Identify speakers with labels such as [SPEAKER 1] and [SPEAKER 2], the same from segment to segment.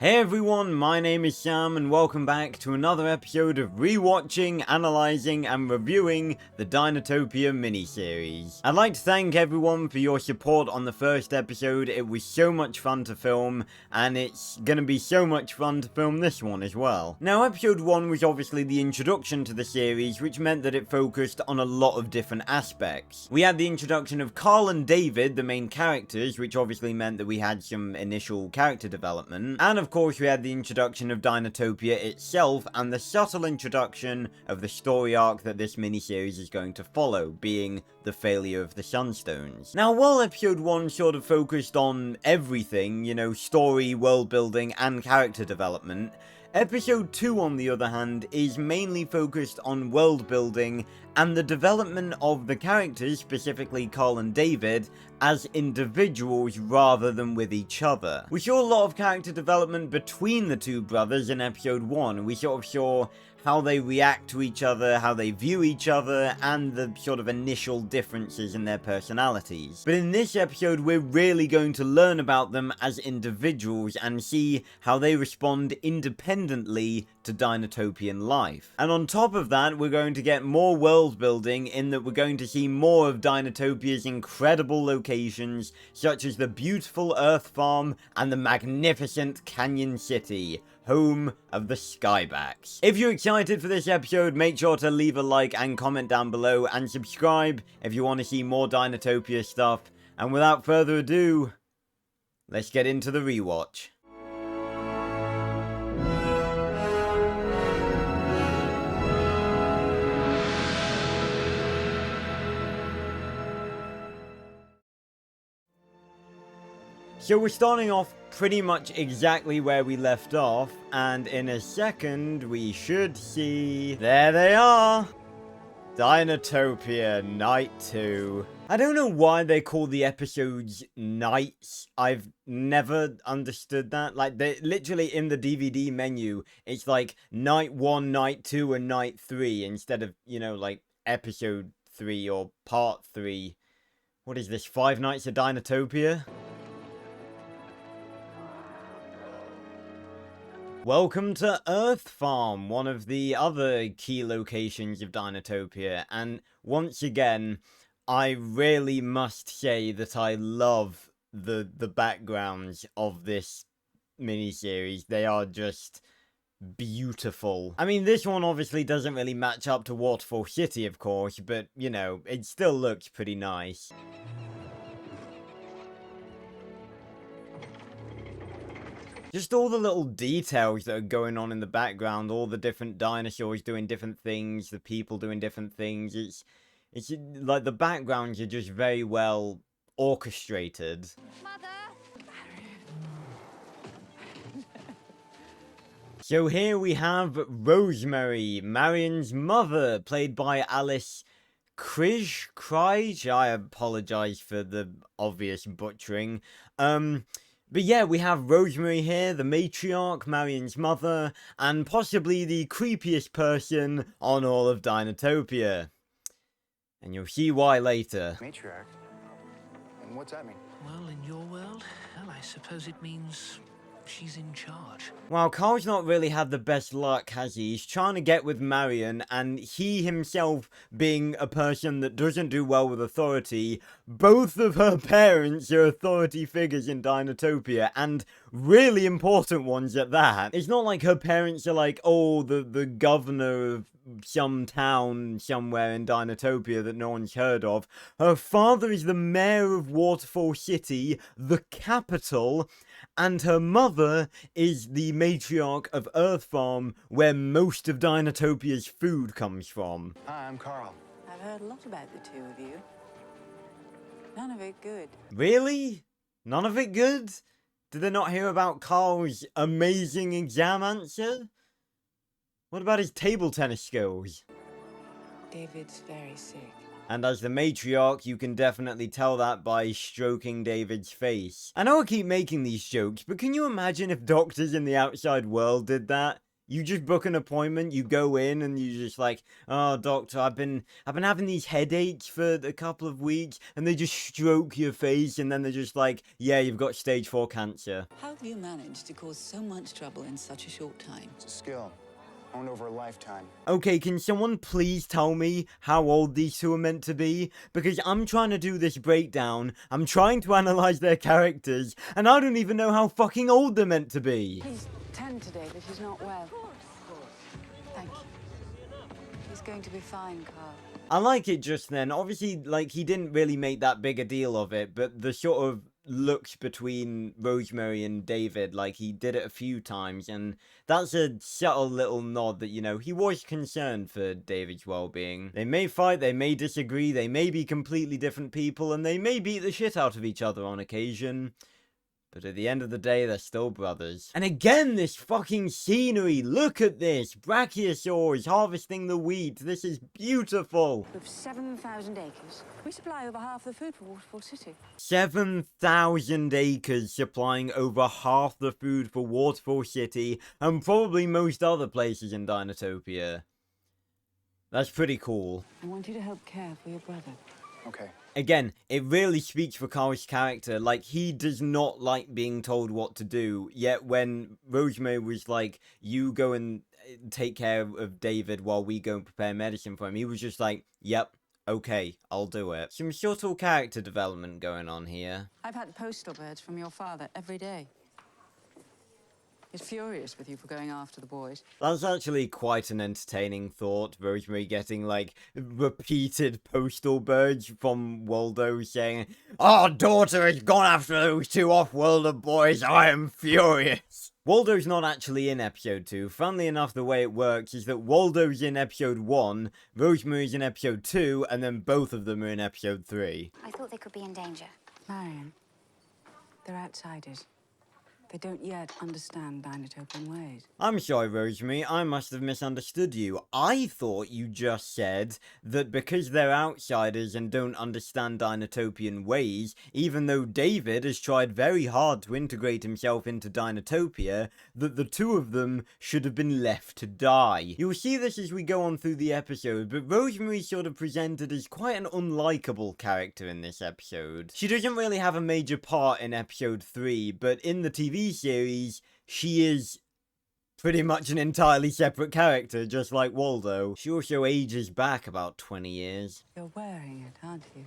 [SPEAKER 1] Hey everyone, my name is Sam and welcome back to another episode of rewatching, analysing and reviewing the Dinotopia miniseries. I'd like to thank everyone for your support on the first episode. It was so much fun to film and it's gonna be so much fun to film this one as well. Now episode 1 was obviously the introduction to the series, which meant that it focused on a lot of different aspects. We had the introduction of Karl and David, the main characters, which obviously meant that we had some initial character development, and of course we had the introduction of Dinotopia itself and the subtle introduction of the story arc that this miniseries is going to follow, being the failure of the Sunstones. Now while episode 1 sort of focused on everything, you know, story, world building and character development, episode 2 on the other hand is mainly focused on world building and the development of the characters, specifically Karl and David, as individuals rather than with each other. We saw a lot of character development between the two brothers in episode 1. We sort of saw how they react to each other, how they view each other, and the sort of initial differences in their personalities. But in this episode, we're really going to learn about them as individuals and see how they respond independently to Dinotopian life. And on top of that, we're going to get more world building in that we're going to see more of Dinotopia's incredible locations, such as the beautiful Earth Farm and the magnificent Canyon City, home of the Skybax. If you're excited for this episode, make sure to leave a like and comment down below, and subscribe if you want to see more Dinotopia stuff. And without further ado, let's get into the rewatch. So we're starting off pretty much exactly where we left off, and in a second we should see... There they are! Dinotopia Night 2. I don't know why they call the episodes nights. I've never understood that. Like, they literally in the DVD menu, it's like Night 1, Night 2, and Night 3, instead of, you know, like Episode 3 or Part 3. What is this, Five Nights of Dinotopia? Welcome to Earth Farm, one of the other key locations of Dinotopia, and once again, I really must say that I love the backgrounds of this miniseries. They are just beautiful. I mean, this one obviously doesn't really match up to Waterfall City, of course, but, you know, it still looks pretty nice. Just all the little details that are going on in the background, all the different dinosaurs doing different things, the people doing different things. It's like the backgrounds are just very well orchestrated. Mother. So here we have Rosemary, Marion's mother, played by Alice Krige. I apologize for the obvious butchering. But yeah, we have Rosemary here, the matriarch, Marion's mother, and possibly the creepiest person on all of Dinotopia. And you'll see why later.
[SPEAKER 2] Matriarch? And what's that mean?
[SPEAKER 3] Well, in your world, well, I suppose it means she's in charge.
[SPEAKER 1] Well, Karl's not really had the best luck, has he? He's trying to get with Marion, and he himself being a person that doesn't do well with authority, both of her parents are authority figures in Dinotopia, and really important ones at that. It's not like her parents are like, oh, the governor of some town somewhere in Dinotopia that no one's heard of. Her father is the mayor of Waterfall City, the capital, and her mother is the matriarch of Earth Farm, where most of Dinotopia's food comes from.
[SPEAKER 2] Hi, I'm Karl.
[SPEAKER 4] I've heard a lot about the two of you. None of it good.
[SPEAKER 1] Really? None of it good? Did they not hear about Karl's amazing exam answer? What about his table tennis skills?
[SPEAKER 4] David's very sick.
[SPEAKER 1] And as the matriarch, you can definitely tell that by stroking David's face. I know I keep making these jokes, but can you imagine if doctors in the outside world did that? You just book an appointment, you go in, and you just like, oh, doctor, I've been having these headaches for a couple of weeks, and they just stroke your face, and then they're just like, yeah, you've got stage 4 cancer.
[SPEAKER 4] How have you managed to cause so much trouble in such a short time?
[SPEAKER 2] It's a skill honed over a lifetime.
[SPEAKER 1] Okay, can someone please tell me how old these two are meant to be? Because I'm trying to do this breakdown, I'm trying to analyze their characters, and I don't even know how fucking old they're meant to be.
[SPEAKER 4] Please tend to David, he's not well. Thank you. He's going to be fine, Karl.
[SPEAKER 1] I like it just then. Obviously, like, he didn't really make that big a deal of it, but the sort of looks between Rosemary and David, like, he did it a few times, and that's a subtle little nod that, you know, he was concerned for David's well-being. They may fight, they may disagree, they may be completely different people, and they may beat the shit out of each other on occasion. But at the end of the day, they're still brothers. And again, this fucking scenery! Look at this! Brachiosaurs harvesting the wheat! This is beautiful!
[SPEAKER 4] With 7,000 acres, we supply over half the food for Waterfall City.
[SPEAKER 1] 7,000 acres supplying over half the food for Waterfall City, and probably most other places in Dinotopia. That's pretty cool.
[SPEAKER 4] I want you to help care for your brother.
[SPEAKER 2] Okay.
[SPEAKER 1] Again, it really speaks for Karl's character. Like, he does not like being told what to do. Yet when Rosemary was like, you go and take care of David while we go and prepare medicine for him, he was just like, yep, okay, I'll do it. Some subtle character development going on here.
[SPEAKER 4] I've had postal birds from your father every day. He's furious with you for going after the boys.
[SPEAKER 1] That's actually quite an entertaining thought, Rosemary getting, like, repeated postal birds from Waldo saying, our daughter has gone after those two off-worlder boys, I am furious. Waldo's not actually in episode 2. Funnily enough, the way it works is that Waldo's in episode 1, Rosemary's in episode 2, and then both of them are in episode 3.
[SPEAKER 5] I thought they could be in danger.
[SPEAKER 4] Marion, they're outsiders. They don't yet understand Dinotopian ways.
[SPEAKER 1] I'm sorry, Rosemary, I must have misunderstood you. I thought you just said that because they're outsiders and don't understand Dinotopian ways, even though David has tried very hard to integrate himself into Dinotopia, that the two of them should have been left to die. You'll see this as we go on through the episode, but Rosemary's sort of presented as quite an unlikable character in this episode. She doesn't really have a major part in episode 3, but in the TV series, she is pretty much an entirely separate character, just like Waldo. She also ages back about 20 years.
[SPEAKER 4] You're wearing it, aren't you?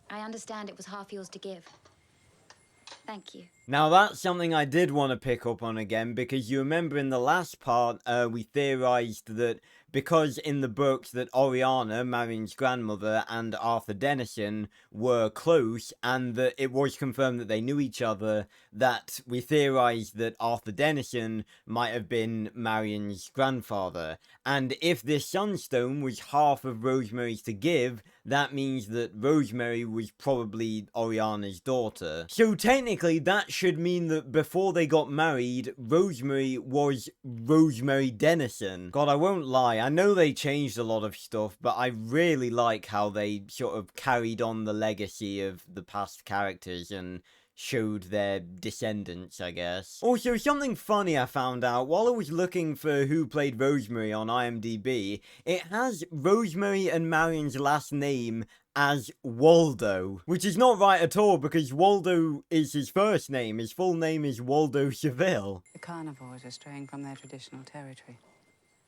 [SPEAKER 5] I understand it was half yours to give. Thank you.
[SPEAKER 1] Now that's something I did want to pick up on again, because you remember in the last part, we theorized that because in the books that Oriana, Marion's grandmother, and Arthur Dennison were close, and that it was confirmed that they knew each other, that we theorized that Arthur Dennison might have been Marion's grandfather. And if this Sunstone was half of Rosemary's to give, that means that Rosemary was probably Oriana's daughter. So technically that should mean that before they got married, Rosemary was Rosemary Dennison. God, I won't lie, I know they changed a lot of stuff, but I really like how they sort of carried on the legacy of the past characters and showed their descendants, I guess. Also, something funny I found out while I was looking for who played Rosemary on IMDb, it has Rosemary and Marion's last name as Waldo, which is not right at all because Waldo is his first name. His full name is Waldo Seville.
[SPEAKER 4] The carnivores are straying from their traditional territory.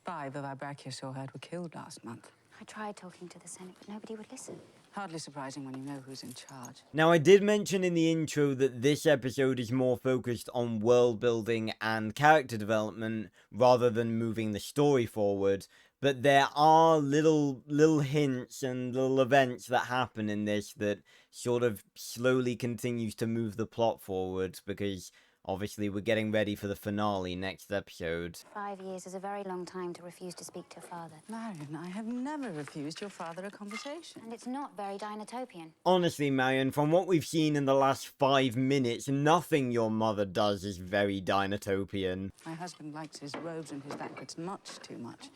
[SPEAKER 4] 5 of our brachiosaur herd were killed last month.
[SPEAKER 5] I tried talking to the Senate, but nobody would listen.
[SPEAKER 4] Hardly surprising when you know who's in charge.
[SPEAKER 1] Now, I did mention in the intro that this episode is more focused on world building and character development rather than moving the story forward, but there are little hints and little events that happen in this that sort of slowly continues to move the plot forward, because obviously we're getting ready for the finale next episode.
[SPEAKER 5] 5 years is a very long time to refuse to speak to your father.
[SPEAKER 4] Marion, I have never refused your father a conversation.
[SPEAKER 5] And it's not very Dinotopian.
[SPEAKER 1] Honestly, Marion, from what we've seen in the last 5 minutes, nothing your mother does is very Dinotopian.
[SPEAKER 4] My husband likes his robes and his banquets much too much.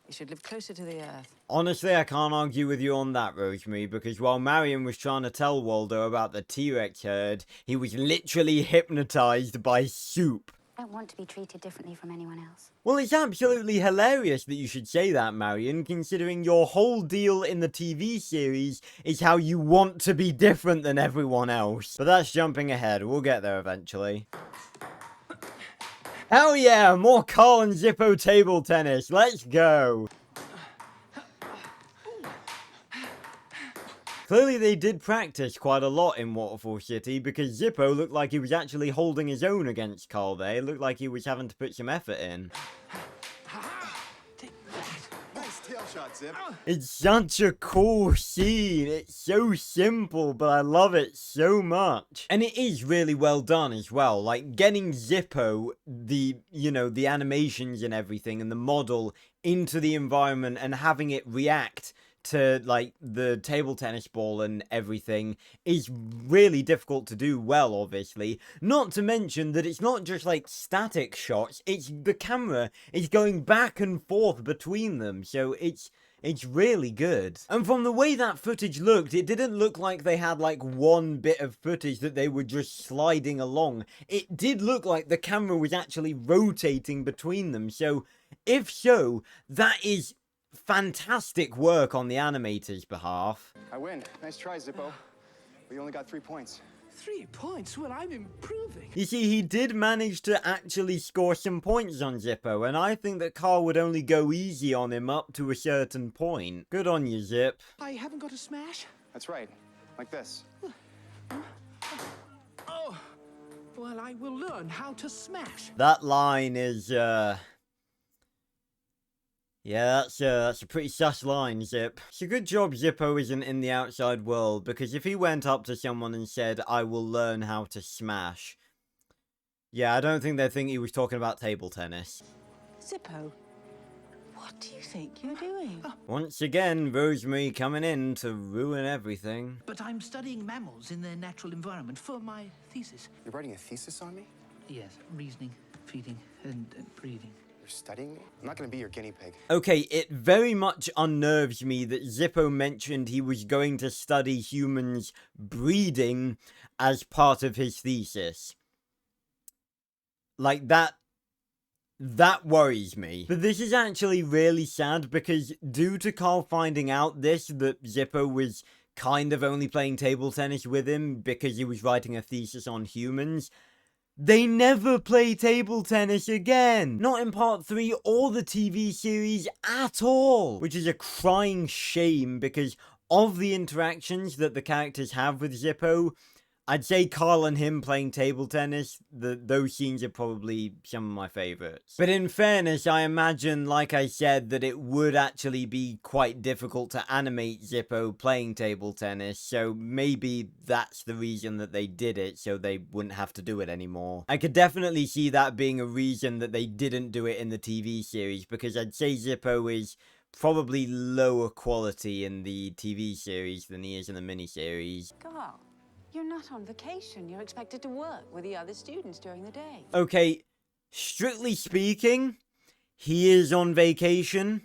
[SPEAKER 4] He should live closer to the earth.
[SPEAKER 1] Honestly, I can't argue with you on that, Rosemary, because while Marion was trying to tell Waldo about the T-Rex herd, he was literally hypnotized by soup.
[SPEAKER 5] I don't want to be treated differently from anyone else.
[SPEAKER 1] Well, it's absolutely hilarious that you should say that, Marion, considering your whole deal in the TV series is how you want to be different than everyone else. But that's jumping ahead. We'll get there eventually. Hell yeah, more Karl and Zippo table tennis. Let's go. Clearly they did practice quite a lot in Waterfall City, because Zippo looked like he was actually holding his own against Karl there. It looked like he was having to put some effort in.
[SPEAKER 2] Nice tail shot, Zip.
[SPEAKER 1] It's such a cool scene. It's so simple, but I love it so much. And it is really well done as well. Like, getting Zippo, the animations and everything, and the model into the environment and having it react to, like, the table tennis ball and everything is really difficult to do well, obviously. Not to mention that it's not just, like, static shots. It's the camera is going back and forth between them, so it's really good. And from the way that footage looked, it didn't look like they had, like, one bit of footage that they were just sliding along. It did look like the camera was actually rotating between them, so if so, that is fantastic work on the animator's behalf.
[SPEAKER 2] I win. Nice try, Zippo. But you only got 3 points.
[SPEAKER 3] 3 points? Well, I'm improving.
[SPEAKER 1] You see, he did manage to actually score some points on Zippo, and I think that Karl would only go easy on him up to a certain point. Good on you, Zip.
[SPEAKER 3] I haven't got a smash?
[SPEAKER 2] That's right. Like this.
[SPEAKER 3] Oh, well, I will learn how to smash.
[SPEAKER 1] That line is, yeah, that's a pretty sus line, Zip. It's a good job Zippo isn't in the outside world, because if he went up to someone and said, I will learn how to smash, yeah, I don't think they'd think he was talking about table tennis.
[SPEAKER 6] Zippo, what do you think you're doing?
[SPEAKER 1] Once again, Rosemary coming in to ruin everything.
[SPEAKER 3] But I'm studying mammals in their natural environment for my thesis.
[SPEAKER 2] You're writing a thesis on me?
[SPEAKER 3] Yes, reasoning, feeding, and breeding.
[SPEAKER 2] You're studying me? I'm not gonna be your guinea pig.
[SPEAKER 1] Okay, it very much unnerves me that Zippo mentioned he was going to study humans breeding as part of his thesis. Like, that worries me. But this is actually really sad, because due to Karl finding out this, that Zippo was kind of only playing table tennis with him because he was writing a thesis on humans, they never play table tennis again. Not in part 3 or the TV series at all. Which is a crying shame, because of the interactions that the characters have with Zippo, I'd say Karl and him playing table tennis, those scenes are probably some of my favourites. But in fairness, I imagine, like I said, that it would actually be quite difficult to animate Zippo playing table tennis, so maybe that's the reason that they did it, so they wouldn't have to do it anymore. I could definitely see that being a reason that they didn't do it in the TV series, because I'd say Zippo is probably lower quality in the TV series than he is in the miniseries.
[SPEAKER 6] Karl, you're not on vacation. You're expected to work with the other students during the day.
[SPEAKER 1] Okay, strictly speaking, he is on vacation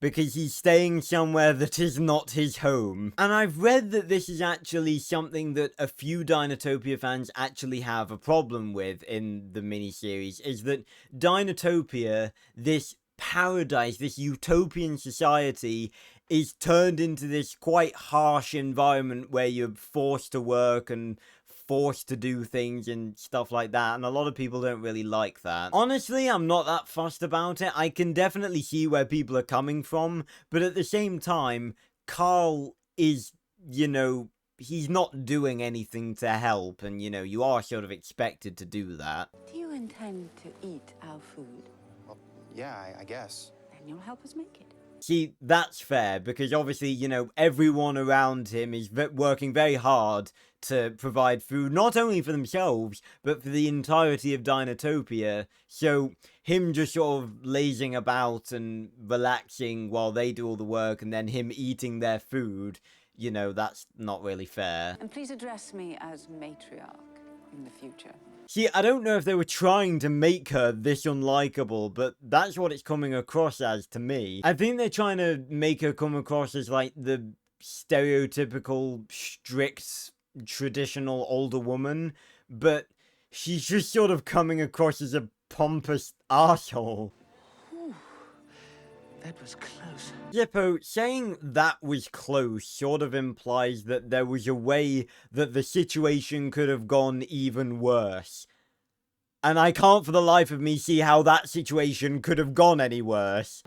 [SPEAKER 1] because he's staying somewhere that is not his home. And I've read that this is actually something that a few Dinotopia fans actually have a problem with in the miniseries, is that Dinotopia, this paradise, this utopian society, is turned into this quite harsh environment where you're forced to work and forced to do things and stuff like that, and a lot of people don't really like that. Honestly, I'm not that fussed about it. I can definitely see where people are coming from, but at the same time, Karl is, he's not doing anything to help, and, you are sort of expected to do that.
[SPEAKER 6] Do you intend to eat our food?
[SPEAKER 2] Well, yeah, I guess.
[SPEAKER 6] Then you'll help us make it.
[SPEAKER 1] See, that's fair, because obviously, everyone around him is working very hard to provide food, not only for themselves, but for the entirety of Dinotopia. So, him just sort of lazing about and relaxing while they do all the work, and then him eating their food, that's not really fair.
[SPEAKER 6] And please address me as matriarch in the future.
[SPEAKER 1] See, I don't know if they were trying to make her this unlikable, but that's what it's coming across as to me. I think they're trying to make her come across as, like, the stereotypical, strict, traditional older woman, but she's just sort of coming across as a pompous arsehole.
[SPEAKER 3] That was close.
[SPEAKER 1] Zippo, saying that was close sort of implies that there was a way that the situation could have gone even worse. And I can't for the life of me see how that situation could have gone any worse.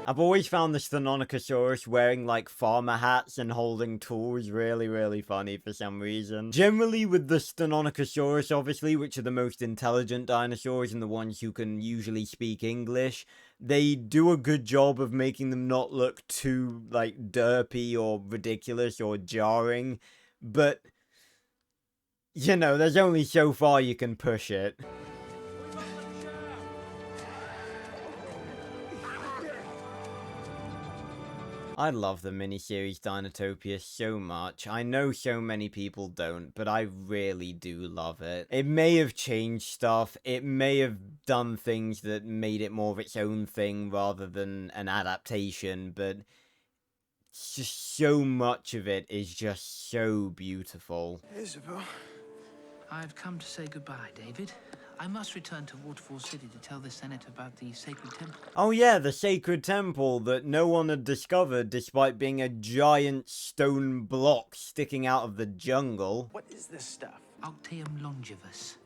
[SPEAKER 1] I've always found the Stenonychosaurus wearing like farmer hats and holding tools really funny for some reason. Generally with the Stenonychosaurus obviously, which are the most intelligent dinosaurs and the ones who can usually speak English, they do a good job of making them not look too like derpy or ridiculous or jarring. But, you know, there's only so far you can push it. I love the miniseries Dinotopia so much. I know so many people don't, but I really do love it. It may have changed stuff, it may have done things that made it more of its own thing rather than an adaptation, but just so much of it is just so beautiful.
[SPEAKER 2] Isabel.
[SPEAKER 3] I've come to say goodbye, David. I must return to Waterfall City to tell the Senate about the sacred temple.
[SPEAKER 1] Oh yeah, the sacred temple that no one had discovered despite being a giant stone block sticking out of the jungle.
[SPEAKER 2] What is this stuff?
[SPEAKER 3] Alteum longivus.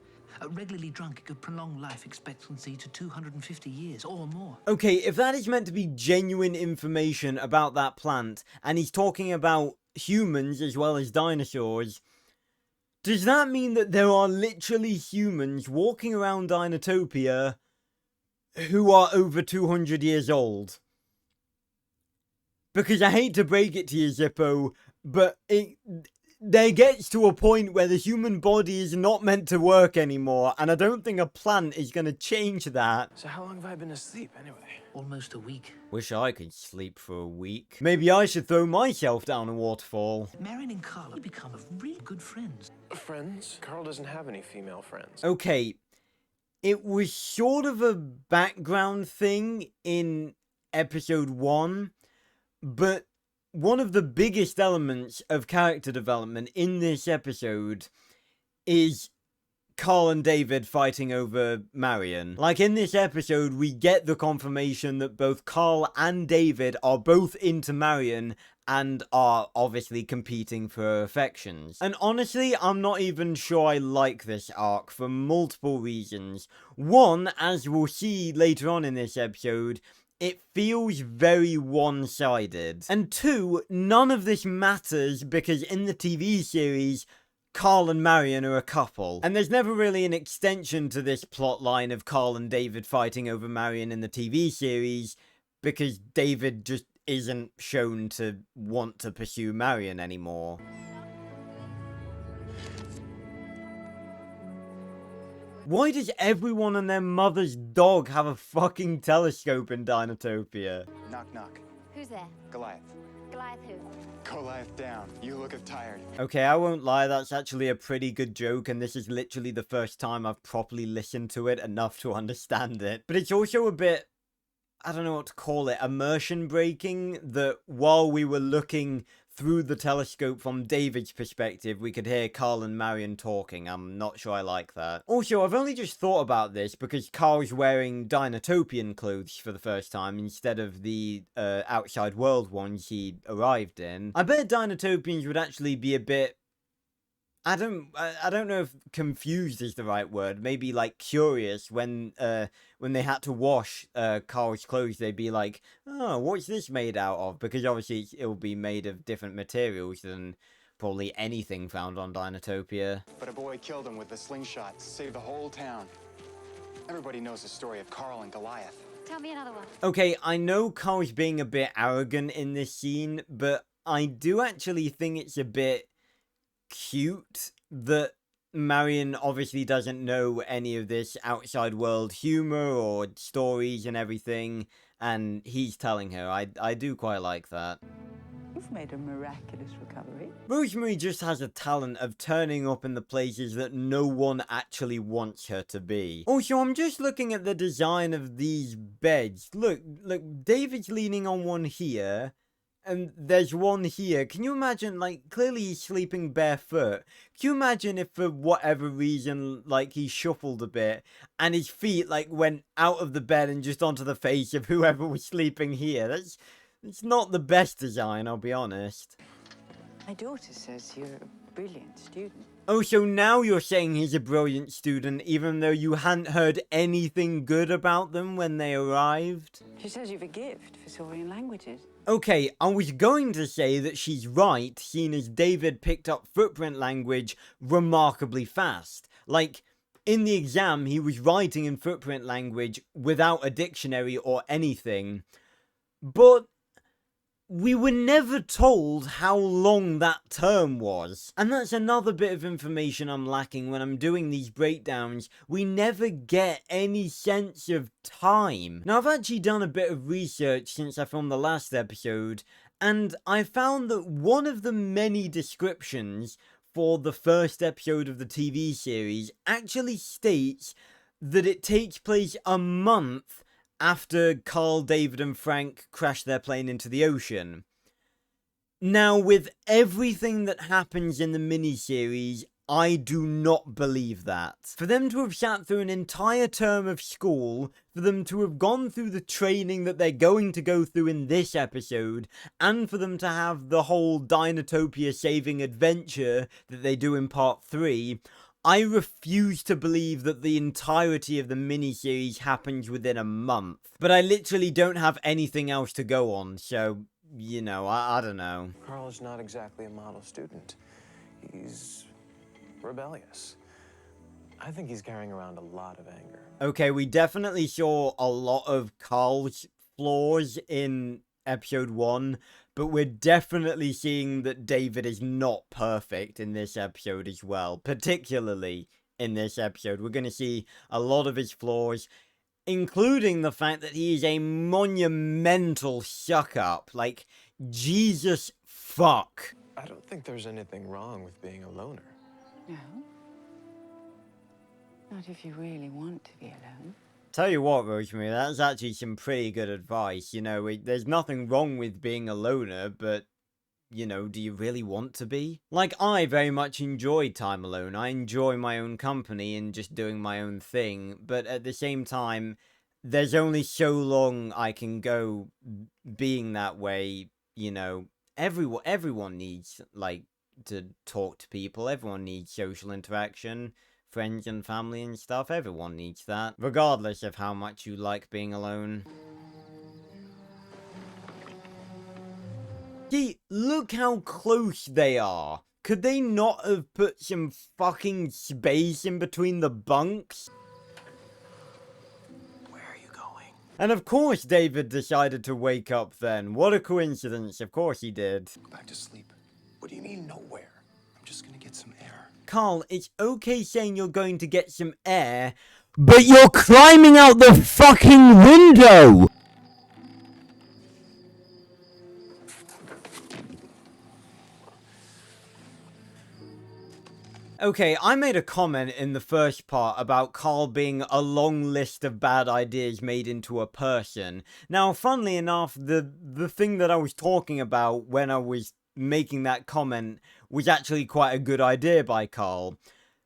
[SPEAKER 3] Regularly drunk, it could prolong life expectancy to 250 years or more.
[SPEAKER 1] Okay, if that is meant to be genuine information about that plant, and he's talking about humans as well as dinosaurs, does that mean that there are literally humans walking around Dinotopia who are over 200 years old? Because I hate to break it to you, Zippo, but there gets to a point where the human body is not meant to work anymore, and I don't think a plant is going to change that.
[SPEAKER 2] So how long have I been asleep, anyway?
[SPEAKER 3] Almost a week.
[SPEAKER 1] Wish I could sleep for a week. Maybe I should throw myself down a waterfall.
[SPEAKER 3] Marion and Karl have become really good friends.
[SPEAKER 2] Friends? Carl doesn't have any female friends.
[SPEAKER 1] Okay, it was sort of a background thing in episode 1, but one of the biggest elements of character development in this episode is Karl and David fighting over Marion. Like, in this episode, we get the confirmation that both Karl and David are both into Marion and are obviously competing for her affections. And honestly, I'm not even sure I like this arc for multiple reasons. One, as we'll see later on in this episode, it feels very one-sided. And two, none of this matters because in the TV series, Karl and Marion are a couple. And there's never really an extension to this plotline of Karl and David fighting over Marion in the TV series because David just isn't shown to want to pursue Marion anymore. Why does everyone and their mother's dog have a fucking telescope in Dinotopia?
[SPEAKER 2] Knock, knock.
[SPEAKER 5] Who's there?
[SPEAKER 2] Goliath.
[SPEAKER 5] Goliath who?
[SPEAKER 2] Goliath down. You look tired.
[SPEAKER 1] Okay, I won't lie, that's actually a pretty good joke, and this is literally the first time I've properly listened to it enough to understand it. But it's also a bit, I don't know what to call it, immersion breaking, that while we were looking through the telescope from David's perspective, we could hear Karl and Marion talking. I'm not sure I like that. Also, I've only just thought about this because Karl's wearing Dinotopian clothes for the first time instead of the outside world ones he arrived in. I bet Dinotopians would actually be a bit, I don't know if confused is the right word. Maybe like curious when they had to wash Karl's clothes. They'd be like, "Oh, what's this made out of?" Because obviously it'll be made of different materials than probably anything found on Dinotopia.
[SPEAKER 2] But a boy killed him with a slingshot to save the whole town. Everybody knows the story of Karl and Goliath.
[SPEAKER 5] Tell me another one.
[SPEAKER 1] Okay, I know Karl's being a bit arrogant in this scene, but I do actually think it's a bit cute that Marion obviously doesn't know any of this outside world humor or stories and everything, and he's telling her. I do quite like that.
[SPEAKER 6] You've made a miraculous recovery.
[SPEAKER 1] Rosemary just has a talent of turning up in the places that no one actually wants her to be. Also, I'm just looking at the design of these beds. Look, David's leaning on one here, And there's one here. Can you imagine, like, clearly he's sleeping barefoot. Can you imagine if for whatever reason, like, he shuffled a bit and his feet, like, went out of the bed and just onto the face of whoever was sleeping here? It's not the best design, I'll be honest.
[SPEAKER 6] My daughter says you're a brilliant student.
[SPEAKER 1] Oh, so now you're saying he's a brilliant student, even though you hadn't heard anything good about them when they arrived?
[SPEAKER 6] She says you've a gift for Saurian languages.
[SPEAKER 1] Okay, I was going to say that she's right, seeing as David picked up footprint language remarkably fast. Like, in the exam, he was writing in footprint language without a dictionary or anything. But we were never told how long that term was. And that's another bit of information I'm lacking when I'm doing these breakdowns. We never get any sense of time. Now, I've actually done a bit of research since I filmed the last episode, and I found that one of the many descriptions for the first episode of the TV series actually states that it takes place a month after Karl, David, and Frank crash their plane into the ocean. Now, with everything that happens in the miniseries, I do not believe that. For them to have sat through an entire term of school, for them to have gone through the training that they're going to go through in this episode, and for them to have the whole Dinotopia saving adventure that they do in part 3, I refuse to believe that the entirety of the miniseries happens within a month. But I literally don't have anything else to go on, so, you know, I don't know.
[SPEAKER 7] Karl is not exactly a model student. He's rebellious. I think he's carrying around a lot of anger.
[SPEAKER 1] Okay, we definitely saw a lot of Karl's flaws in episode 1, but we're definitely seeing that David is not perfect in this episode as well. Particularly in this episode, we're going to see a lot of his flaws, including the fact that he is a monumental suck-up. Like, Jesus fuck.
[SPEAKER 7] I don't think there's anything wrong with being a loner.
[SPEAKER 6] No. Not if you really want to be alone.
[SPEAKER 1] Tell you what, Rosemary, that's actually some pretty good advice. You know, there's nothing wrong with being a loner, but, you know, do you really want to be? Like, I very much enjoy time alone. I enjoy my own company and just doing my own thing, but at the same time, there's only so long I can go being that way, you know. Everyone needs, like, to talk to people. Everyone needs social interaction. Friends and family and stuff, everyone needs that, regardless of how much you like being alone. See, look how close they are. Could they not have put some fucking space in between the bunks?
[SPEAKER 7] Where are you going?
[SPEAKER 1] And of course David decided to wake up then. What a coincidence, of course he did.
[SPEAKER 2] Go back to sleep. What do you mean nowhere? I'm just gonna get some air.
[SPEAKER 1] Karl, it's okay saying you're going to get some air, but you're climbing out the fucking window! Okay, I made a comment in the first part about Karl being a long list of bad ideas made into a person. Now, funnily enough, the thing that I was talking about when I was making that comment was actually quite a good idea by Karl.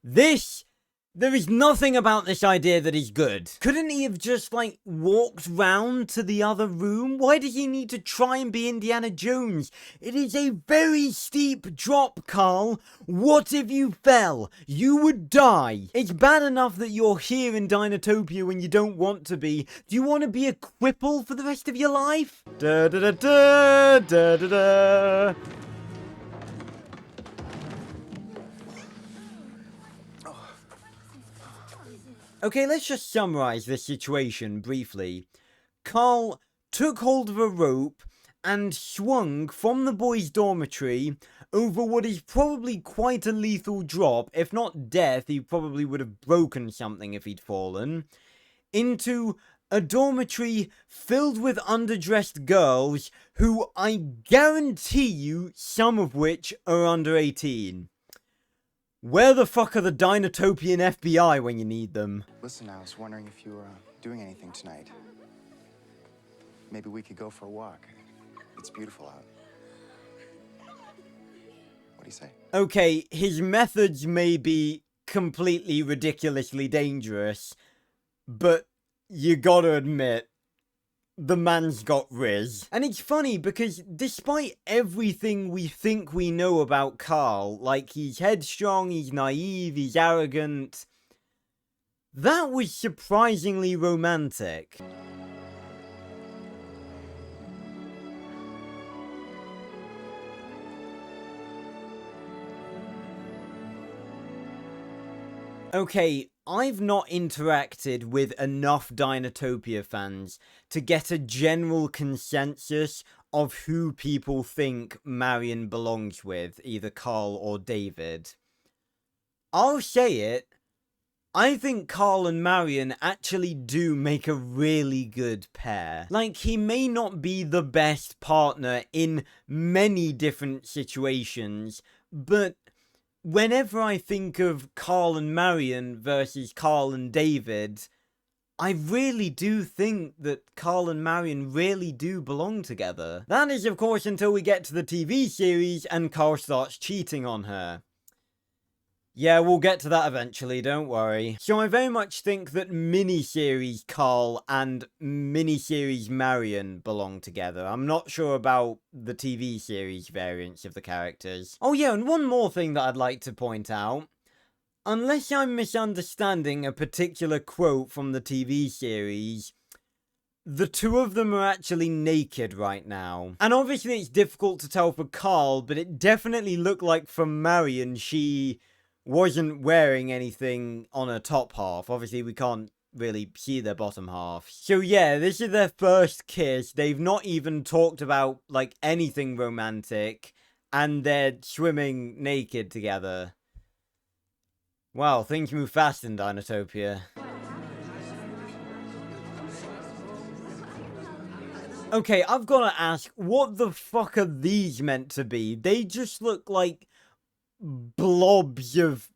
[SPEAKER 1] There is nothing about this idea that is good. Couldn't he have just, like, walked round to the other room? Why does he need to try and be Indiana Jones? It is a very steep drop, Karl. What if you fell? You would die. It's bad enough that you're here in Dinotopia when you don't want to be. Do you want to be a cripple for the rest of your life? Da da da da da da da. Okay, let's just summarize this situation briefly. Karl took hold of a rope and swung from the boys' dormitory over what is probably quite a lethal drop. If not death, he probably would have broken something if he'd fallen. Into a dormitory filled with underdressed girls who I guarantee you some of which are under 18. Where the fuck are the Dinotopian FBI when you need them?
[SPEAKER 2] Listen, I was wondering if you were doing anything tonight. Maybe we could go for a walk. It's beautiful out. What'd he say?
[SPEAKER 1] Okay, his methods may be completely ridiculously dangerous, but you gotta admit, the man's got riz. And it's funny because despite everything we think we know about Karl, like he's headstrong, he's naive, he's arrogant, that was surprisingly romantic. Okay, I've not interacted with enough Dinotopia fans to get a general consensus of who people think Marion belongs with, either Karl or David. I'll say it, I think Karl and Marion actually do make a really good pair. Like, he may not be the best partner in many different situations, but whenever I think of Karl and Marion versus Karl and David, I really do think that Karl and Marion really do belong together. That is, of course, until we get to the TV series and Karl starts cheating on her. Yeah, we'll get to that eventually, don't worry. So I very much think that miniseries Karl and miniseries Marion belong together. I'm not sure about the TV series variants of the characters. Oh yeah, and one more thing that I'd like to point out. Unless I'm misunderstanding a particular quote from the TV series, the two of them are actually naked right now. And obviously it's difficult to tell for Karl, but it definitely looked like for Marion she wasn't wearing anything on her top half. Obviously, we can't really see their bottom half. So yeah, this is their first kiss. They've not even talked about, like, anything romantic. And they're swimming naked together. Wow, things move fast in Dinotopia. Okay, I've gotta ask, what the fuck are these meant to be? They just look like blobs of...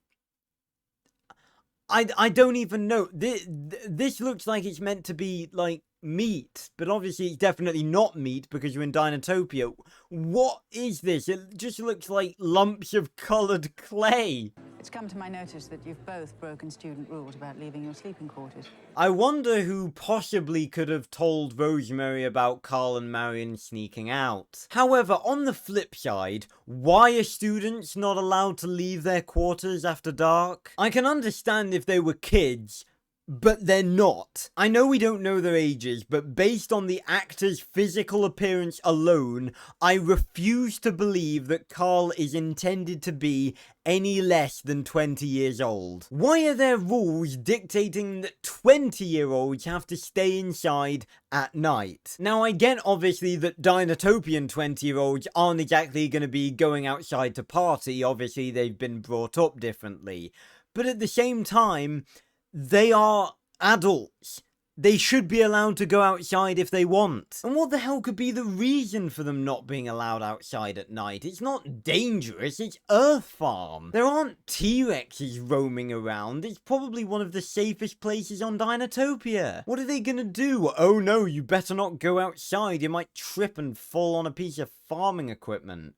[SPEAKER 1] I don't even know. This looks like it's meant to be, like, meat. But obviously it's definitely not meat because you're in Dinotopia. What is this? It just looks like lumps of coloured clay.
[SPEAKER 4] It's come to my notice that you've both broken student rules about leaving your sleeping quarters.
[SPEAKER 1] I wonder who possibly could have told Rosemary about Karl and Marion sneaking out. However, on the flip side, why are students not allowed to leave their quarters after dark? I can understand if they were kids, but they're not. I know we don't know their ages, but based on the actor's physical appearance alone, I refuse to believe that Karl is intended to be any less than 20 years old. Why are there rules dictating that 20-year-olds have to stay inside at night? Now, I get obviously that Dinotopian 20-year-olds aren't exactly going to be going outside to party. Obviously, they've been brought up differently. But at the same time, they are adults. They should be allowed to go outside if they want. And what the hell could be the reason for them not being allowed outside at night? It's not dangerous, it's Earth Farm. There aren't T-Rexes roaming around. It's probably one of the safest places on Dinotopia. What are they gonna do? Oh no, you better not go outside. You might trip and fall on a piece of farming equipment.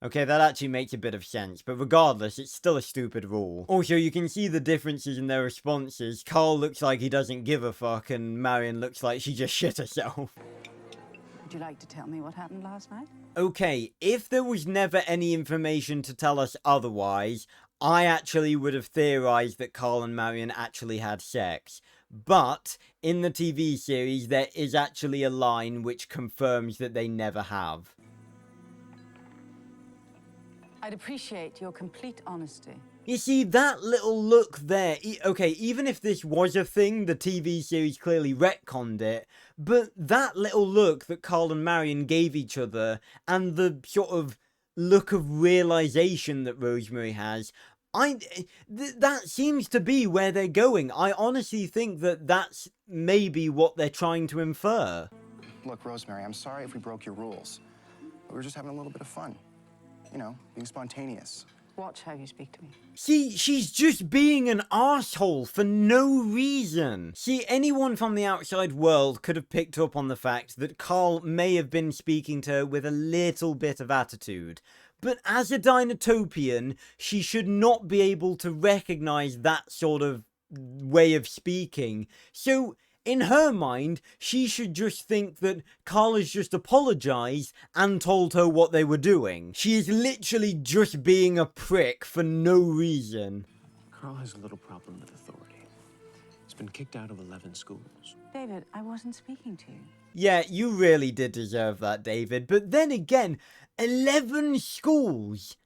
[SPEAKER 1] Okay, that actually makes a bit of sense, but regardless, it's still a stupid rule. Also, you can see the differences in their responses. Karl looks like he doesn't give a fuck, and Marion looks like she just shit herself.
[SPEAKER 4] Would you like to tell me what happened last night?
[SPEAKER 1] Okay, if there was never any information to tell us otherwise, I actually would have theorized that Karl and Marion actually had sex. But, in the TV series, there is actually a line which confirms that they never have.
[SPEAKER 4] I'd appreciate your complete honesty.
[SPEAKER 1] You see, that little look there, okay, even if this was a thing, the TV series clearly retconned it, but that little look that Karl and Marion gave each other, and the sort of look of realization that Rosemary has, that seems to be where they're going. I honestly think that that's maybe what they're trying to infer.
[SPEAKER 2] Look, Rosemary, I'm sorry if we broke your rules. But we were just having a little bit of fun. You know, being spontaneous.
[SPEAKER 4] Watch how you speak to me.
[SPEAKER 1] See, she's just being an asshole for no reason. See, anyone from the outside world could have picked up on the fact that Karl may have been speaking to her with a little bit of attitude. But as a Dinotopian, she should not be able to recognize that sort of way of speaking. So, in her mind, she should just think that Karl has just apologized and told her what they were doing. She is literally just being a prick for no reason.
[SPEAKER 7] Karl has a little problem with authority. He's been kicked out of 11 schools.
[SPEAKER 6] David, I wasn't speaking to you.
[SPEAKER 1] Yeah, you really did deserve that, David. But then again, 11 schools.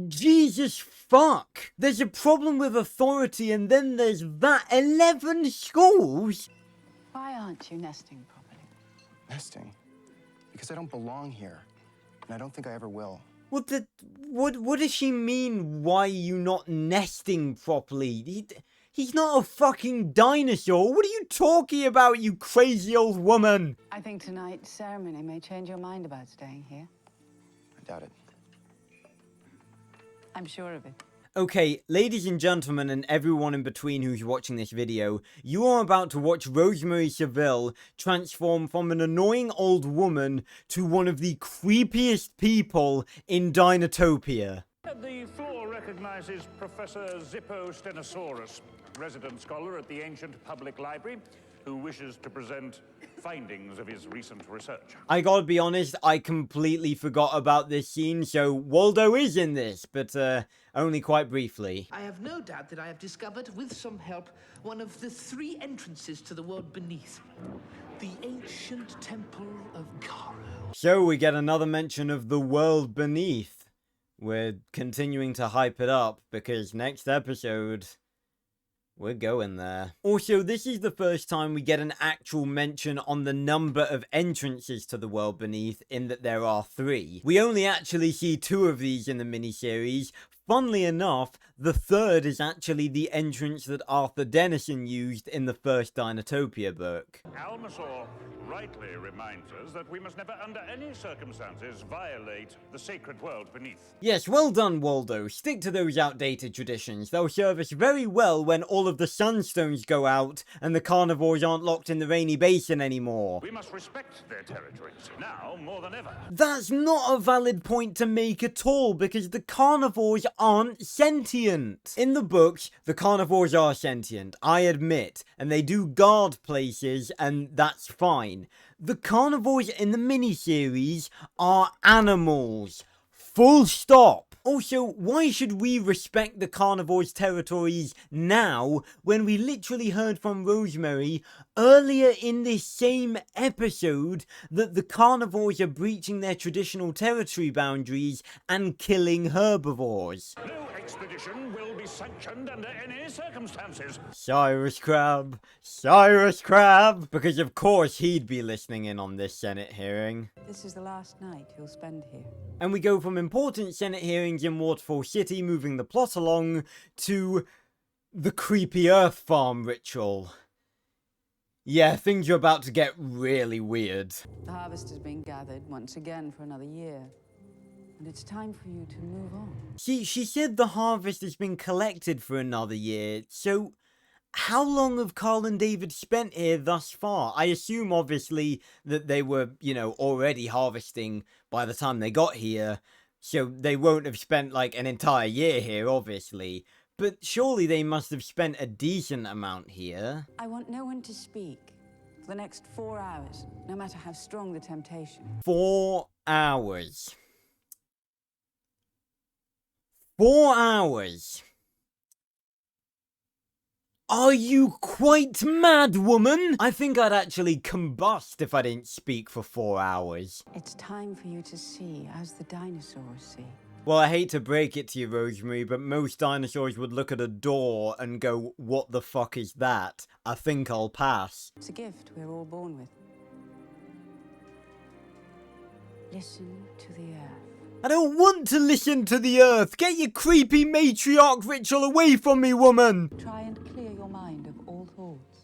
[SPEAKER 1] Jesus fuck. There's a problem with authority and then there's that. 11 schools?
[SPEAKER 6] Why aren't you nesting properly?
[SPEAKER 2] Nesting? Because I don't belong here. And I don't think I ever will.
[SPEAKER 1] What does she mean, why are you not nesting properly? He's not a fucking dinosaur. What are you talking about, you crazy old woman?
[SPEAKER 6] I think tonight's ceremony may change your mind about staying here.
[SPEAKER 2] I doubt it.
[SPEAKER 6] I'm sure of it.
[SPEAKER 1] Okay, ladies and gentlemen and everyone in between who's watching this video, you are about to watch Rosemary Seville transform from an annoying old woman to one of the creepiest people in Dinotopia.
[SPEAKER 8] The floor recognizes Professor Zippo Stenosaurus, resident scholar at the ancient public library, who wishes to present findings of his recent research.
[SPEAKER 1] I gotta be honest, I completely forgot about this scene, so Waldo is in this, but only quite briefly.
[SPEAKER 3] I have no doubt that I have discovered, with some help, one of the 3 entrances to the world beneath. The ancient temple of Karl.
[SPEAKER 1] So we get another mention of the world beneath. We're continuing to hype it up, because next episode, we're going there. Also, this is the first time we get an actual mention on the number of entrances to the world beneath, in that there are 3. We only actually see 2 of these in the miniseries. Funnily enough, the 3rd is actually the entrance that Arthur Dennison used in the first Dinotopia book.
[SPEAKER 8] Almasaur rightly reminds us that we must never under any circumstances violate the sacred world beneath.
[SPEAKER 1] Yes, well done, Waldo. Stick to those outdated traditions. They'll serve us very well when all of the sunstones go out and the carnivores aren't locked in the rainy basin anymore.
[SPEAKER 8] We must respect their territories, now more than ever.
[SPEAKER 1] That's not a valid point to make at all, because the carnivores aren't sentient. In the books, the carnivores are sentient, I admit, and they do guard places, and that's fine. The carnivores in the miniseries are animals. Full stop. Also, why should we respect the carnivores' territories now, when we literally heard from Rosemary earlier in this same episode that the carnivores are breaching their traditional territory boundaries and killing herbivores?
[SPEAKER 8] No expedition will be sanctioned under any circumstances.
[SPEAKER 1] Cyrus Crab. Cyrus Crab. Because of course he'd be listening in on this Senate hearing.
[SPEAKER 6] This is the last night you'll spend here.
[SPEAKER 1] And we go from important Senate hearings in Waterfall City, moving the plot along, to the creepy Earth Farm ritual. Yeah, things are about to get really weird.
[SPEAKER 6] The harvest has been gathered once again for another year. And it's time for you to move on.
[SPEAKER 1] She said the harvest has been collected for another year, so how long have Karl and David spent here thus far? I assume, obviously, that they were, already harvesting by the time they got here, so they won't have spent, like, an entire year here, obviously. But surely they must have spent a decent amount here.
[SPEAKER 6] I want no one to speak for the next 4 hours, no matter how strong the temptation.
[SPEAKER 1] 4 hours. 4 hours. Are you quite mad, woman? I think I'd actually combust if I didn't speak for 4 hours.
[SPEAKER 6] It's time for you to see as the dinosaurs see.
[SPEAKER 1] Well, I hate to break it to you, Rosemary, but most dinosaurs would look at a door and go, what the fuck is that? I think I'll pass.
[SPEAKER 6] It's a gift we're all born with. Listen to the earth.
[SPEAKER 1] I don't want to listen to the earth! Get your creepy matriarch ritual away from me, woman!
[SPEAKER 6] Try and clear your mind of all thoughts.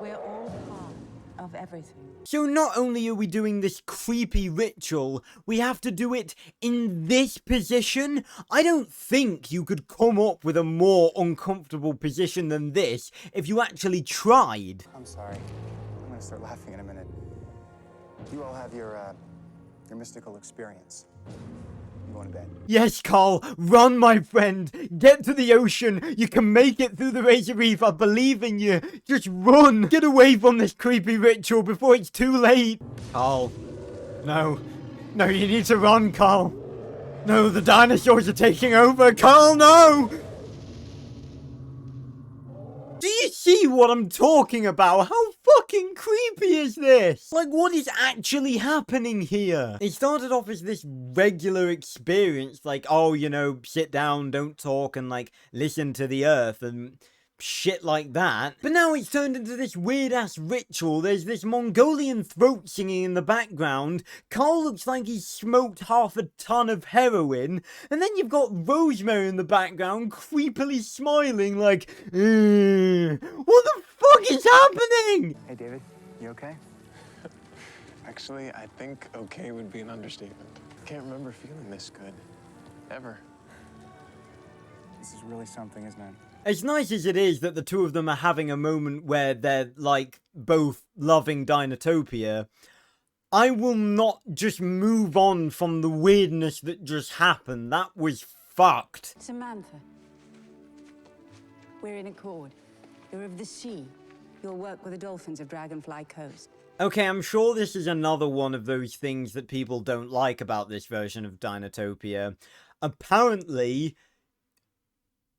[SPEAKER 6] We're all part of everything.
[SPEAKER 1] So not only are we doing this creepy ritual, we have to do it in this position? I don't think you could come up with a more uncomfortable position than this if you actually tried.
[SPEAKER 2] I'm sorry. I'm gonna start laughing in a minute. You all have your your mystical experience. I'm going to bed.
[SPEAKER 1] Yes, Karl, run, my friend. Get to the ocean. You can make it through the Razor Reef. I believe in you. Just run. Get away from this creepy ritual before it's too late. Karl. No. No, you need to run, Karl. No, the dinosaurs are taking over. Karl, no! Do you see what I'm talking about? How fucking creepy is this? Like, what is actually happening here? It started off as this regular experience, like, oh, you know, sit down, don't talk, and, like, listen to the earth, and shit like that. But now it's turned into this weird-ass ritual. There's this Mongolian throat singing in the background. Karl looks like he's smoked half a ton of heroin. And then you've got Rosemary in the background, creepily smiling like, what the fuck is happening?
[SPEAKER 2] Hey, David, you okay?
[SPEAKER 7] Actually, I think okay would be an understatement. I can't remember feeling this good. Ever.
[SPEAKER 2] This is really something, isn't it?
[SPEAKER 1] As nice as it is that the two of them are having a moment where they're, like, both loving Dinotopia, I will not just move on from the weirdness that just happened. That was fucked.
[SPEAKER 6] Samantha, we're in accord. You're of the sea. You'll work with the dolphins of Dragonfly Coast.
[SPEAKER 1] Okay, I'm sure this is another one of those things that people don't like about this version of Dinotopia. Apparently,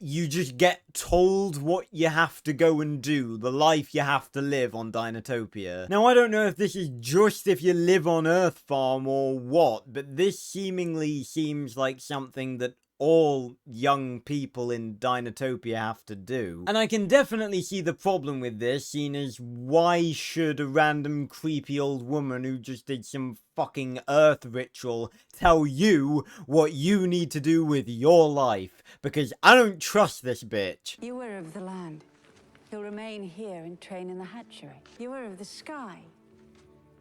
[SPEAKER 1] you just get told what you have to go and do, the life you have to live on Dinotopia. Now, I don't know if this is just if you live on Earth Farm or what, but this seemingly seems like something that all young people in Dinotopia have to do. And I can definitely see the problem with this, seeing as why should a random creepy old woman who just did some fucking Earth ritual tell you what you need to do with your life? Because I don't trust this bitch.
[SPEAKER 6] You were of the land. You'll remain here and train in the hatchery. You were of the sky.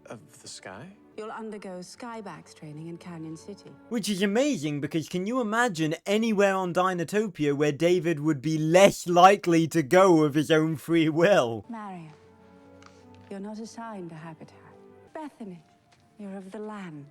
[SPEAKER 7] Of the sky?
[SPEAKER 6] You'll undergo Skybax training in Canyon City.
[SPEAKER 1] Which is amazing, because can you imagine anywhere on Dinotopia where David would be less likely to go of his own free will?
[SPEAKER 6] Marion, you're not assigned a habitat. Bethany, you're of the land.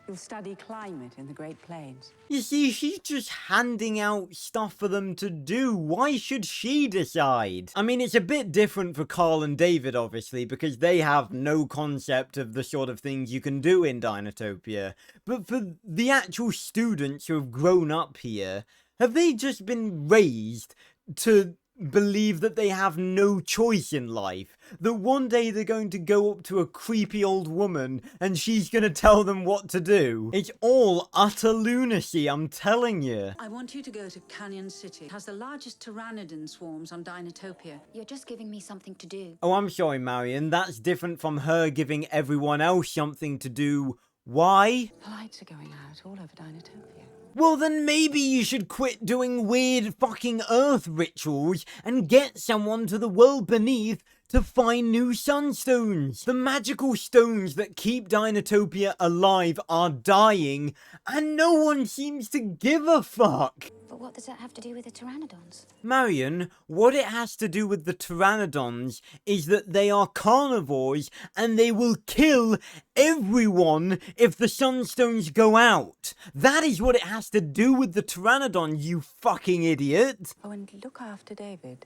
[SPEAKER 6] You'll study climate in the Great Plains.
[SPEAKER 1] You see, she's just handing out stuff for them to do. Why should she decide? I mean, it's a bit different for Karl and David, obviously, because they have no concept of the sort of things you can do in Dinotopia. But for the actual students who have grown up here, have they just been raised to believe that they have no choice in life? That one day they're going to go up to a creepy old woman and she's gonna tell them what to do? It's all utter lunacy, I'm telling you.
[SPEAKER 4] I want you to go to Canyon City. It has the largest pteranodon swarms on Dinotopia.
[SPEAKER 5] You're just giving me something to do.
[SPEAKER 1] Oh, I'm sorry, Marion. That's different from her giving everyone else something to do. Why?
[SPEAKER 6] The lights are going out all over Dinotopia.
[SPEAKER 1] Well, then maybe you should quit doing weird fucking Earth rituals and get someone to the world beneath to find new sunstones. The magical stones that keep Dinotopia alive are dying, and no one seems to give a fuck.
[SPEAKER 5] But what does that have to do with the pteranodons?
[SPEAKER 1] Marion, what it has to do with the pteranodons is that they are carnivores and they will kill everyone if the sunstones go out. That is what it has to do with the pteranodon, you fucking idiot.
[SPEAKER 6] Oh, and look after David.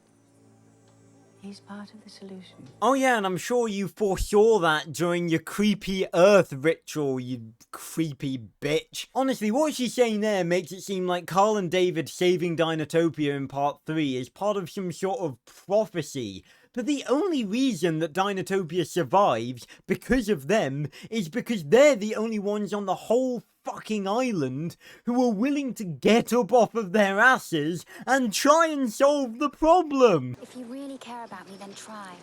[SPEAKER 6] He's part of the solution.
[SPEAKER 1] Oh yeah, and I'm sure you foresaw that during your creepy Earth ritual, you creepy bitch. Honestly, what she's saying there makes it seem like Karl and David saving Dinotopia in part 3 is part of some sort of prophecy. But the only reason that Dinotopia survives because of them is because they're the only ones on the whole fucking island who are willing to get up off of their asses and try and solve the problem.
[SPEAKER 5] If you really care about me, then try.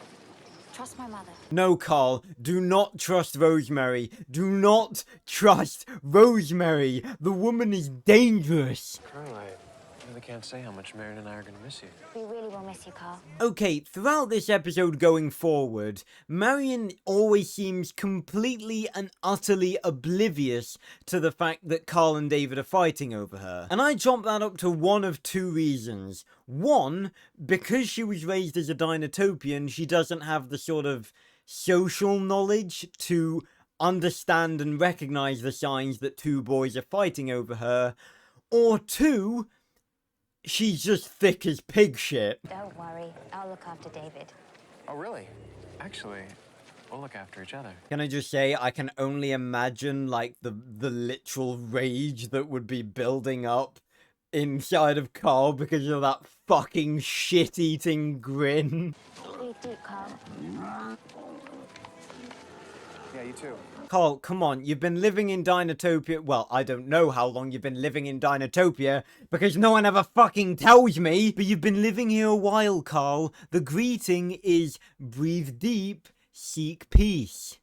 [SPEAKER 5] Trust my mother.
[SPEAKER 1] No, Karl, do not trust Rosemary. Do not trust Rosemary. The woman is dangerous.
[SPEAKER 7] Karl, I really can't say how much Marion and I are going to miss you.
[SPEAKER 5] We really will miss you, Karl.
[SPEAKER 1] Okay, throughout this episode going forward, Marion always seems completely and utterly oblivious to the fact that Karl and David are fighting over her. And I chop that up to one of two reasons. One, because she was raised as a Dinotopian, she doesn't have the sort of social knowledge to understand and recognize the signs that two boys are fighting over her, or two, she's just thick as pig shit.
[SPEAKER 5] Don't worry, I'll look after David.
[SPEAKER 2] Oh, really?
[SPEAKER 7] Actually, we'll look after each other.
[SPEAKER 1] Can I just say, I can only imagine, like, the literal rage that would be building up inside of Karl because of that fucking shit-eating grin.
[SPEAKER 5] Breathe deep, Karl.
[SPEAKER 2] Yeah, you too.
[SPEAKER 1] Karl, come on, you've been living in Dinotopia. Well, I don't know how long you've been living in Dinotopia, because no one ever fucking tells me. But you've been living here a while, Karl. The greeting is breathe deep, seek peace.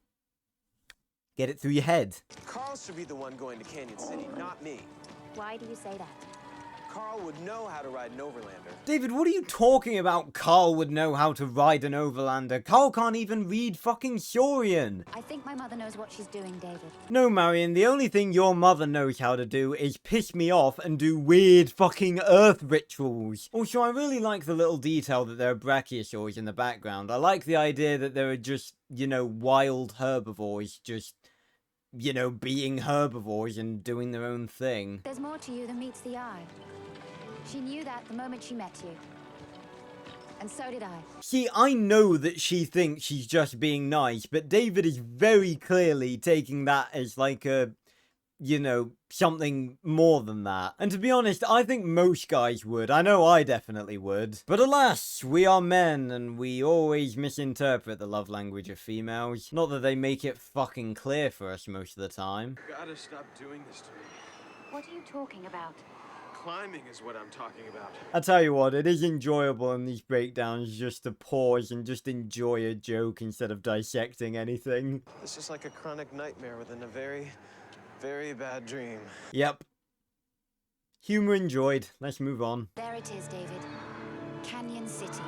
[SPEAKER 1] Get it through your head.
[SPEAKER 7] Karl should be the one going to Canyon City, not me.
[SPEAKER 5] Why do you say that?
[SPEAKER 7] Karl would know how to ride an overlander.
[SPEAKER 1] David, what are you talking about? Karl would know how to ride an overlander. Karl can't even read fucking Saurian.
[SPEAKER 5] I think my mother knows what she's doing, David.
[SPEAKER 1] No, Marion, the only thing your mother knows how to do is piss me off and do weird fucking earth rituals. Also, I really like the little detail that there are brachiosaurs in the background. I like the idea that there are just, you know, wild herbivores just, you know, being herbivores and doing their own thing.
[SPEAKER 5] There's more to you than meets the eye. She knew that the moment she met you. And so did I.
[SPEAKER 1] See, I know that she thinks she's just being nice, but David is very clearly taking that as like a, you know, something more than that. And to be honest, I think most guys would. I know I definitely would. But alas, we are men, and we always misinterpret the love language of females. Not that they make it fucking clear for us most of the time.
[SPEAKER 7] You gotta stop doing this to me.
[SPEAKER 5] What are you talking about?
[SPEAKER 7] Climbing is what I'm talking about.
[SPEAKER 1] I tell you what, it is enjoyable in these breakdowns just to pause and just enjoy a joke instead of dissecting anything.
[SPEAKER 7] It's just like a chronic nightmare within a very, very bad dream.
[SPEAKER 1] Yep. Humor enjoyed. Let's move on.
[SPEAKER 5] There it is, David. Canyon City.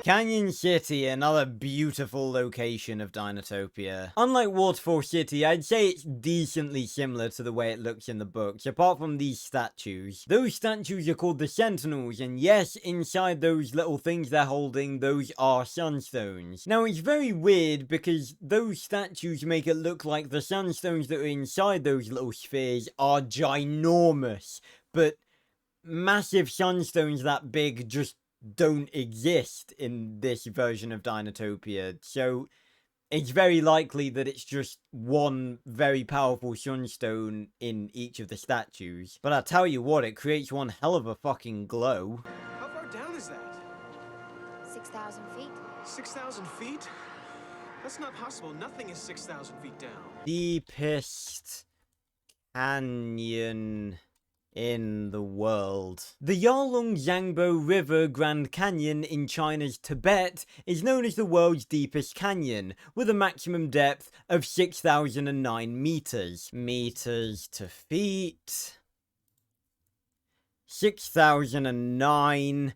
[SPEAKER 1] Canyon City, another beautiful location of Dinotopia. Unlike Waterfall City, I'd say it's decently similar to the way it looks in the books, apart from these statues. Those statues are called the Sentinels, and yes, inside those little things they're holding, those are sunstones. Now, it's very weird because those statues make it look like the sunstones that are inside those little spheres are ginormous, but massive sunstones that big just don't exist in this version of Dinotopia, so it's very likely that it's just one very powerful sunstone in each of the statues. But I tell you what, it creates one hell of a fucking glow.
[SPEAKER 7] How far down is that?
[SPEAKER 5] 6,000 feet.
[SPEAKER 7] 6,000 feet? That's not possible. Nothing is 6,000 feet down.
[SPEAKER 1] Deepest canyon in the world. The Yarlung-Zangbo River Grand Canyon in China's Tibet is known as the world's deepest canyon, with a maximum depth of 6,009 meters. Meters to feet. 6,009.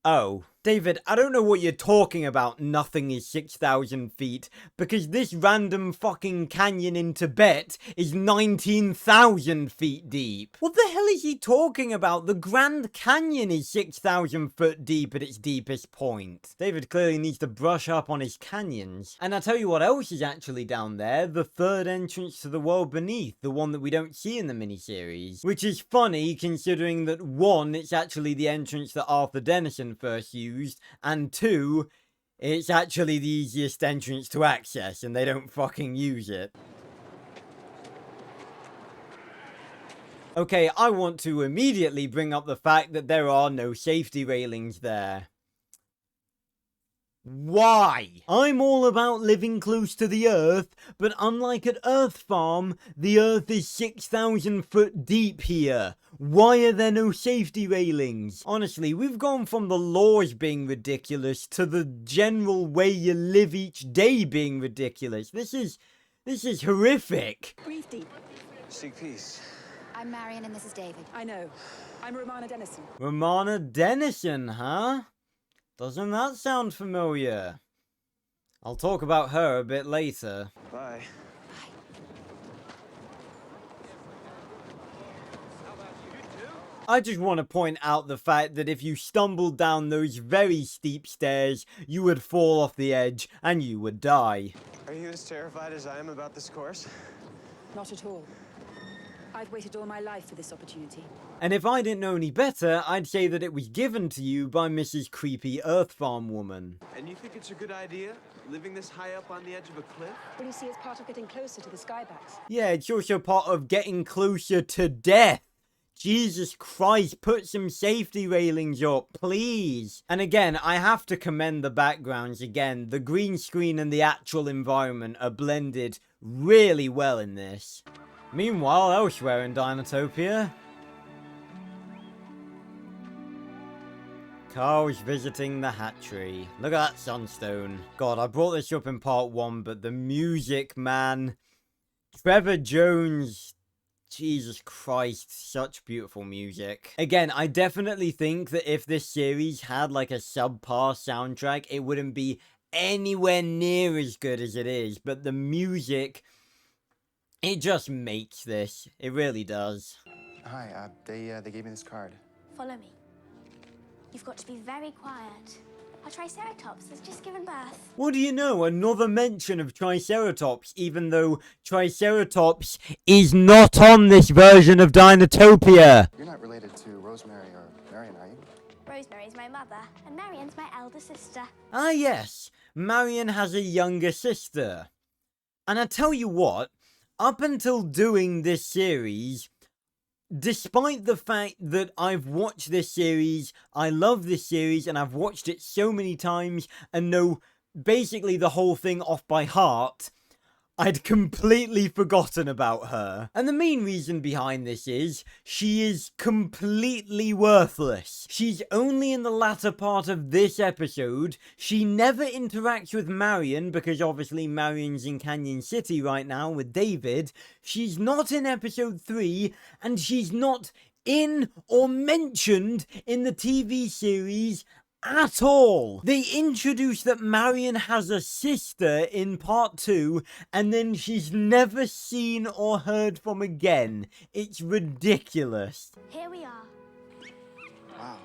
[SPEAKER 1] Oh. David, I don't know what you're talking about, nothing is 6,000 feet, because this random fucking canyon in Tibet is 19,000 feet deep. What the hell is he talking about? The Grand Canyon is 6,000 foot deep at its deepest point. David clearly needs to brush up on his canyons. And I'll tell you what else is actually down there, the third entrance to the world beneath, the one that we don't see in the miniseries. Which is funny, considering that one, it's actually the entrance that Arthur Dennison first used, and two, it's actually the easiest entrance to access, and they don't fucking use it. Okay, I want to immediately bring up the fact that there are no safety railings there. Why? I'm all about living close to the Earth, but unlike at Earth Farm, the Earth is 6,000 foot deep here. Why are there no safety railings? Honestly, we've gone from the laws being ridiculous to the general way you live each day being ridiculous. This is horrific.
[SPEAKER 6] Breathe deep.
[SPEAKER 7] Seek peace.
[SPEAKER 5] I'm Marion and this is David.
[SPEAKER 6] I know. I'm Romana Dennison.
[SPEAKER 1] Romana Dennison, huh? Doesn't that sound familiar? I'll talk about her a bit later.
[SPEAKER 7] Bye.
[SPEAKER 1] I just want to point out the fact that if you stumbled down those very steep stairs, you would fall off the edge and you would die.
[SPEAKER 7] Are you as terrified as I am about this course?
[SPEAKER 6] Not at all. I've waited all my life for this opportunity.
[SPEAKER 1] And if I didn't know any better, I'd say that it was given to you by Mrs. Creepy Earth Farm Woman.
[SPEAKER 9] And you think it's a good idea, living this high up on the edge of a cliff?
[SPEAKER 6] Well, you see, it's part of getting closer to the Skybax.
[SPEAKER 1] Yeah, it's also part of getting closer to death. Jesus Christ, put some safety railings up, please. And again, I have to commend the backgrounds again. The green screen and the actual environment are blended really well in this. Meanwhile, elsewhere in Dinotopia, Karl's visiting the hatchery. Look at that sunstone. God, I brought this up in part 1, but the music, man. Trevor Jones, Jesus Christ, such beautiful music. Again, I definitely think that if this series had like a subpar soundtrack, it wouldn't be anywhere near as good as it is. But the music, it just makes this. It really does.
[SPEAKER 2] Hi, they gave me this card.
[SPEAKER 5] Follow me. You've got to be very quiet. Our Triceratops has just given birth.
[SPEAKER 1] What do you know? Another mention of Triceratops, even though Triceratops is not on this version of Dinotopia.
[SPEAKER 2] You're not related to Rosemary or Marion, are you?
[SPEAKER 5] Rosemary's my mother, and Marion's my elder sister.
[SPEAKER 1] Ah yes, Marion has a younger sister. And I tell you what, up until doing this series, despite the fact that I've watched this series, I love this series, and I've watched it so many times and know basically the whole thing off by heart, I'd completely forgotten about her. And the main reason behind this is, she is completely worthless. She's only in the latter part of this episode. She never interacts with Marion, because obviously Marion's in Canyon City right now with David. She's not in episode 3, and she's not in or mentioned in the TV series at all. They introduce that Marion has a sister in part 2, and then she's never seen or heard from again. It's ridiculous.
[SPEAKER 5] Here we are.
[SPEAKER 2] Wow.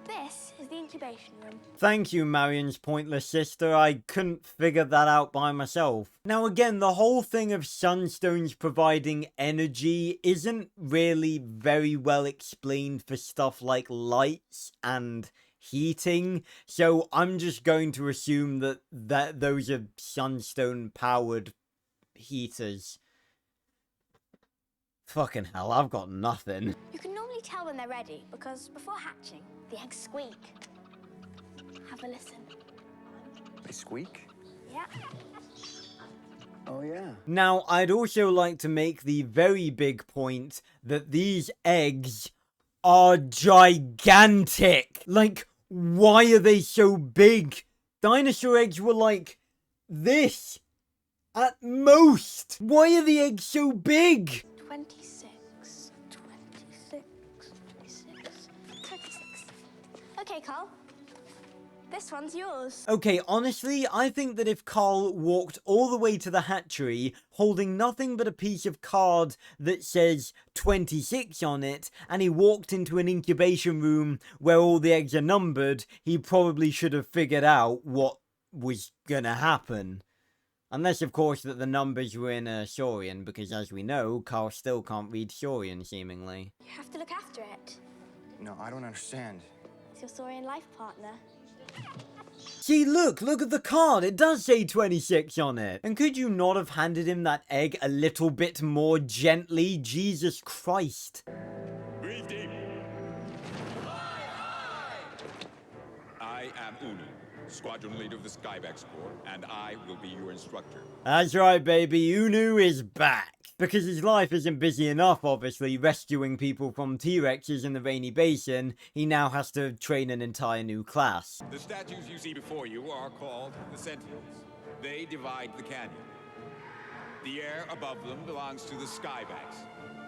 [SPEAKER 5] This is the incubation room.
[SPEAKER 1] Thank you, Marion's pointless sister. I couldn't figure that out by myself. Now again, the whole thing of sunstones providing energy isn't really very well explained for stuff like lights and heating, so I'm just going to assume that those are sunstone powered heaters. Fucking hell, I've got nothing.
[SPEAKER 5] You can normally tell when they're ready, because before hatching, the eggs squeak. Have a listen.
[SPEAKER 2] They squeak?
[SPEAKER 5] Yeah.
[SPEAKER 2] Oh, yeah.
[SPEAKER 1] Now, I'd also like to make the very big point that these eggs are gigantic. Like, why are they so big? Dinosaur eggs were like this at most. Why are the eggs so big?
[SPEAKER 5] 26. Okay, Karl. This one's yours.
[SPEAKER 1] Okay, honestly, I think that if Karl walked all the way to the hatchery, holding nothing but a piece of card that says 26 on it, and he walked into an incubation room where all the eggs are numbered, he probably should have figured out what was gonna happen. Unless, of course, that the numbers were in Saurian, because as we know, Karl still can't read Saurian, seemingly.
[SPEAKER 5] You have to look after it.
[SPEAKER 2] No, I don't understand.
[SPEAKER 5] It's your Saurian life partner.
[SPEAKER 1] See, look at the card. It does say 26 on it. And could you not have handed him that egg a little bit more gently? Jesus Christ.
[SPEAKER 10] Breathe deep. I am Unu, squadron leader of the Skybax Corps, and I will be your instructor.
[SPEAKER 1] That's right, baby. Unu is back. Because his life isn't busy enough, obviously, rescuing people from T-Rexes in the Rainy Basin, he now has to train an entire new class.
[SPEAKER 10] The statues you see before you are called the Sentinels. They divide the canyon. The air above them belongs to the Skybax.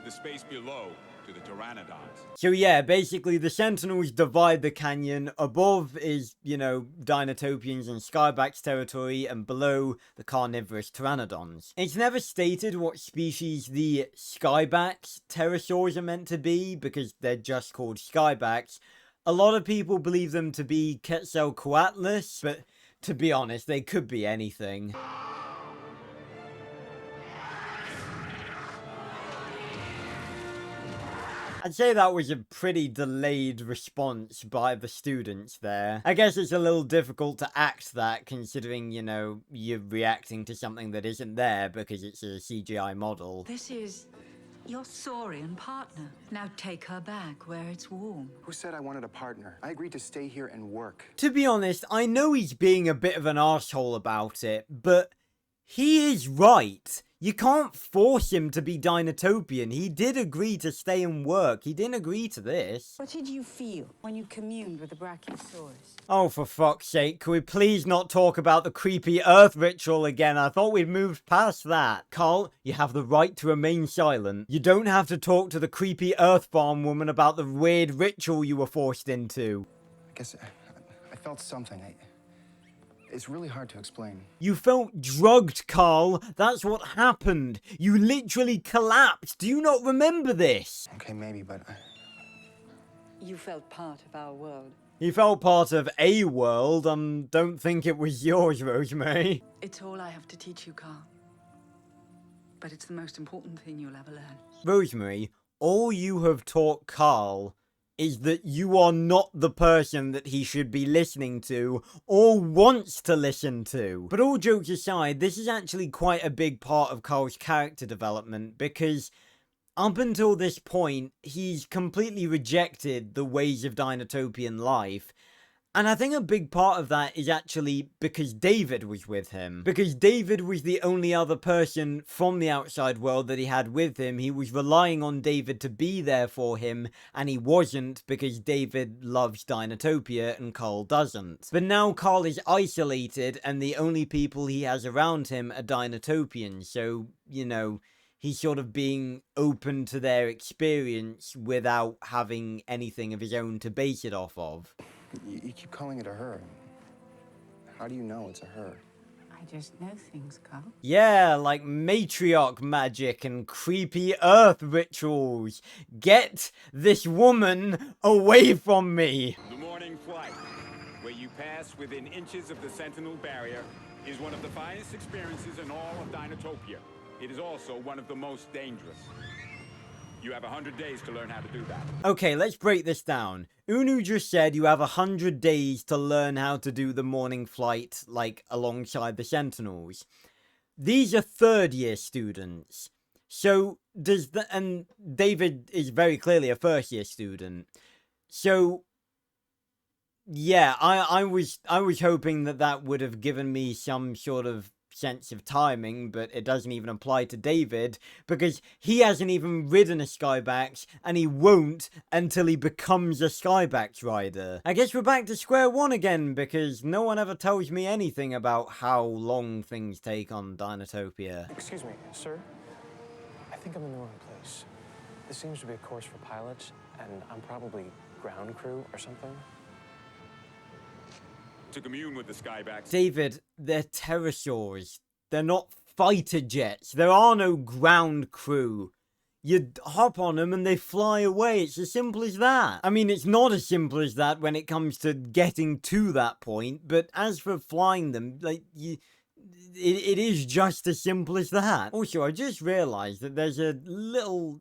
[SPEAKER 10] The space below to the pteranodons.
[SPEAKER 1] So yeah, basically the Sentinels divide the canyon. Above is, you know, Dinotopians and Skybax territory, and below the carnivorous pteranodons. It's never stated what species the Skybax pterosaurs are meant to be, because they're just called Skybax. A lot of people believe them to be Quetzalcoatlus, but to be honest, they could be anything. I'd say that was a pretty delayed response by the students there. I guess it's a little difficult to act that, considering, you know, you're reacting to something that isn't there because it's a CGI model.
[SPEAKER 6] This is your saurian partner. Now take her back where it's warm.
[SPEAKER 2] Who said I wanted a partner? I agreed to stay here and work.
[SPEAKER 1] To be honest, I know he's being a bit of an arsehole about it, but he is right. You can't force him to be Dinotopian. He did agree to stay and work. He didn't agree to this.
[SPEAKER 6] What did you feel when you communed with the Brachiosaurus?
[SPEAKER 1] Oh, for fuck's sake, can we please not talk about the creepy Earth ritual again? I thought we'd moved past that. Karl, you have the right to remain silent. You don't have to talk to the creepy Earth farm woman about the weird ritual you were forced into.
[SPEAKER 2] I guess I felt something. It's really hard to explain.
[SPEAKER 1] You felt drugged, Karl. That's what happened. You literally collapsed. Do you not remember this?
[SPEAKER 2] Okay, maybe, but...
[SPEAKER 6] You felt part of our world.
[SPEAKER 1] You felt part of a world. Don't think it was yours, Rosemary.
[SPEAKER 6] It's all I have to teach you, Karl. But it's the most important thing you'll ever learn.
[SPEAKER 1] Rosemary, all you have taught Karl is that you are not the person that he should be listening to or wants to listen to. But all jokes aside, this is actually quite a big part of Karl's character development, because up until this point, he's completely rejected the ways of Dinotopian life. And I think a big part of that is actually because David was with him. Because David was the only other person from the outside world that he had with him. He was relying on David to be there for him, and he wasn't, because David loves Dinotopia and Karl doesn't. But now Karl is isolated, and the only people he has around him are Dinotopians, so, you know, he's sort of being open to their experience without having anything of his own to base it off of.
[SPEAKER 2] You keep calling it a her. How do you know it's a her?
[SPEAKER 6] I just know things, Karl.
[SPEAKER 1] Yeah, like matriarch magic and creepy Earth rituals. Get this woman away from me!
[SPEAKER 10] The morning flight, where you pass within inches of the Sentinel barrier, is one of the finest experiences in all of Dinotopia. It is also one of the most dangerous. You have 100 days to learn how to do that.
[SPEAKER 1] Okay, let's break this down. Unu just said you have 100 days to learn how to do the morning flight, like, alongside the Sentinels. These are third-year students. So, and David is very clearly a first-year student. So, yeah, I was hoping that would have given me some sort of sense of timing, but it doesn't even apply to David, because he hasn't even ridden a Skybax, and he won't until he becomes a Skybax rider. I guess we're back to square one again, because no one ever tells me anything about how long things take on Dinotopia.
[SPEAKER 7] Excuse me, sir? I think I'm in the wrong place. This seems to be a course for pilots, and I'm probably ground crew or something.
[SPEAKER 10] To commune with the Skybax.
[SPEAKER 1] David, they're pterosaurs. They're not fighter jets. There are no ground crew. You hop on them and they fly away. It's as simple as that. I mean, it's not as simple as that when it comes to getting to that point, but as for flying them, like, it is just as simple as that. Also, I just realized that there's a little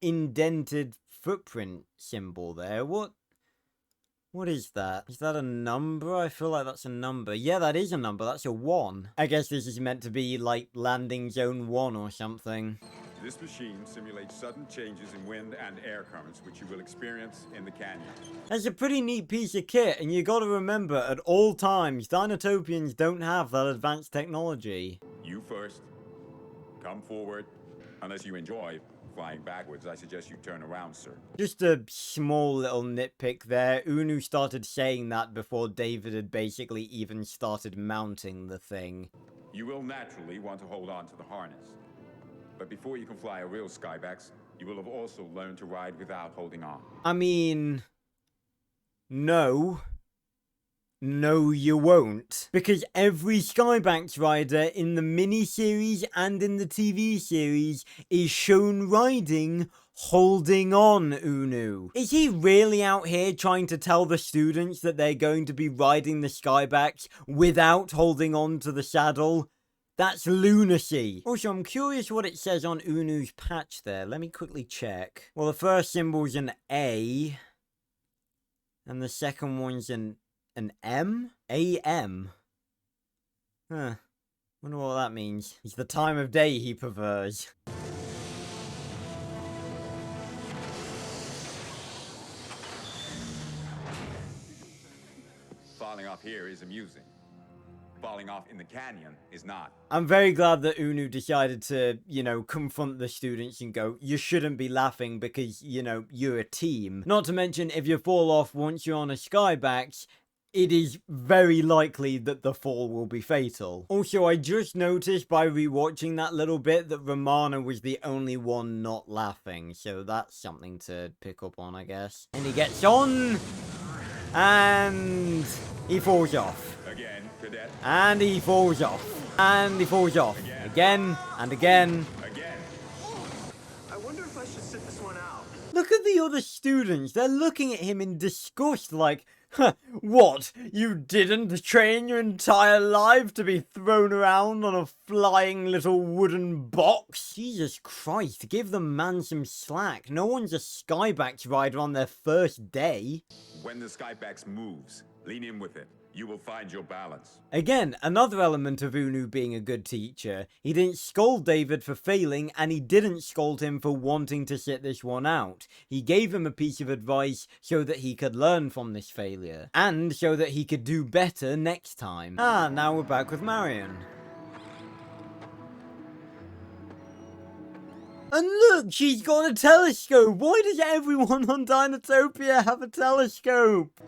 [SPEAKER 1] indented footprint symbol there. What is that? Is that a number? I feel like that's a number. Yeah, that is a number. That's a 1. I guess this is meant to be like landing zone 1 or something.
[SPEAKER 10] This machine simulates sudden changes in wind and air currents, which you will experience in the canyon.
[SPEAKER 1] That's a pretty neat piece of kit, and you gotta remember, at all times, Dinotopians don't have that advanced technology.
[SPEAKER 10] You first. Come forward. Unless you enjoy flying backwards, I suggest you turn around, sir.
[SPEAKER 1] Just a small little nitpick there. Unu started saying that before David had basically even started mounting the thing.
[SPEAKER 10] You will naturally want to hold on to the harness. But before you can fly a real Skybax, You will have also learned to ride without holding on.
[SPEAKER 1] I mean, no. No, you won't. Because every Skybax rider in the miniseries and in the TV series is shown riding holding on, Unu. Is he really out here trying to tell the students that they're going to be riding the Skybax without holding on to the saddle? That's lunacy. Also, I'm curious what it says on Unu's patch there. Let me quickly check. Well, the first symbol's an A. And the second one's an M? A-M? Huh. Wonder what that means. It's the time of day he prefers.
[SPEAKER 10] Falling off here is amusing. Falling off in the canyon is not.
[SPEAKER 1] I'm very glad that Unu decided to, confront the students and go, you shouldn't be laughing because, you're a team. Not to mention, if you fall off once you're on a Skybax, it is very likely that the fall will be fatal. Also, I just noticed by rewatching that little bit that Romana was the only one not laughing, so that's something to pick up on, I guess. And he gets on, and he falls off.
[SPEAKER 10] Again, cadet.
[SPEAKER 1] And he falls off. And he falls off. Again, and again.
[SPEAKER 10] Again.
[SPEAKER 9] I wonder if I should sit this one out.
[SPEAKER 1] Look at the other students. They're looking at him in disgust like, what? You didn't train your entire life to be thrown around on a flying little wooden box? Jesus Christ, give the man some slack. No one's a Skybax rider on their first day.
[SPEAKER 10] When the Skybax moves, lean in with it. You will find your balance.
[SPEAKER 1] Again, another element of Unu being a good teacher. He didn't scold David for failing, and he didn't scold him for wanting to sit this one out. He gave him a piece of advice so that he could learn from this failure, and so that he could do better next time. Ah, now we're back with Marion. And look, she's got a telescope! Why does everyone on Dinotopia have a telescope?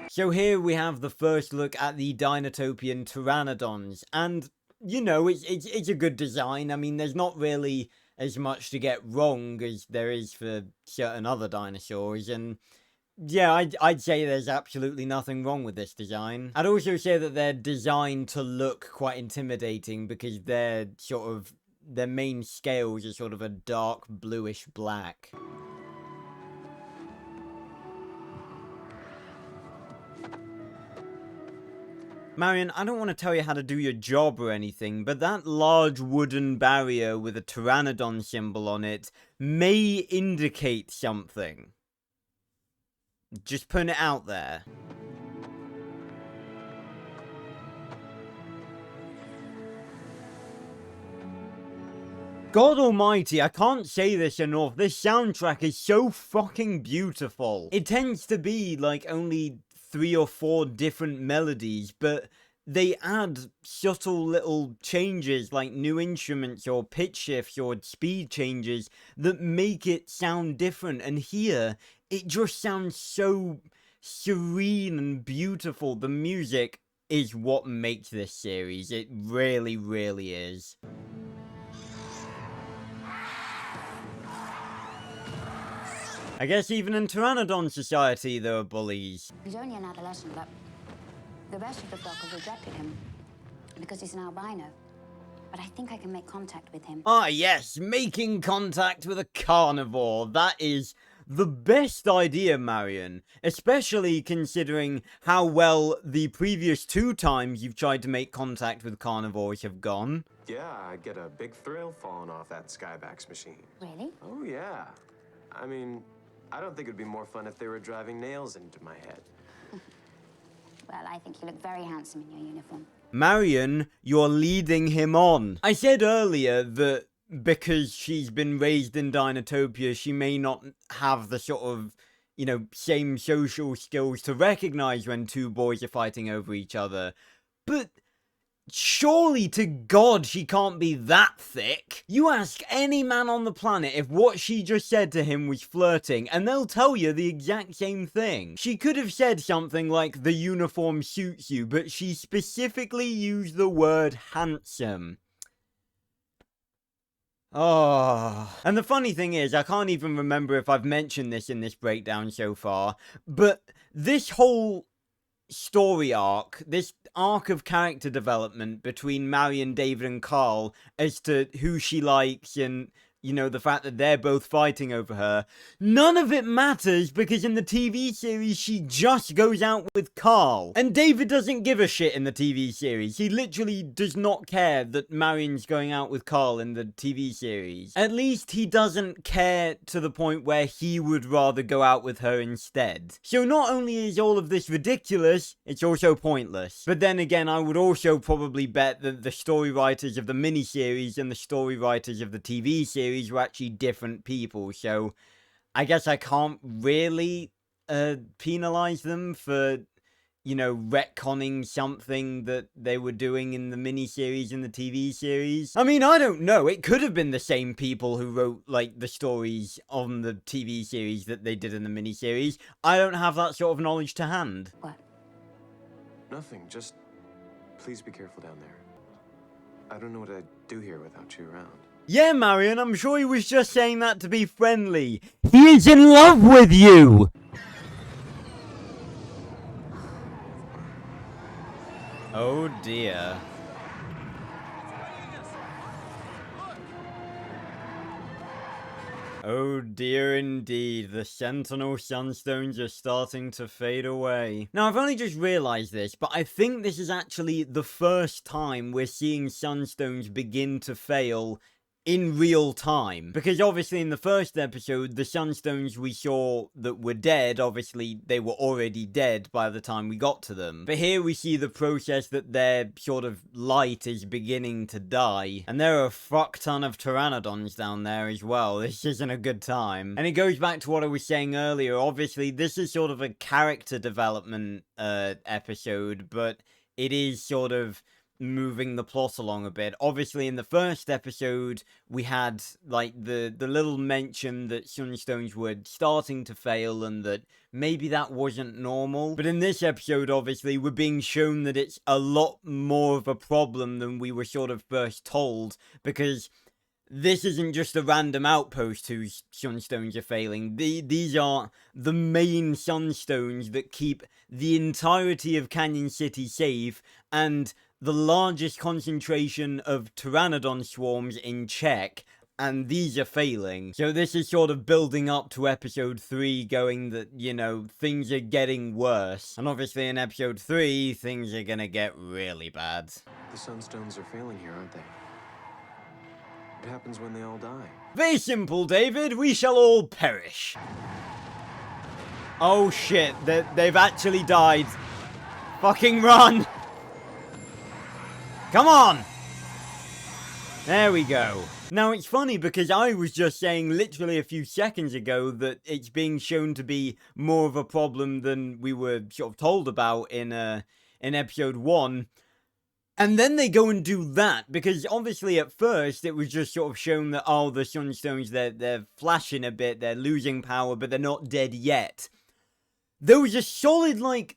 [SPEAKER 1] So here we have the first look at the Dinotopian Pteranodons, and, it's a good design. I mean, there's not really as much to get wrong as there is for certain other dinosaurs, and yeah, I'd say there's absolutely nothing wrong with this design. I'd also say that they're designed to look quite intimidating because their main scales are sort of a dark bluish black. Marion, I don't want to tell you how to do your job or anything, but that large wooden barrier with a pteranodon symbol on it may indicate something. Just putting it out there. God almighty, I can't say this enough. This soundtrack is so fucking beautiful. It tends to be like only 3 or 4 different melodies, but they add subtle little changes like new instruments or pitch shifts or speed changes that make it sound different. And here, it just sounds so serene and beautiful. The music is what makes this series. It really, really is. I guess even in Pteranodon society there are bullies.
[SPEAKER 5] He's only an adolescent, but the rest of the flock have rejected him because he's an albino. But I think I can make contact with him.
[SPEAKER 1] Ah yes, making contact with a carnivore. That is the best idea, Marion. Especially considering how well the previous 2 times you've tried to make contact with carnivores have gone.
[SPEAKER 7] Yeah, I get a big thrill falling off that Skybax machine.
[SPEAKER 5] Really?
[SPEAKER 7] Oh, yeah. I mean, I don't think it'd be more fun if they were driving nails into my head.
[SPEAKER 5] Well, I think you look very handsome in your uniform.
[SPEAKER 1] Marion, you're leading him on. I said earlier that because she's been raised in Dinotopia, she may not have the sort of, same social skills to recognize when 2 boys are fighting over each other. But surely to God she can't be that thick. You ask any man on the planet if what she just said to him was flirting, and they'll tell you the exact same thing. She could have said something like, the uniform suits you, but she specifically used the word handsome. Oh. And the funny thing is, I can't even remember if I've mentioned this in this breakdown so far, but this whole story arc, this arc of character development between Marion, David, and Karl as to who she likes and, you know, the fact that they're both fighting over her, none of it matters because in the TV series she just goes out with Karl. And David doesn't give a shit in the TV series. He literally does not care that Marion's going out with Karl in the TV series. At least he doesn't care to the point where he would rather go out with her instead. So not only is all of this ridiculous, it's also pointless. But then again, I would also probably bet that the story writers of the miniseries and the story writers of the TV series were actually different people, so I guess I can't really penalize them for, you know, retconning something that they were doing in the miniseries and the TV series. I mean, I don't know, it could have been the same people who wrote, like, the stories on the TV series that they did in the miniseries. I don't have that sort of knowledge to hand.
[SPEAKER 5] What?
[SPEAKER 7] Nothing, just please be careful down there. I don't know what I'd do here without you around.
[SPEAKER 1] Yeah, Marion, I'm sure he was just saying that to be friendly. He is in love with you! Oh dear. Oh dear indeed, the Sentinel Sunstones are starting to fade away. Now, I've only just realised this, but I think this is actually the first time we're seeing Sunstones begin to fail in real time. Because obviously in the first episode, the Sunstones we saw that were dead, obviously they were already dead by the time we got to them. But here we see the process that their sort of light is beginning to die. And there are a fuck ton of Pteranodons down there as well. This isn't a good time. And it goes back to what I was saying earlier. Obviously this is sort of a character development episode, but it is sort of moving the plot along a bit. Obviously in the first episode we had like the little mention that Sunstones were starting to fail and that maybe that wasn't normal, but in this episode obviously we're being shown that it's a lot more of a problem than we were sort of first told, because this isn't just a random outpost whose Sunstones are failing. These are the main Sunstones that keep the entirety of Canyon City safe and the largest concentration of Pteranodon swarms in check, and these are failing. So this is sort of building up to episode 3, going that, you know, things are getting worse. And obviously in episode 3, things are gonna get really bad.
[SPEAKER 7] The Sunstones are failing here, aren't they? What happens when they all die?
[SPEAKER 1] Very simple, David. We shall all perish. Oh shit, they've actually died. Fucking run! Come on! There we go. Now, it's funny because I was just saying literally a few seconds ago that it's being shown to be more of a problem than we were sort of told about in episode 1. And then they go and do that, because obviously at first it was just sort of shown that, oh, the Sunstones, they're flashing a bit, they're losing power, but they're not dead yet. There was a solid, like,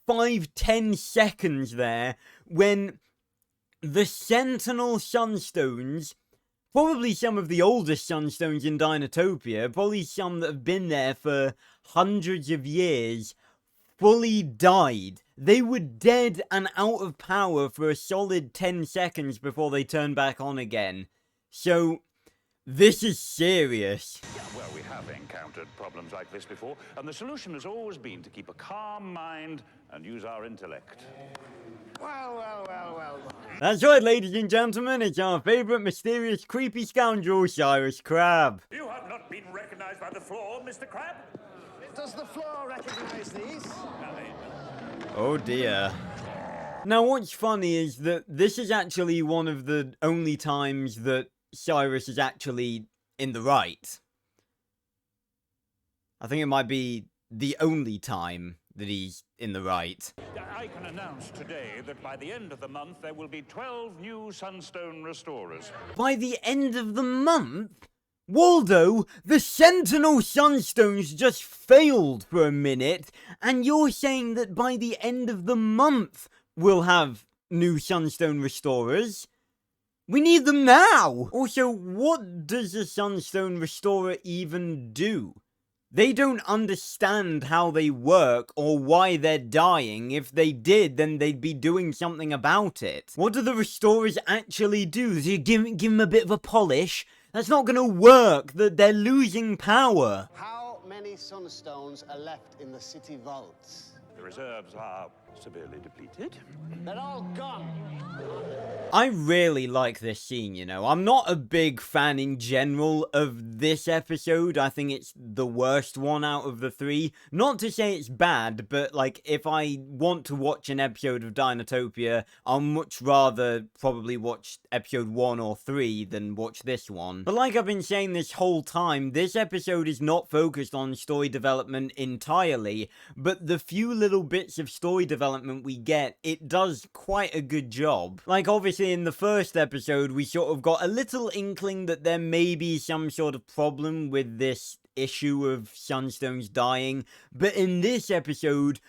[SPEAKER 1] 5-10 seconds there when the Sentinel Sunstones, probably some of the oldest Sunstones in Dinotopia, probably some that have been there for hundreds of years, fully died. They were dead and out of power for a solid 10 seconds before they turned back on again. So, this is serious.
[SPEAKER 8] Yeah, well, we have encountered problems like this before, and the solution has always been to keep a calm mind and use our intellect. Well.
[SPEAKER 1] That's right, ladies and gentlemen, it's our favourite mysterious creepy scoundrel, Cyrus Crab.
[SPEAKER 8] You have not been recognized by the floor, Mr. Crab?
[SPEAKER 9] Does the floor recognize these?
[SPEAKER 1] Oh dear. Now what's funny is that this is actually one of the only times that Cyrus is actually in the right. I think it might be the only time that he's in the right.
[SPEAKER 8] I can announce today that by the end of the month there will be 12 new Sunstone restorers.
[SPEAKER 1] By the end of the month? Waldo, the Sentinel Sunstones just failed for a minute, and you're saying that by the end of the month we'll have new Sunstone restorers? We need them now! Also, what does the Sunstone Restorer even do? They don't understand how they work or why they're dying. If they did, then they'd be doing something about it. What do the Restorers actually do? Do you give them a bit of a polish? That's not gonna work. They're losing power.
[SPEAKER 11] How many Sunstones are left in the city vaults?
[SPEAKER 8] The reserves are severely depleted.
[SPEAKER 11] They're all gone.
[SPEAKER 1] I really like this scene, you know. I'm not a big fan in general of this episode. I think it's the worst one out of the three. Not to say it's bad, but like if I want to watch an episode of Dinotopia, I'll much rather probably watch episode 1 or 3 than watch this one. But like I've been saying this whole time, this episode is not focused on story development entirely, but the few little bits of story development we get, it does quite a good job. Like obviously in the first episode, we sort of got a little inkling that there may be some sort of problem with this issue of Sunstones dying, but in this episode,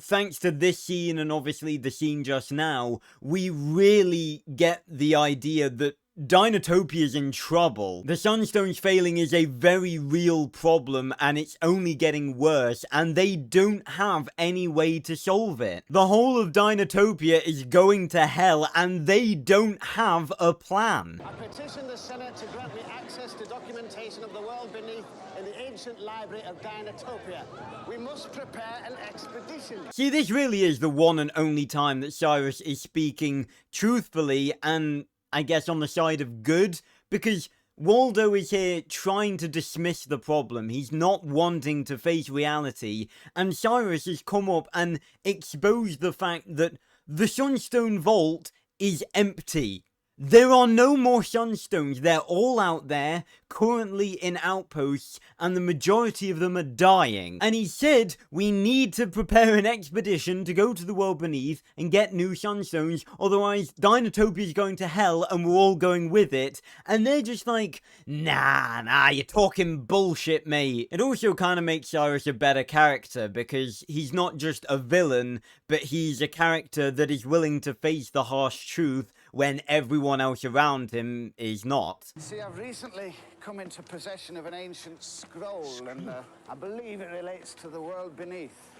[SPEAKER 1] thanks to this scene and obviously the scene just now, we really get the idea that Dinotopia's in trouble. The Sunstones failing is a very real problem and it's only getting worse, and they don't have any way to solve it. The whole of Dinotopia is going to hell and they don't have a plan.
[SPEAKER 11] I petition the Senate to grant me access to documentation of the world beneath in the ancient library of Dinotopia. We must prepare an expedition.
[SPEAKER 1] See, this really is the one and only time that Cyrus is speaking truthfully and I guess on the side of good, because Waldo is here trying to dismiss the problem. He's not wanting to face reality, and Cyrus has come up and exposed the fact that the Sunstone Vault is empty. There are no more Sunstones. They're all out there, currently in outposts, and the majority of them are dying. And he said we need to prepare an expedition to go to the world beneath and get new Sunstones, otherwise Dinotopia is going to hell and we're all going with it. And they're just like, nah, you're talking bullshit, mate. It also kind of makes Cyrus a better character, because he's not just a villain, but he's a character that is willing to face the harsh truth when everyone else around him is not.
[SPEAKER 11] See, I've recently come into possession of an ancient scroll, and I believe it relates to the world beneath.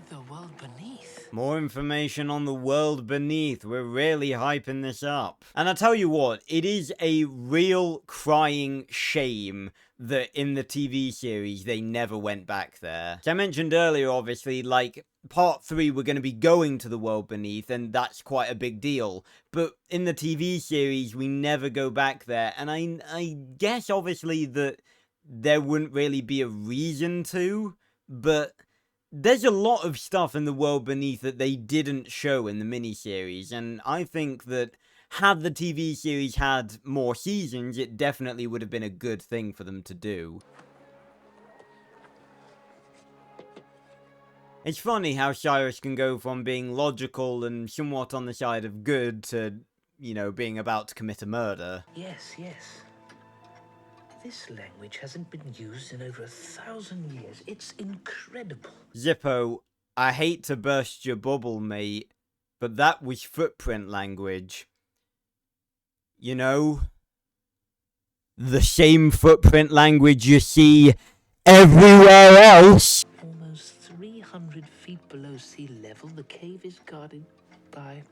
[SPEAKER 3] The world beneath?
[SPEAKER 1] More information on the world beneath. We're really hyping this up. And I tell you what, it is a real crying shame that in the TV series they never went back there. As I mentioned earlier, obviously, like, part 3 we're going to be going to the world beneath, and that's quite a big deal. But in the TV series, we never go back there, and I guess, obviously, that there wouldn't really be a reason to, but there's a lot of stuff in the world beneath that they didn't show in the miniseries, and I think that had the TV series had more seasons, it definitely would have been a good thing for them to do. It's funny how Cyrus can go from being logical and somewhat on the side of good to, you know, being about to commit a murder.
[SPEAKER 3] Yes. This language hasn't been used in over 1,000 years. It's incredible.
[SPEAKER 1] Zippo, I hate to burst your bubble, mate, but that was footprint language. You know, the same footprint language you see everywhere else.
[SPEAKER 3] Almost 300 feet below sea level, the cave is guarded by...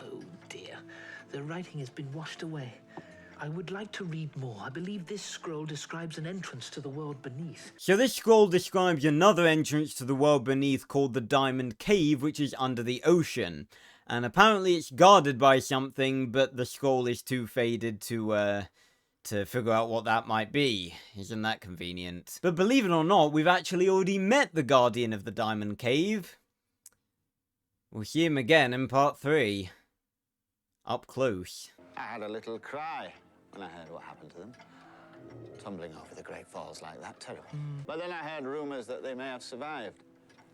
[SPEAKER 3] oh dear. The writing has been washed away. I would like to read more. I believe this scroll describes an entrance to the world beneath.
[SPEAKER 1] So this scroll describes another entrance to the world beneath called the Diamond Cave, which is under the ocean. And apparently it's guarded by something, but the scroll is too faded to figure out what that might be. Isn't that convenient? But believe it or not, we've actually already met the Guardian of the Diamond Cave. We'll see him again in part 3. Up close.
[SPEAKER 11] I had a little cry when I heard what happened to them. Tumbling over the Great Falls like that, terrible. But then I heard rumors that they may have survived.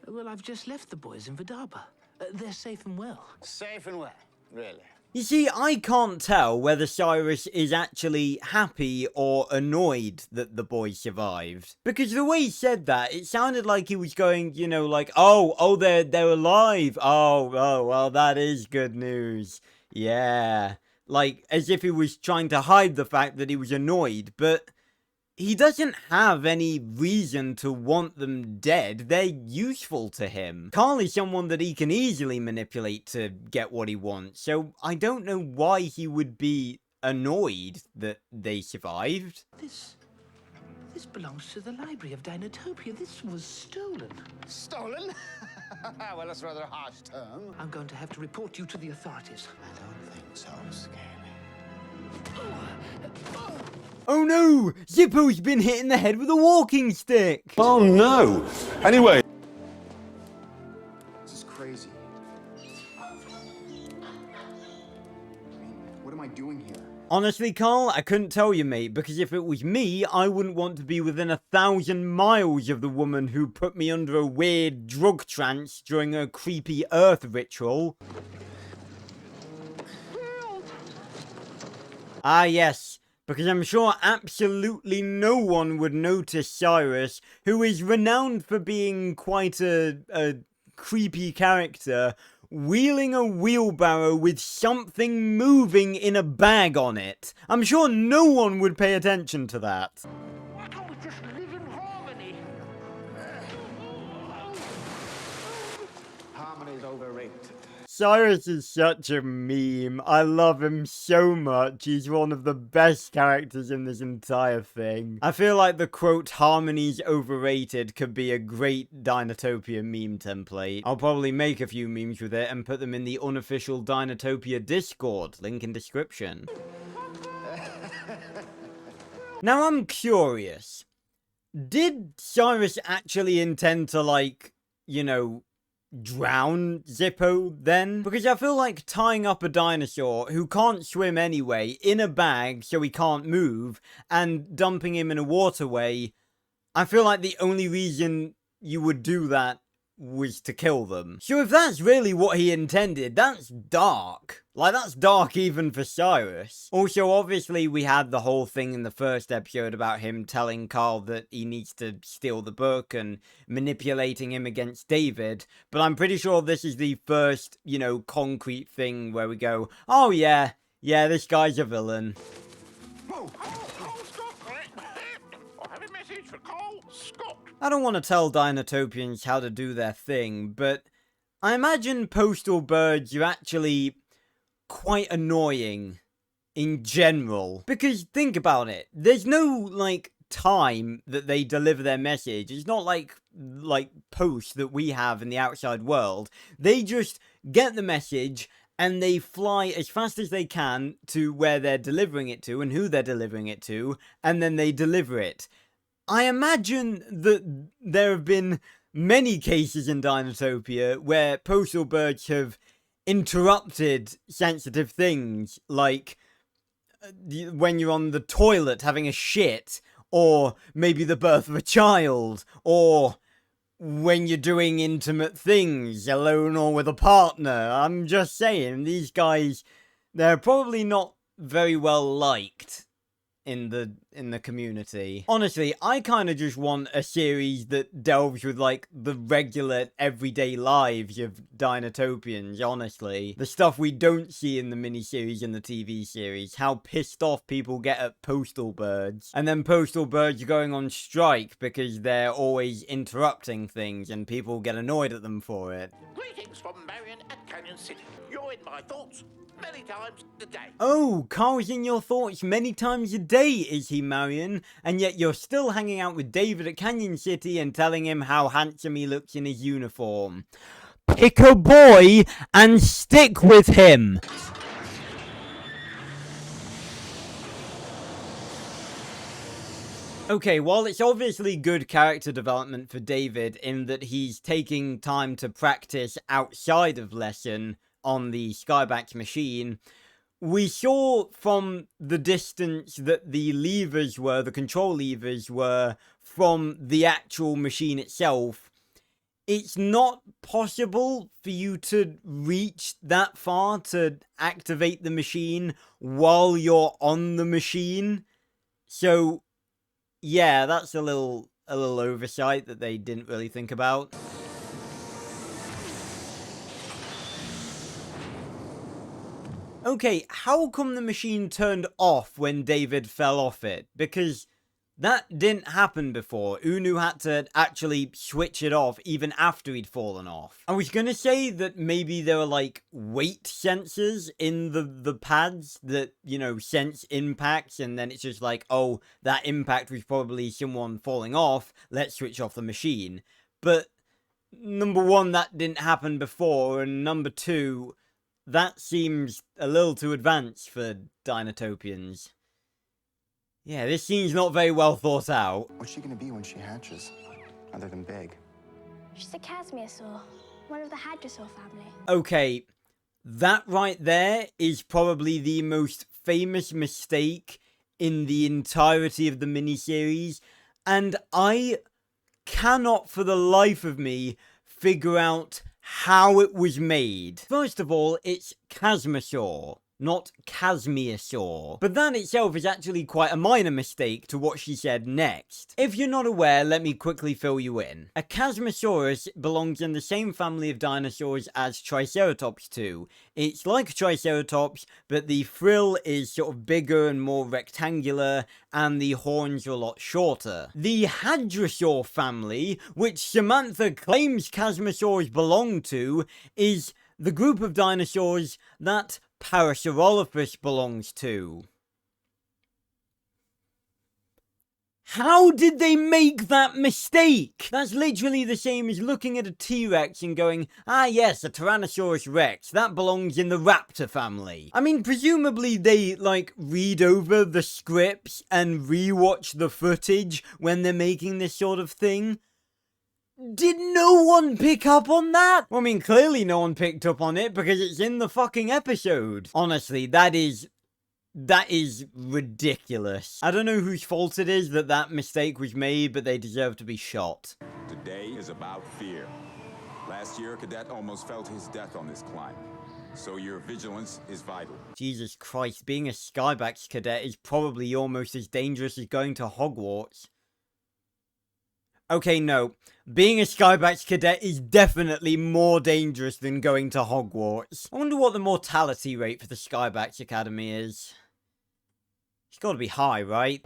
[SPEAKER 3] Well, I've just left the boys in Vidarbha. They're safe and well.
[SPEAKER 11] Safe and well, really.
[SPEAKER 1] You see, I can't tell whether Cyrus is actually happy or annoyed that the boys survived. Because the way he said that, it sounded like he was going, you know, like, oh, they're alive. Oh, well, that is good news. Yeah. like, as if he was trying to hide the fact that he was annoyed, but he doesn't have any reason to want them dead. They're useful to him. Karl is someone that he can easily manipulate to get what he wants, so I don't know why he would be annoyed that they survived.
[SPEAKER 3] This belongs to the library of Dinotopia. This was stolen.
[SPEAKER 11] Stolen? Well, that's a rather harsh term.
[SPEAKER 3] I'm going to have to report you to the authorities.
[SPEAKER 11] I don't think so, Scaly.
[SPEAKER 1] Oh no! Zippo's been hit in the head with a walking stick!
[SPEAKER 12] Oh no! Anyway.
[SPEAKER 2] This is crazy. I mean, what am I doing here?
[SPEAKER 1] Honestly, Karl, I couldn't tell you, mate, because if it was me, I wouldn't want to be within 1,000 miles of the woman who put me under a weird drug trance during a creepy Earth ritual. Ah, yes. Because I'm sure absolutely no one would notice Cyrus, who is renowned for being quite a creepy character, wheeling a wheelbarrow with something moving in a bag on it. I'm sure no one would pay attention to that.
[SPEAKER 3] Why can't we just live in harmony?
[SPEAKER 9] Harmony's overrated.
[SPEAKER 1] Cyrus is such a meme. I love him so much. He's one of the best characters in this entire thing. I feel like the quote, "harmony's overrated," could be a great Dinotopia meme template. I'll probably make a few memes with it and put them in the unofficial Dinotopia Discord. Link in description. Now I'm curious. Did Cyrus actually intend to, like, you know, drown Zippo then? Because I feel like tying up a dinosaur who can't swim anyway in a bag so he can't move and dumping him in a waterway, I feel like the only reason you would do that was to kill them. So if that's really what he intended, that's dark. Like, that's dark even for Cyrus. Also, obviously, we had the whole thing in the first episode about him telling Karl that he needs to steal the book and manipulating him against David, but I'm pretty sure this is the first, you know, concrete thing where we go, oh yeah, this guy's a villain. I don't want to tell Dinotopians how to do their thing, but I imagine postal birds are actually quite annoying in general. Because think about it, there's no, like, time that they deliver their message. It's not like post that we have in the outside world. They just get the message and they fly as fast as they can to where they're delivering it to and who they're delivering it to, and then they deliver it. I imagine that there have been many cases in Dinotopia where postal birds have interrupted sensitive things, like when you're on the toilet having a shit, or maybe the birth of a child, or when you're doing intimate things, alone or with a partner. I'm just saying, these guys, they're probably not very well liked in the community. Honestly, I kind of just want a series that delves with, like, the regular everyday lives of Dinotopians, honestly. The stuff we don't see in the miniseries and the TV series. How pissed off people get at postal birds. And then postal birds are going on strike because they're always interrupting things and people get annoyed at them for it.
[SPEAKER 13] Greetings from Marion at Canyon City. You're in my thoughts many times a day.
[SPEAKER 1] Oh, Karl's in your thoughts many times a day, is he, Marion? And yet you're still hanging out with David at Canyon City and telling him how handsome he looks in his uniform. Pick a boy and stick with him! Okay, while it's obviously good character development for David in that he's taking time to practice outside of lesson on the Skybax machine, we saw from the distance that the levers were, the control levers were, from the actual machine itself. It's not possible for you to reach that far to activate the machine while you're on the machine. So, yeah, that's a little oversight that they didn't really think about. Okay, how come the machine turned off when David fell off it? Because that didn't happen before. Unu had to actually switch it off even after he'd fallen off. I was gonna say that maybe there are like weight sensors in the pads that, you know, sense impacts, and then it's just like, oh, that impact was probably someone falling off, let's switch off the machine. But number one, that didn't happen before, and number two, that seems a little too advanced for Dinotopians. Yeah, this scene's not very well thought out.
[SPEAKER 2] What's she gonna be when she hatches, other than big?
[SPEAKER 14] She's a Casmiosaur, one of the Hadrosaur family.
[SPEAKER 1] Okay, that right there is probably the most famous mistake in the entirety of the miniseries, and I cannot for the life of me figure out how it was made. First of all, it's Casmosaur, not Casmiosaur. But that itself is actually quite a minor mistake to what she said next. If you're not aware, let me quickly fill you in. A Casmosaurus belongs in the same family of dinosaurs as Triceratops too. It's like Triceratops, but the frill is sort of bigger and more rectangular, and the horns are a lot shorter. The Hadrosaur family, which Samantha claims Casmosaurs belong to, is the group of dinosaurs that Parasaurolophus belongs to. How did they make that mistake? That's literally the same as looking at a T-Rex and going, ah yes, a Tyrannosaurus Rex, that belongs in the raptor family. I mean, presumably they, like, read over the scripts and rewatch the footage when they're making this sort of thing. Did no one pick up on that? Well, I mean, clearly no one picked up on it because it's in the fucking episode. Honestly, that is ridiculous. I don't know whose fault it is that that mistake was made, but they deserve to be shot.
[SPEAKER 10] Today is about fear. Last year, a cadet almost felt his death on this climb. So your vigilance is vital.
[SPEAKER 1] Jesus Christ, being a Skybax cadet is probably almost as dangerous as going to Hogwarts. Okay, no. Being a Skybax cadet is definitely more dangerous than going to Hogwarts. I wonder what the mortality rate for the Skybax Academy is. It's gotta be high, right?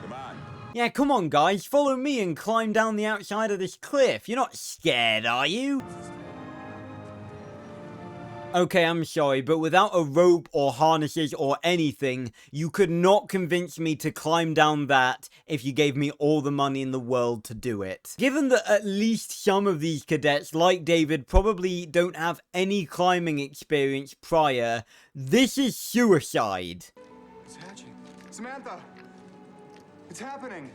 [SPEAKER 10] Come on.
[SPEAKER 1] Yeah, come on, guys. Follow me and climb down the outside of this cliff. You're not scared, are you? Okay, I'm sorry, but without a rope or harnesses or anything, you could not convince me to climb down that if you gave me all the money in the world to do it. Given that at least some of these cadets, like David, probably don't have any climbing experience prior, this is suicide.
[SPEAKER 2] It's hatching. Samantha! It's happening!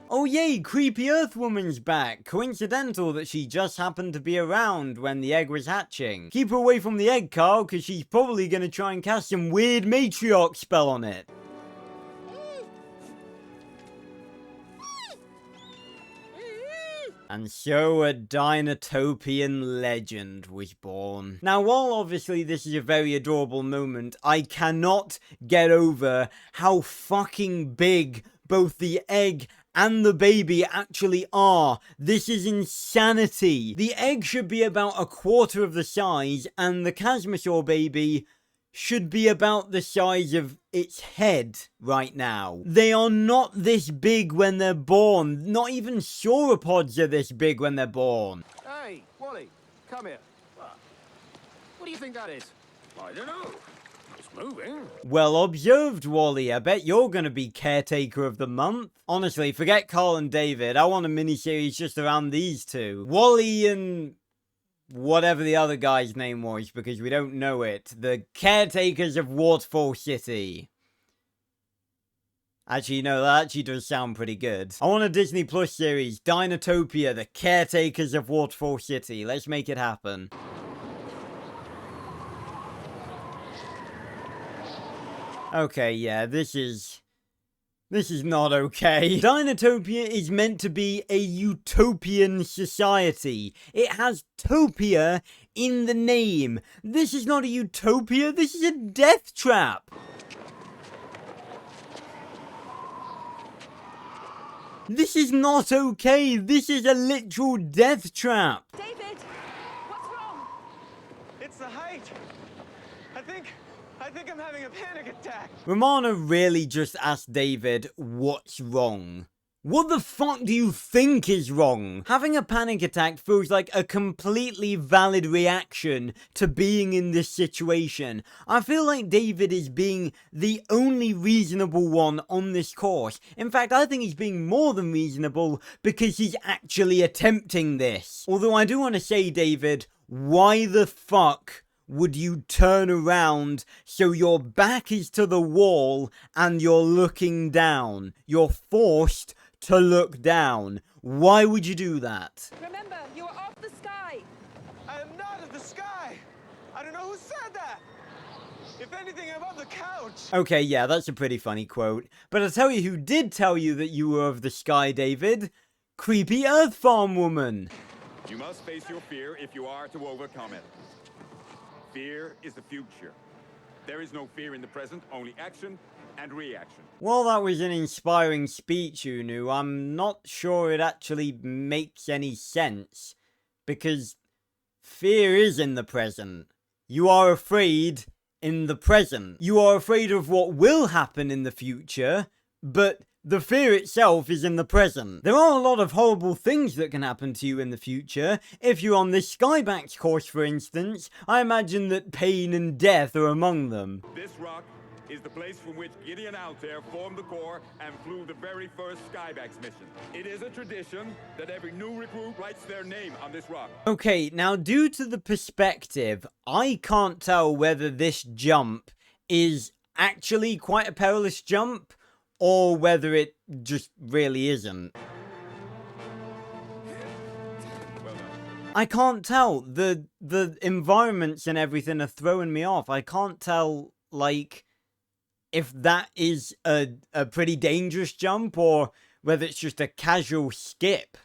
[SPEAKER 1] Oh yay, Creepy Earth Woman's back. Coincidental that she just happened to be around when the egg was hatching. Keep her away from the egg, Karl, because she's probably going to try and cast some weird matriarch spell on it. And so a Dinotopian legend was born. Now, while obviously this is a very adorable moment, I cannot get over how fucking big both the egg and the baby actually are. This is insanity. The egg should be about a quarter of the size, and the Casmosaur baby should be about the size of its head right now. They are not this big when they're born. Not even sauropods are this big when they're born.
[SPEAKER 9] Hey, Wally, come here. What do you think that is?
[SPEAKER 13] I don't know. It's moving.
[SPEAKER 1] Well observed, Wally. I bet you're gonna be caretaker of the month. Honestly, forget Karl and David. I want a miniseries just around these two. Wally and whatever the other guy's name was, because we don't know it. The caretakers of Waterfall City. Actually, no, that actually does sound pretty good. I want a Disney Plus series, Dinotopia, the caretakers of Waterfall City. Let's make it happen. Okay, yeah, this is not okay. Dinotopia is meant to be a utopian society. It has topia in the name. This is not a utopia, this is a death trap. This is not okay. This is a literal death trap.
[SPEAKER 6] David, what's
[SPEAKER 15] It's the height. I think I'm having a panic attack.
[SPEAKER 1] Romana really just asked David, what's wrong? What the fuck do you think is wrong? Having a panic attack feels like a completely valid reaction to being in this situation. I feel like David is being the only reasonable one on this course. In fact, I think he's being more than reasonable because he's actually attempting this. Although I do want to say, David, why the fuck would you turn around so your back is to the wall and you're looking down? You're forced to look down. Why would you do that?
[SPEAKER 15] Remember, you are off the sky. I am not of the sky. I don't know who said that. If anything, I'm on the couch.
[SPEAKER 1] Okay, yeah, that's a pretty funny quote. But I'll tell you who did tell you that you were of the sky, David. Creepy Earth Farm Woman.
[SPEAKER 10] You must face your fear if you are to overcome it. Fear is the future. There is no fear in the present, only action and reaction.
[SPEAKER 1] Well, that was an inspiring speech, Unu. I'm not sure it actually makes any sense. Because fear is in the present. You are afraid in the present. You are afraid of what will happen in the future, but the fear itself is in the present. There are a lot of horrible things that can happen to you in the future. If you're on this Skybax course, for instance, I imagine that pain and death are among them.
[SPEAKER 10] This rock is the place from which Gideon Altair formed the Corps and flew the very first Skybax mission. It is a tradition that every new recruit writes their name on this rock.
[SPEAKER 1] Okay, now due to the perspective, I can't tell whether this jump is actually quite a perilous jump, or whether it just really isn't. I can't tell. The environments and everything are throwing me off. I can't tell, like, if that is a pretty dangerous jump or whether it's just a casual skip.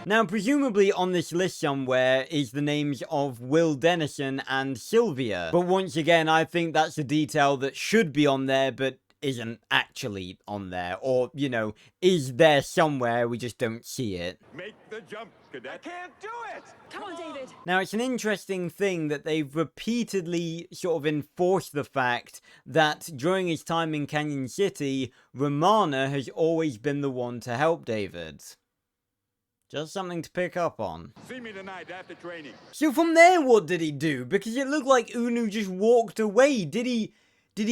[SPEAKER 1] Now, presumably on this list somewhere is the names of Will Dennison and Sylvia. But once again, I think that's a detail that should be on there, but isn't actually on there, or, you know, is there somewhere, we just don't see it.
[SPEAKER 10] Make the jump, cadet.
[SPEAKER 15] I can't do it! Come on, David!
[SPEAKER 1] Now, it's an interesting thing that they've repeatedly sort of enforced the fact that during his time in Canyon City, Romana has always been the one to help David. Just something to pick up on.
[SPEAKER 10] See me tonight after training.
[SPEAKER 1] So from there, what did he do? Because it looked like Unu just walked away. Did he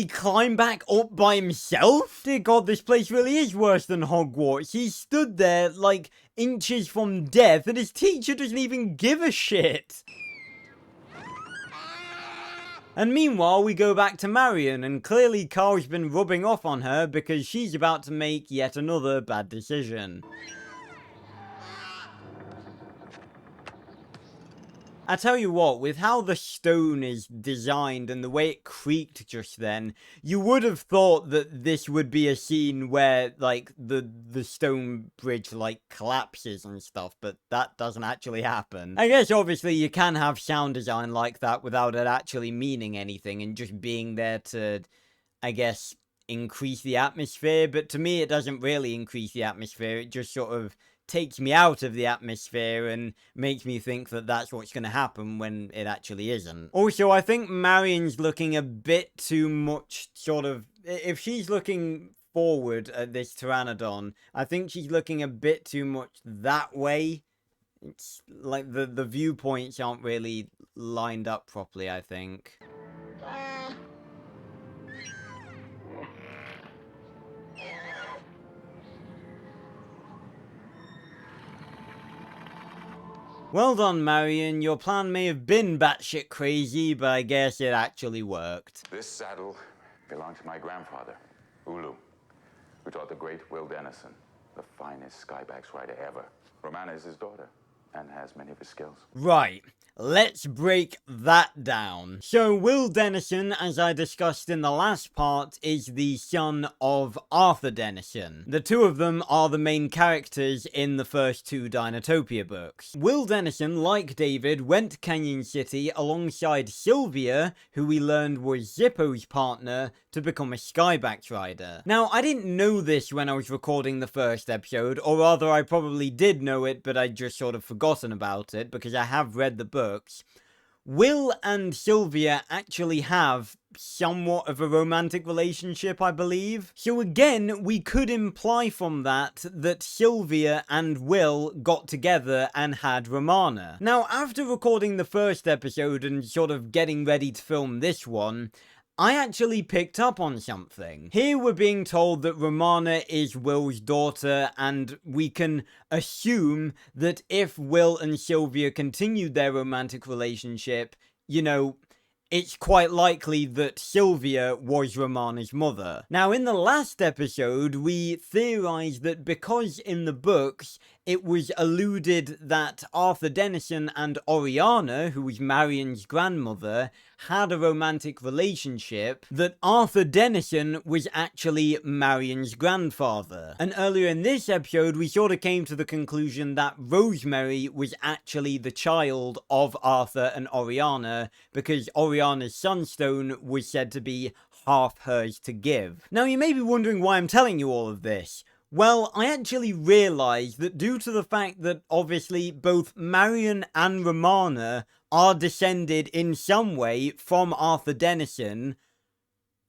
[SPEAKER 1] climb back up by himself? Dear God, this place really is worse than Hogwarts. He stood there, like, inches from death, and his teacher doesn't even give a shit. And meanwhile, we go back to Marion, and clearly Karl's been rubbing off on her because she's about to make yet another bad decision. I tell you what, with how the stone is designed and the way it creaked just then, you would have thought that this would be a scene where, like, the stone bridge, like, collapses and stuff, but that doesn't actually happen. I guess, obviously, you can have sound design like that without it actually meaning anything and just being there to, I guess, increase the atmosphere, but to me, it doesn't really increase the atmosphere. It just sort of takes me out of the atmosphere and makes me think that that's what's going to happen when it actually isn't. Also, I think Marion's looking a bit too much sort of... If she's looking forward at this Pteranodon, I think she's looking a bit too much that way. It's like the viewpoints aren't really lined up properly, I think. Well done, Marion. Your plan may have been batshit crazy, but I guess it actually worked.
[SPEAKER 16] This saddle belonged to my grandfather, Ulu, who taught the great Will Dennison, the finest Skybax rider ever. Romana is his daughter and has many of his skills.
[SPEAKER 1] Right. Let's break that down. So, Will Dennison, as I discussed in the last part, is the son of Arthur Dennison. The two of them are the main characters in the first two Dinotopia books. Will Dennison, like David, went to Canyon City alongside Sylvia, who we learned was Zippo's partner, to become a Skybax rider. Now, I didn't know this when I was recording the first episode, or rather I probably did know it, but I'd just sort of forgotten about it, because I have read the books. Will and Sylvia actually have somewhat of a romantic relationship, I believe. So again, we could imply from that Sylvia and Will got together and had Romana. Now, after recording the first episode and sort of getting ready to film this one, I actually picked up on something. Here we're being told that Romana is Will's daughter, and we can assume that if Will and Sylvia continued their romantic relationship, you know, it's quite likely that Sylvia was Romana's mother. Now, in the last episode, we theorized that because in the books, it was alluded that Arthur Dennison and Oriana, who was Marion's grandmother, had a romantic relationship, that Arthur Dennison was actually Marion's grandfather. And earlier in this episode, we sort of came to the conclusion that Rosemary was actually the child of Arthur and Oriana, because Oriana's sunstone was said to be half hers to give. Now, you may be wondering why I'm telling you all of this. Well, I actually realised that due to the fact that obviously both Marion and Romana are descended in some way from Arthur Dennison,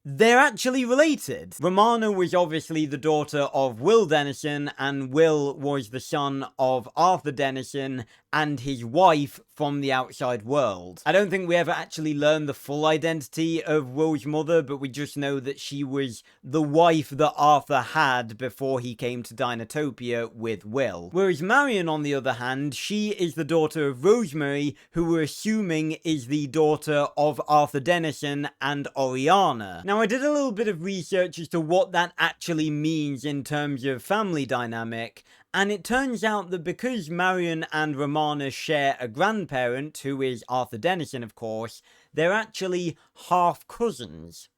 [SPEAKER 1] they're actually related. Romana was obviously the daughter of Will Dennison, and Will was the son of Arthur Dennison and his wife from the outside world. I don't think we ever actually learned the full identity of Will's mother, but we just know that she was the wife that Arthur had before he came to Dinotopia with Will. Whereas Marion, on the other hand, she is the daughter of Rosemary, who we're assuming is the daughter of Arthur Dennison and Oriana. Now, I did a little bit of research as to what that actually means in terms of family dynamic, and it turns out that because Marion and Romana share a grandparent, who is Arthur Dennison, of course, they're actually half cousins.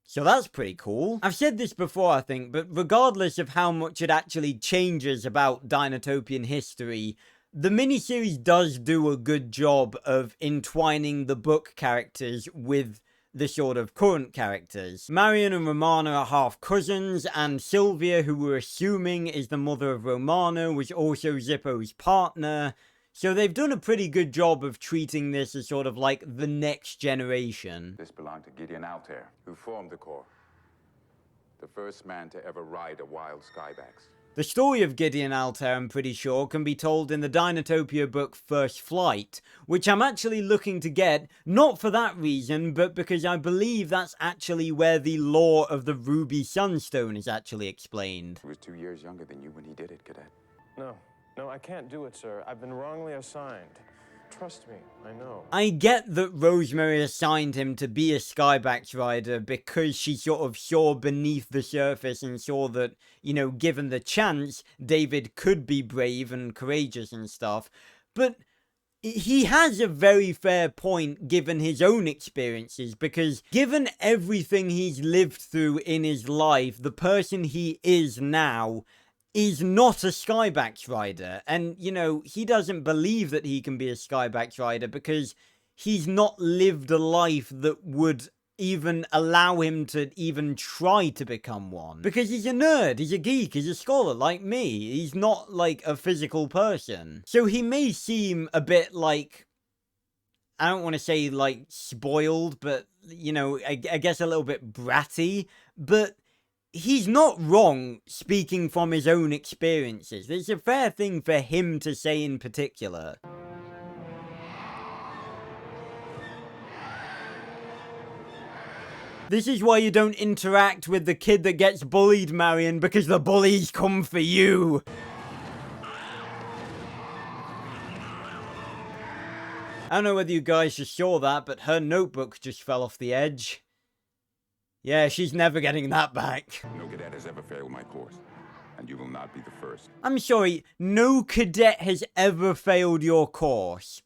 [SPEAKER 1] So that's pretty cool. I've said this before, I think, but regardless of how much it actually changes about Dinotopian history, the miniseries does do a good job of entwining the book characters with the sort of current characters. Marion and Romana are half cousins, and Sylvia, who we're assuming is the mother of Romana, was also Zippo's partner. So they've done a pretty good job of treating this as sort of like the next generation.
[SPEAKER 16] This belonged to Gideon Altair, who formed the Corps. The first man to ever ride a wild Skybax.
[SPEAKER 1] The story of Gideon Altair, I'm pretty sure, can be told in the Dinotopia book First Flight, which I'm actually looking to get, not for that reason, but because I believe that's actually where the lore of the Ruby Sunstone is actually explained.
[SPEAKER 16] He was 2 years younger than you when he did it, Cadet.
[SPEAKER 7] No, I can't do it, sir. I've been wrongly assigned. Trust me, I know.
[SPEAKER 1] I get that Rosemary assigned him to be a Skybax rider because she sort of saw beneath the surface and saw that, you know, given the chance, David could be brave and courageous and stuff. But he has a very fair point given his own experiences, because given everything he's lived through in his life, the person he is now is not a Skybax rider. And, you know, he doesn't believe that he can be a Skybax rider because he's not lived a life that would even allow him to even try to become one. Because he's a nerd, he's a geek, he's a scholar like me. He's not like a physical person. So he may seem a bit like, I don't want to say like spoiled, but, you know, I guess a little bit bratty, but he's not wrong speaking from his own experiences. It's a fair thing for him to say in particular. This is why you don't interact with the kid that gets bullied, Marion, because the bullies come for you. I don't know whether you guys just saw that, but her notebook just fell off the edge. Yeah, she's never getting that back.
[SPEAKER 16] No cadet has ever failed my course, and you will not be the first.
[SPEAKER 1] I'm sorry, no cadet has ever failed your course.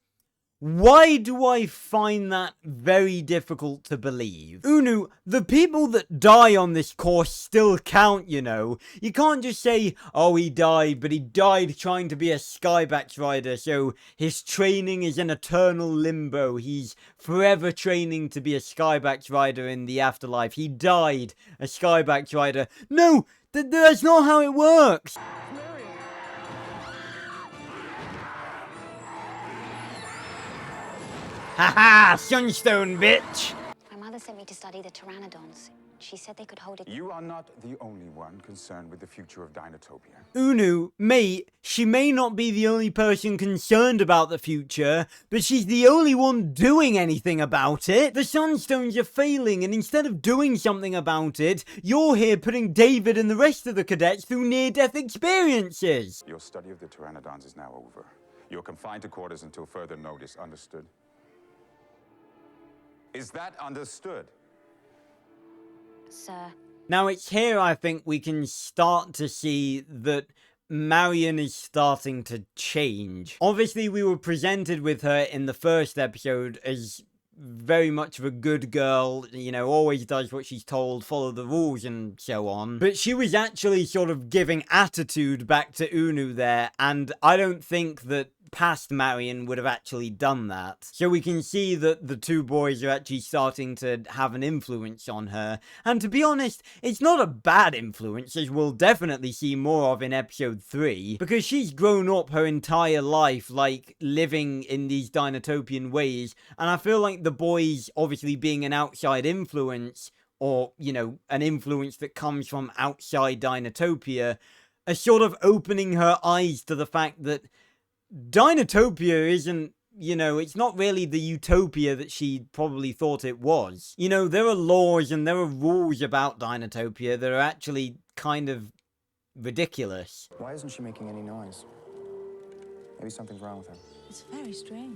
[SPEAKER 1] Why do I find that very difficult to believe? Unu, the people that die on this course still count, you know. You can't just say, oh, he died, but he died trying to be a Skybax rider, so his training is an eternal limbo. He's forever training to be a Skybax rider in the afterlife. He died a Skybax rider. No, that's not how it works. Haha, Sunstone, bitch!
[SPEAKER 5] My mother sent me to study the pteranodons. She said they could hold it.
[SPEAKER 16] You are not the only one concerned with the future of Dinotopia.
[SPEAKER 1] Unu, mate, she may not be the only person concerned about the future, but she's the only one doing anything about it. The Sunstones are failing, and instead of doing something about it, you're here putting David and the rest of the cadets through near-death experiences.
[SPEAKER 16] Your study of the pteranodons is now over. You're confined to quarters until further notice. Understood? Is that understood?
[SPEAKER 5] Sir.
[SPEAKER 1] Now it's here I think we can start to see that Marion is starting to change. Obviously we were presented with her in the first episode as very much of a good girl, you know, always does what she's told, follow the rules and so on. But she was actually sort of giving attitude back to Unu there, and I don't think that past Marion would have actually done that. So we can see that the two boys are actually starting to have an influence on her. And to be honest, it's not a bad influence, as we'll definitely see more of in episode 3. Because she's grown up her entire life, like, living in these Dinotopian ways. And I feel like the boys, obviously being an outside influence, or, you know, an influence that comes from outside Dinotopia, are sort of opening her eyes to the fact that Dinotopia isn't, you know, it's not really the utopia that she probably thought it was. You know, there are laws and there are rules about Dinotopia that are actually kind of ridiculous.
[SPEAKER 2] Why isn't she making any noise? Maybe something's wrong with her.
[SPEAKER 6] It's very strange.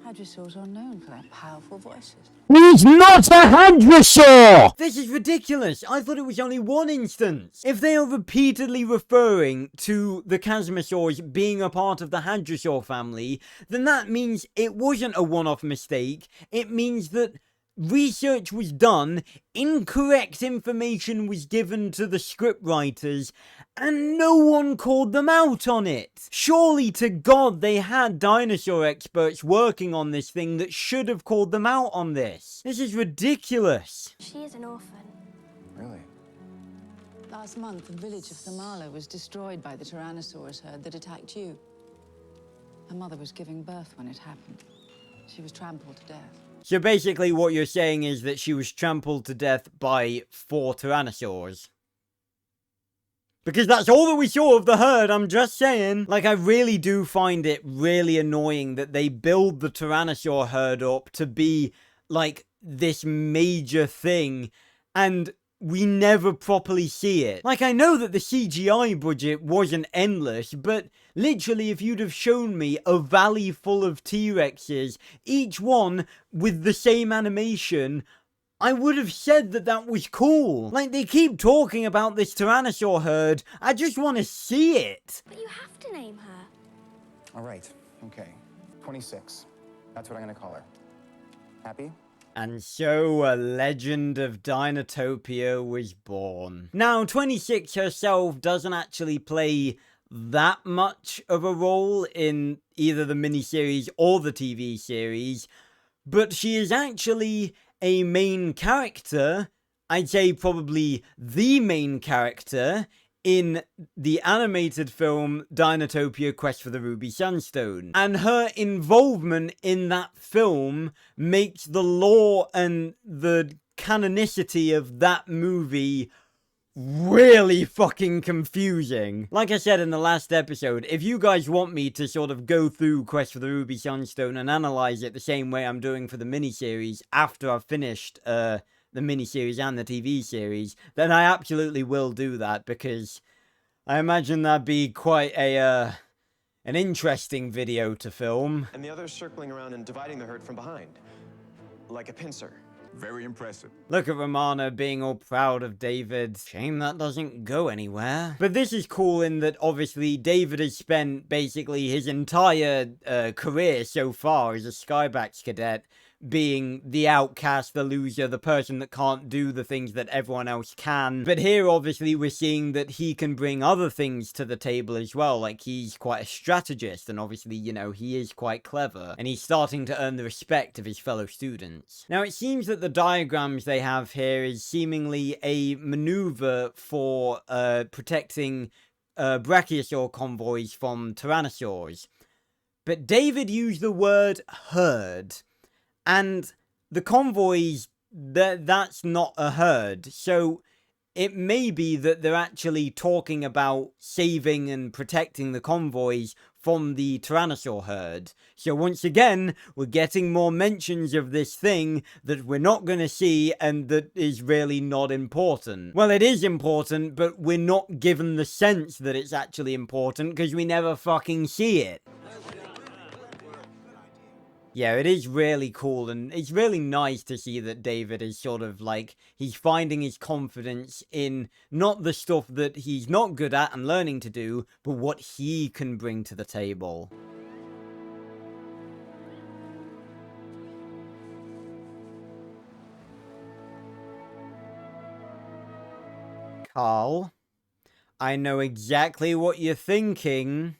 [SPEAKER 6] Hadrosaurs are known for their powerful voices.
[SPEAKER 1] He's not a Hadrosaur! This is ridiculous. I thought it was only one instance. If they are repeatedly referring to the Chasmosaurs being a part of the Hadrosaur family, then that means it wasn't a one-off mistake. It means that research was done, incorrect information was given to the scriptwriters, and no one called them out on it. Surely to God they had dinosaur experts working on this thing that should have called them out on this. This is ridiculous.
[SPEAKER 14] She is an orphan.
[SPEAKER 2] Really?
[SPEAKER 6] Last month, the village of Thamala was destroyed by the Tyrannosaurus herd that attacked you. Her mother was giving birth when it happened. She was trampled to death.
[SPEAKER 1] So basically what you're saying is that she was trampled to death by 4 Tyrannosaurs. Because that's all that we saw of the herd, I'm just saying. Like, I really do find it really annoying that they build the Tyrannosaur herd up to be, like, this major thing, and we never properly see it. Like, I know that the CGI budget wasn't endless, but literally if you'd have shown me a valley full of T-Rexes, each one with the same animation, I would have said that that was cool. Like, they keep talking about this Tyrannosaur herd, I just want to see it.
[SPEAKER 14] But you have to name her.
[SPEAKER 2] All right, okay. 26. That's what I'm gonna call her. Happy?
[SPEAKER 1] And so a legend of Dinotopia was born. Now, 26 herself doesn't actually play that much of a role in either the miniseries or the TV series, but she is actually a main character, I'd say probably the main character, in the animated film Dinotopia Quest for the Ruby Sunstone. And her involvement in that film makes the lore and the canonicity of that movie really fucking confusing. Like I said in the last episode, if you guys want me to sort of go through Quest for the Ruby Sunstone and analyze it the same way I'm doing for the miniseries after I've finished the miniseries and the TV series, then I absolutely will do that, because I imagine that'd be quite a an interesting video to film.
[SPEAKER 9] And the others circling around and dividing the herd from behind, like a pincer.
[SPEAKER 10] Very impressive.
[SPEAKER 1] Look at Romana being all proud of David. Shame that doesn't go anywhere. But this is cool in that obviously David has spent basically his entire career so far as a Skybax cadet being the outcast, the loser, the person that can't do the things that everyone else can. But here, obviously, we're seeing that he can bring other things to the table as well. Like, he's quite a strategist, and obviously, you know, he is quite clever. And he's starting to earn the respect of his fellow students. Now, it seems that the diagrams they have here is seemingly a maneuver for protecting brachiosaur convoys from tyrannosaurs. But David used the word herd. And the convoys, that's not a herd. So it may be that they're actually talking about saving and protecting the convoys from the Tyrannosaur herd. So once again, we're getting more mentions of this thing that we're not going to see and that is really not important. Well, it is important, but we're not given the sense that it's actually important because we never fucking see it. Yeah, it is really cool, and it's really nice to see that David is sort of like, he's finding his confidence in not the stuff that he's not good at and learning to do, but what he can bring to the table. Karl, I know exactly what you're thinking.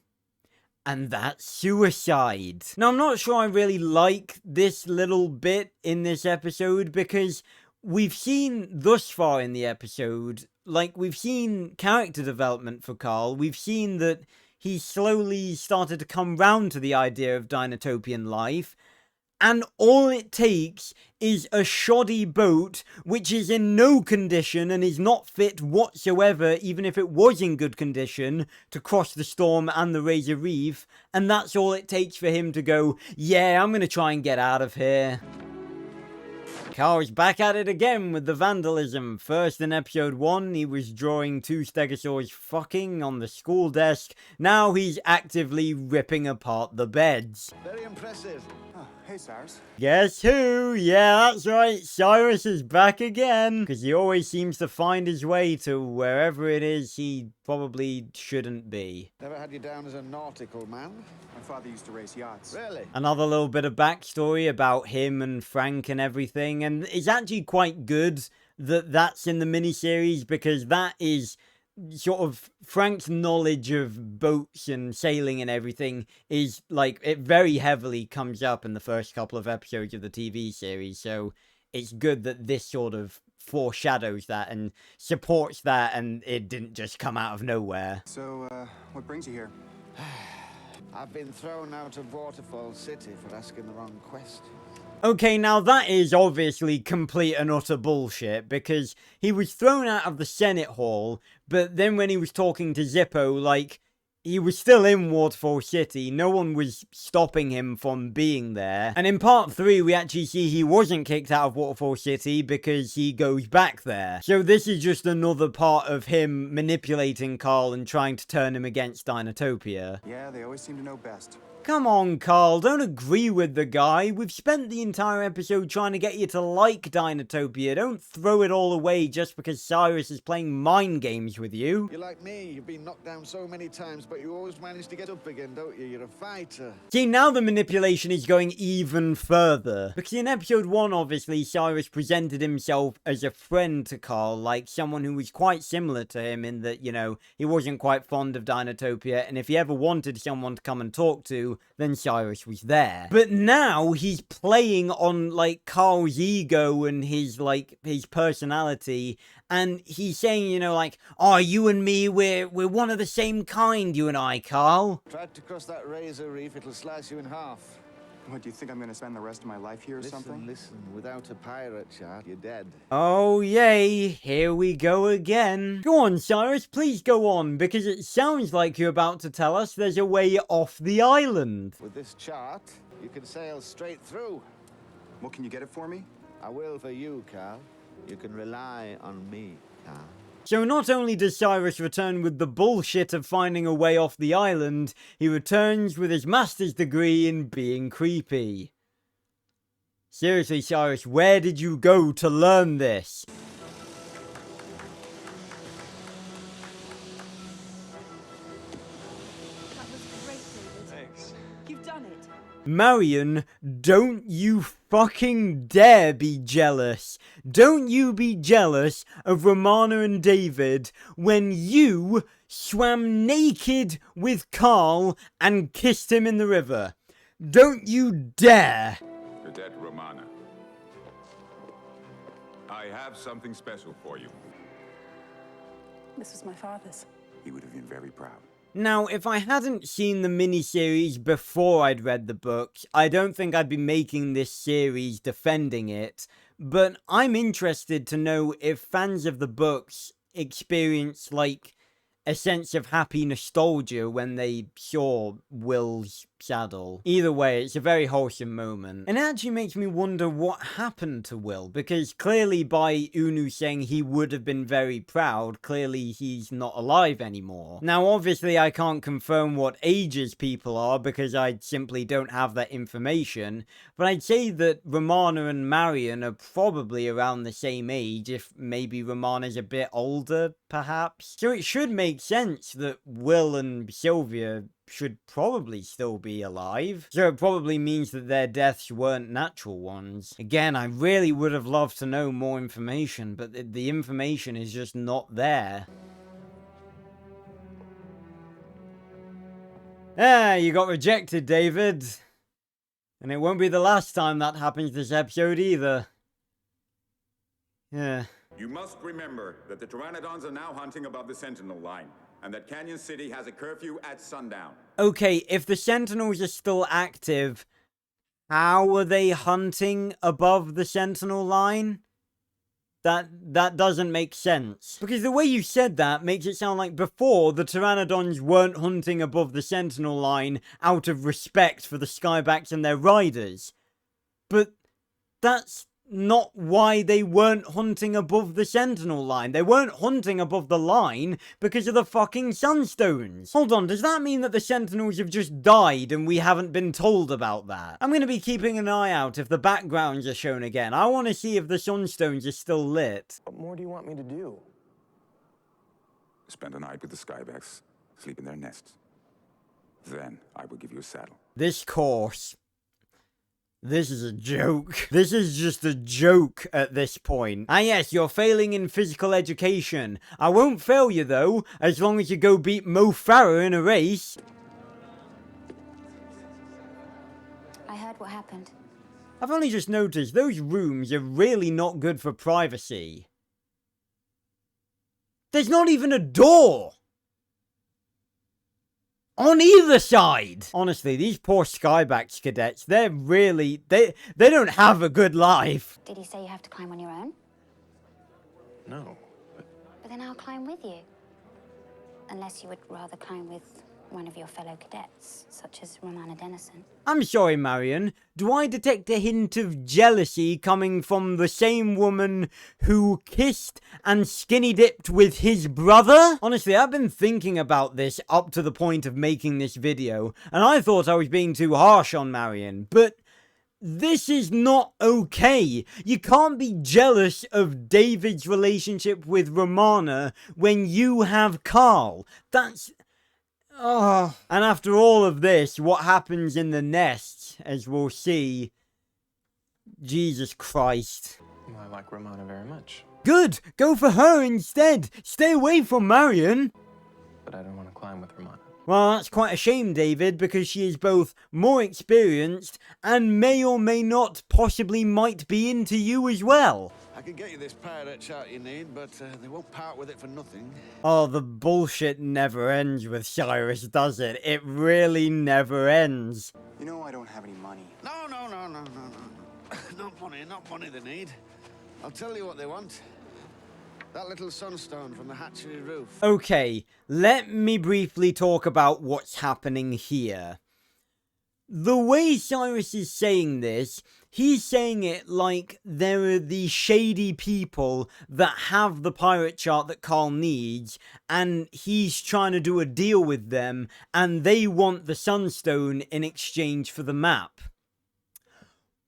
[SPEAKER 1] And that's suicide. Now, I'm not sure I really like this little bit in this episode because we've seen thus far in the episode, like, we've seen character development for Karl. We've seen that he slowly started to come round to the idea of Dinotopian life. And all it takes is a shoddy boat, which is in no condition and is not fit whatsoever, even if it was in good condition, to cross the storm and the Razor Reef. And that's all it takes for him to go, yeah, I'm going to try and get out of here. Karl's back at it again with the vandalism. First in episode 1, he was drawing 2 stegosaurs fucking on the school desk. Now he's actively ripping apart the beds.
[SPEAKER 11] Very impressive.
[SPEAKER 2] Oh, hey, Cyrus.
[SPEAKER 1] Guess who? Yeah, that's right. Cyrus is back again. Because he always seems to find his way to wherever it is he probably shouldn't be.
[SPEAKER 11] Never had you down as a nautical man?
[SPEAKER 2] My father used to race yachts.
[SPEAKER 11] Really?
[SPEAKER 1] Another little bit of backstory about him and Frank and everything. And it's actually quite good that that's in the miniseries because that is sort of Frank's knowledge of boats and sailing and everything is like, it very heavily comes up in the first couple of episodes of the TV series. So it's good that this sort of foreshadows that and supports that, and it didn't just come out of nowhere.
[SPEAKER 2] So, what brings you here?
[SPEAKER 11] I've been thrown out of Waterfall City for asking the wrong question.
[SPEAKER 1] Okay, now that is obviously complete and utter bullshit, because he was thrown out of the Senate Hall, but then when he was talking to Zippo, like, he was still in Waterfall City. No one was stopping him from being there. And in part 3, we actually see he wasn't kicked out of Waterfall City because he goes back there. So this is just another part of him manipulating Karl and trying to turn him against Dinotopia.
[SPEAKER 2] Yeah, they always seem to know best.
[SPEAKER 1] Come on, Karl, don't agree with the guy. We've spent the entire episode trying to get you to like Dinotopia. Don't throw it all away just because Cyrus is playing mind games with you.
[SPEAKER 11] You're like me. You've been knocked down so many times, but you always manage to get up again, don't you? You're a fighter.
[SPEAKER 1] See, now the manipulation is going even further. Because in episode 1, obviously, Cyrus presented himself as a friend to Karl, like someone who was quite similar to him in that, you know, he wasn't quite fond of Dinotopia, and if he ever wanted someone to come and talk to, then Cyrus was there. But now he's playing on, like, Karl's ego and his, like, his personality, and he's saying, you know, like, oh, you and me, we're one of the same kind, you and I, Karl.
[SPEAKER 11] Tried to cross that Razor Reef, it'll slice you in half.
[SPEAKER 2] What, do you think I'm going to spend the rest of my life here or something?
[SPEAKER 11] Listen, without a pirate chart, you're dead.
[SPEAKER 1] Oh, yay, here we go again. Go on, Cyrus, please go on, because it sounds like you're about to tell us there's a way off the island.
[SPEAKER 11] With this chart, you can sail straight through.
[SPEAKER 2] Well, can you get it for me?
[SPEAKER 11] I will for you, Karl. You can rely on me, Karl.
[SPEAKER 1] So not only does Cyrus return with the bullshit of finding a way off the island, he returns with his master's degree in being creepy. Seriously, Cyrus, where did you go to learn this?
[SPEAKER 6] That was great, David.
[SPEAKER 9] Thanks.
[SPEAKER 6] You've done it.
[SPEAKER 1] Marion, don't you fucking dare be jealous. Don't you be jealous of Romana and David when you swam naked with Karl and kissed him in the river. Don't you dare.
[SPEAKER 16] Cadet Romana, I have something special for you.
[SPEAKER 6] This was my father's.
[SPEAKER 16] He would have been very proud.
[SPEAKER 1] Now, if I hadn't seen the miniseries before I'd read the book, I don't think I'd be making this series defending it, but I'm interested to know if fans of the books experience, like, a sense of happy nostalgia when they saw Will's saddle. Either way, it's a very wholesome moment. And it actually makes me wonder what happened to Will, because clearly by Unu saying he would have been very proud, clearly he's not alive anymore. Now, obviously I can't confirm what ages people are because I simply don't have that information, but I'd say that Romana and Marion are probably around the same age, if maybe Romana's a bit older, perhaps. So it should make sense that Will and Sylvia should probably still be alive. So it probably means that their deaths weren't natural ones. Again, I really would have loved to know more information, but the information is just not there. Ah, you got rejected, David. And it won't be the last time that happens this episode either. Yeah.
[SPEAKER 10] You must remember that the Pteranodons are now hunting above the Sentinel line, and that Canyon City has a curfew at sundown.
[SPEAKER 1] Okay, if the Sentinels are still active, how are they hunting above the Sentinel line? That doesn't make sense. Because the way you said that makes it sound like before the Pteranodons weren't hunting above the Sentinel line out of respect for the Skybax and their riders. But that's not why they weren't hunting above the Sentinel line. They weren't hunting above the line because of the fucking Sunstones. Hold on, does that mean that the Sentinels have just died and we haven't been told about that? I'm going to be keeping an eye out if the backgrounds are shown again. I want to see if the Sunstones are still lit.
[SPEAKER 7] What more do you want me to do?
[SPEAKER 16] Spend a night with the Skybax, sleep in their nests. Then I will give you a saddle.
[SPEAKER 1] This course. This is a joke. This is just a joke at this point. Ah yes, you're failing in physical education. I won't fail you though, as long as you go beat Mo Farah in a race.
[SPEAKER 5] I heard what happened.
[SPEAKER 1] I've only just noticed those rooms are really not good for privacy. There's not even a door! On either side! Honestly, these poor Skybax cadets, they're really... They don't have a good life.
[SPEAKER 5] Did he say you have to climb on your own?
[SPEAKER 7] No.
[SPEAKER 5] But then I'll climb with you. Unless you would rather climb with one of your fellow cadets, such as Romana Dennison.
[SPEAKER 1] I'm sorry, Marion. Do I detect a hint of jealousy coming from the same woman who kissed and skinny dipped with his brother? Honestly, I've been thinking about this up to the point of making this video, and I thought I was being too harsh on Marion, but this is not okay. You can't be jealous of David's relationship with Romana when you have Karl. That's... Oh. And after all of this, what happens in the nest, as we'll see... Jesus Christ.
[SPEAKER 7] I like Romana very much.
[SPEAKER 1] Good! Go for her instead! Stay away from Marion!
[SPEAKER 7] But I don't want to climb with Romana.
[SPEAKER 1] Well, that's quite a shame, David, because she is both more experienced and may or may not possibly might be into you as well.
[SPEAKER 17] I can get you this pirate chart you need, but they won't part with it for nothing.
[SPEAKER 1] Oh, the bullshit never ends with Cyrus, does it? It really never ends.
[SPEAKER 2] You know I don't have any money.
[SPEAKER 17] No. Not money they need. I'll tell you what they want. That little sunstone from the hatchery roof.
[SPEAKER 1] Okay, let me briefly talk about what's happening here. The way Cyrus is saying this, he's saying it like there are these shady people that have the pirate chart that Karl needs, and he's trying to do a deal with them, and they want the Sunstone in exchange for the map.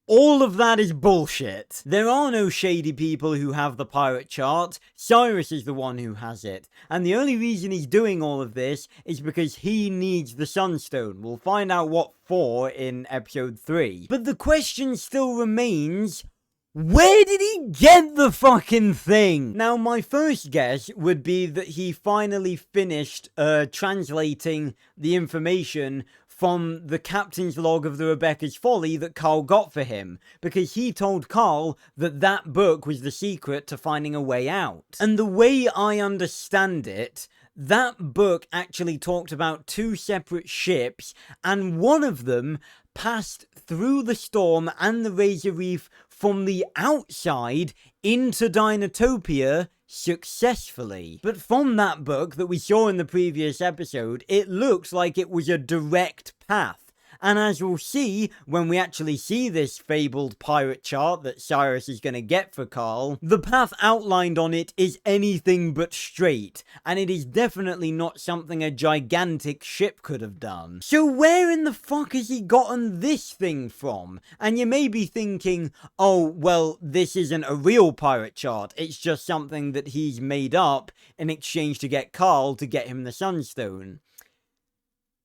[SPEAKER 1] All of that is bullshit. There are no shady people who have the pirate chart. Cyrus is the one who has it. And the only reason he's doing all of this is because he needs the Sunstone. We'll find out what for in episode 3. But the question still remains, where did he get the fucking thing? Now, my first guess would be that he finally finished translating the information from the captain's log of the Rebecca's Folly that Karl got for him, because he told Karl that that book was the secret to finding a way out. And the way I understand it, that book actually talked about 2 separate ships, and one of them passed through the storm and the Razor Reef from the outside into Dinotopia successfully. But from that book that we saw in the previous episode, it looks like it was a direct path. And as we'll see, when we actually see this fabled pirate chart that Cyrus is going to get for Karl, the path outlined on it is anything but straight, and it is definitely not something a gigantic ship could have done. So where in the fuck has he gotten this thing from? And you may be thinking, oh, well, this isn't a real pirate chart, it's just something that he's made up in exchange to get Karl to get him the Sunstone.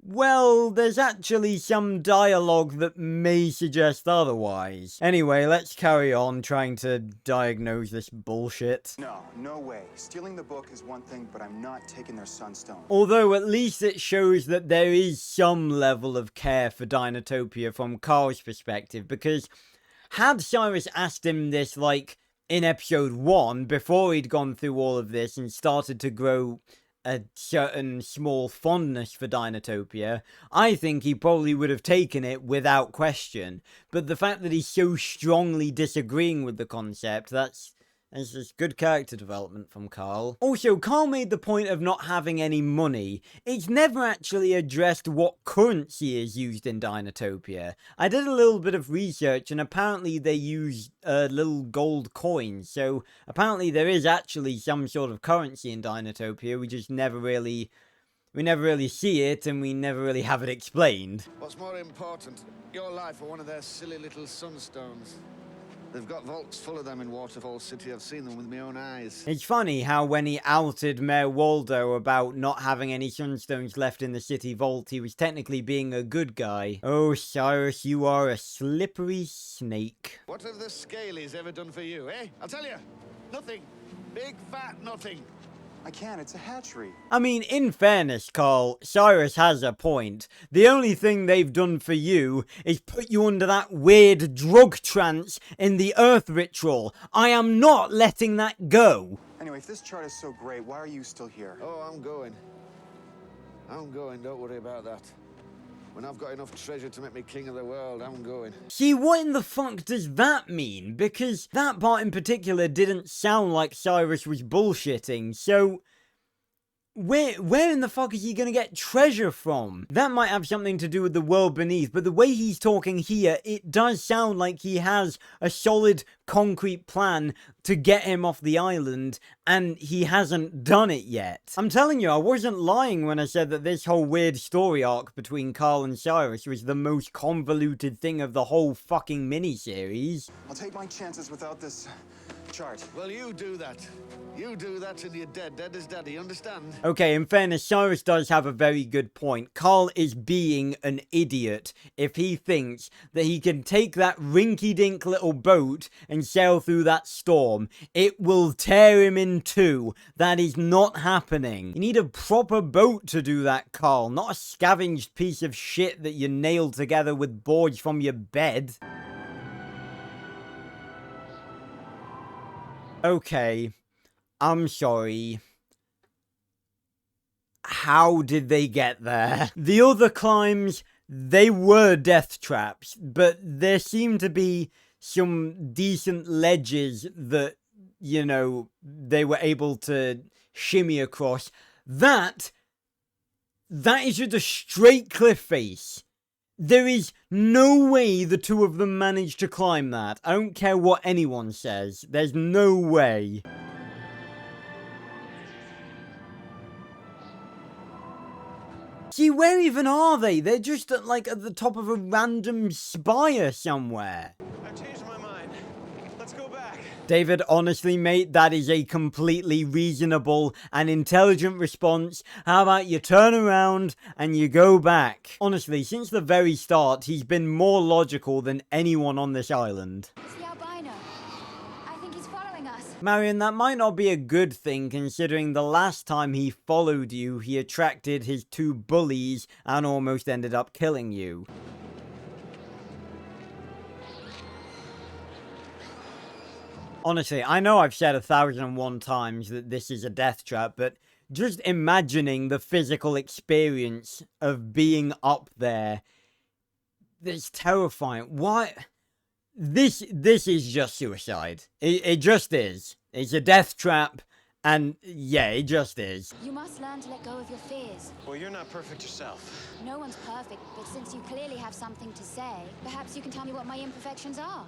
[SPEAKER 1] Well, there's actually some dialogue that may suggest otherwise. Anyway, let's carry on trying to diagnose this bullshit.
[SPEAKER 2] No, no way. Stealing the book is one thing, but I'm not taking their Sunstone.
[SPEAKER 1] Although at least it shows that there is some level of care for Dinotopia from Karl's perspective, because had Cyrus asked him this, like, in episode 1, before he'd gone through all of this and started to grow a certain small fondness for Dinotopia, I think he probably would have taken it without question. But the fact that he's so strongly disagreeing with the concept, that's just good character development from Karl. Also, Karl made the point of not having any money. It's never actually addressed what currency is used in Dinotopia. I did a little bit of research, and apparently they use little gold coins, so apparently there is actually some sort of currency in Dinotopia, we just never really see it, and we never really have it explained.
[SPEAKER 17] What's more important, your life or one of their silly little sunstones? They've got vaults full of them in Waterfall City. I've seen them with my own eyes.
[SPEAKER 1] It's funny how when he outed Mayor Waldo about not having any sunstones left in the city vault, he was technically being a good guy. Oh, Cyrus, you are a slippery snake.
[SPEAKER 17] What have the Scalies ever done for you, eh? I'll tell you, nothing. Big fat nothing.
[SPEAKER 2] I can't, it's a hatchery.
[SPEAKER 1] I mean, in fairness, Karl, Cyrus has a point. The only thing they've done for you is put you under that weird drug trance in the Earth ritual. I am not letting that go.
[SPEAKER 2] Anyway, if this chart is so great, why are you still here?
[SPEAKER 17] Oh, I'm going. Don't worry about that. When I've got enough treasure to make me king of the world, I'm going.
[SPEAKER 1] See, what in the fuck does that mean? Because that part in particular didn't sound like Cyrus was bullshitting, so where in the fuck is he gonna get treasure from? That might have something to do with the world beneath, but the way he's talking here, it does sound like he has a solid, concrete plan to get him off the island, and he hasn't done it yet. I'm telling you, I wasn't lying when I said that this whole weird story arc between Karl and Cyrus was the most convoluted thing of the whole fucking miniseries.
[SPEAKER 2] I'll take my chances without this chart.
[SPEAKER 17] Well, you do that. You do that and you're dead. Dead as daddy, understand?
[SPEAKER 1] Okay, in fairness, Cyrus does have a very good point. Karl is being an idiot if he thinks that he can take that rinky-dink little boat and sail through that storm. It will tear him in two. That is not happening. You need a proper boat to do that, Karl, not a scavenged piece of shit that you nailed together with boards from your bed. Okay, I'm sorry. How did they get there? The other climbs, they were death traps, but there seemed to be some decent ledges that, you know, they were able to shimmy across. That is just a straight cliff face. There is no way the two of them managed to climb that. I don't care what anyone says. There's no way. See, where even are they? They're just at, like, at the top of a random spire somewhere.
[SPEAKER 15] I've changed my mind. Let's go back.
[SPEAKER 1] David, honestly, mate, that is a completely reasonable and intelligent response. How about you turn around and you go back? Honestly, since the very start, he's been more logical than anyone on this island.
[SPEAKER 5] It's the albino. I think he's following us.
[SPEAKER 1] Marion, that might not be a good thing, considering the last time he followed you, he attracted his two bullies and almost ended up killing you. Honestly, I know I've said 1,001 times that this is a death trap, but just imagining the physical experience of being up there, it's terrifying. Why? This is just suicide. It just is. It's a death trap, and yeah, it just is.
[SPEAKER 5] You must learn to let go of your fears.
[SPEAKER 9] Well, you're not perfect yourself.
[SPEAKER 5] No one's perfect, but since you clearly have something to say, perhaps you can tell me what my imperfections are.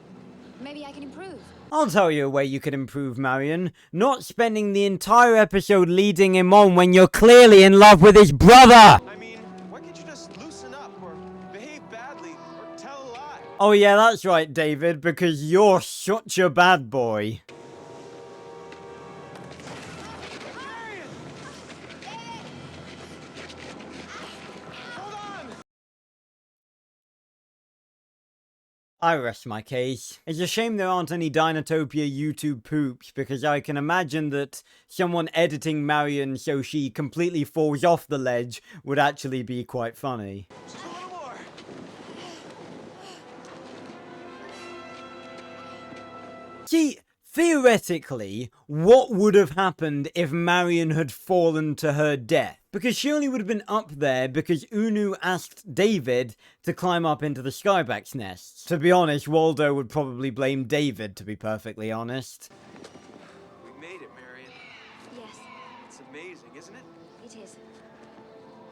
[SPEAKER 5] Maybe I can improve.
[SPEAKER 1] I'll tell you a way you could improve, Marion. Not spending the entire episode leading him on when you're clearly in love with his brother!
[SPEAKER 9] I mean, why can't you just loosen up or behave badly or tell a lie?
[SPEAKER 1] Oh yeah, that's right, David, because you're such a bad boy. I rest my case. It's a shame there aren't any Dinotopia YouTube poops, because I can imagine that someone editing Marion so she completely falls off the ledge would actually be quite funny. See, theoretically, what would have happened if Marion had fallen to her death? Because she only would have been up there because Unu asked David to climb up into the Skybax nests. To be honest, Waldo would probably blame David, to be perfectly honest.
[SPEAKER 9] We made it, Marion.
[SPEAKER 5] Yes,
[SPEAKER 9] It's amazing, isn't it?
[SPEAKER 5] it is.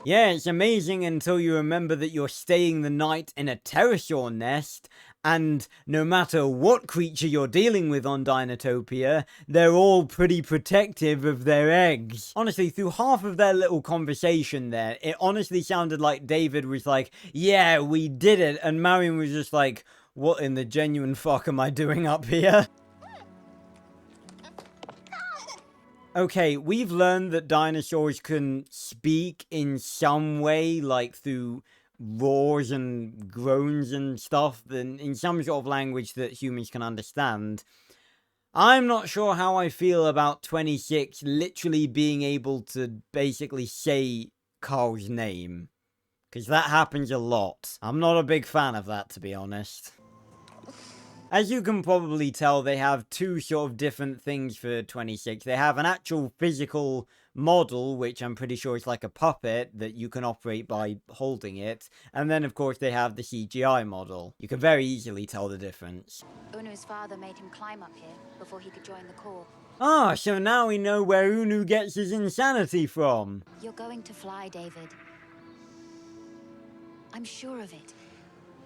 [SPEAKER 1] Yeah, it's amazing until you remember that you're staying the night in a pterosaur nest, and no matter what creature you're dealing with on Dinotopia, they're all pretty protective of their eggs. Honestly, through half of their little conversation there, it honestly sounded like David was like, yeah, we did it, and Marion was just like, what in the genuine fuck am I doing up here? Okay, we've learned that dinosaurs can speak in some way, like through roars and groans and stuff, in some sort of language that humans can understand. I'm not sure how I feel about 26 literally being able to basically say Karl's name, because that happens a lot. I'm not a big fan of that, to be honest. As you can probably tell, they have two sort of different things for 26. They have an actual physical model, which I'm pretty sure is like a puppet that you can operate by holding it. And then, of course, they have the CGI model. You can very easily tell the difference.
[SPEAKER 5] Unu's father made him climb up here before he could join the Corps.
[SPEAKER 1] Ah, so now we know where Unu gets his insanity from.
[SPEAKER 5] You're going to fly, David. I'm sure of it.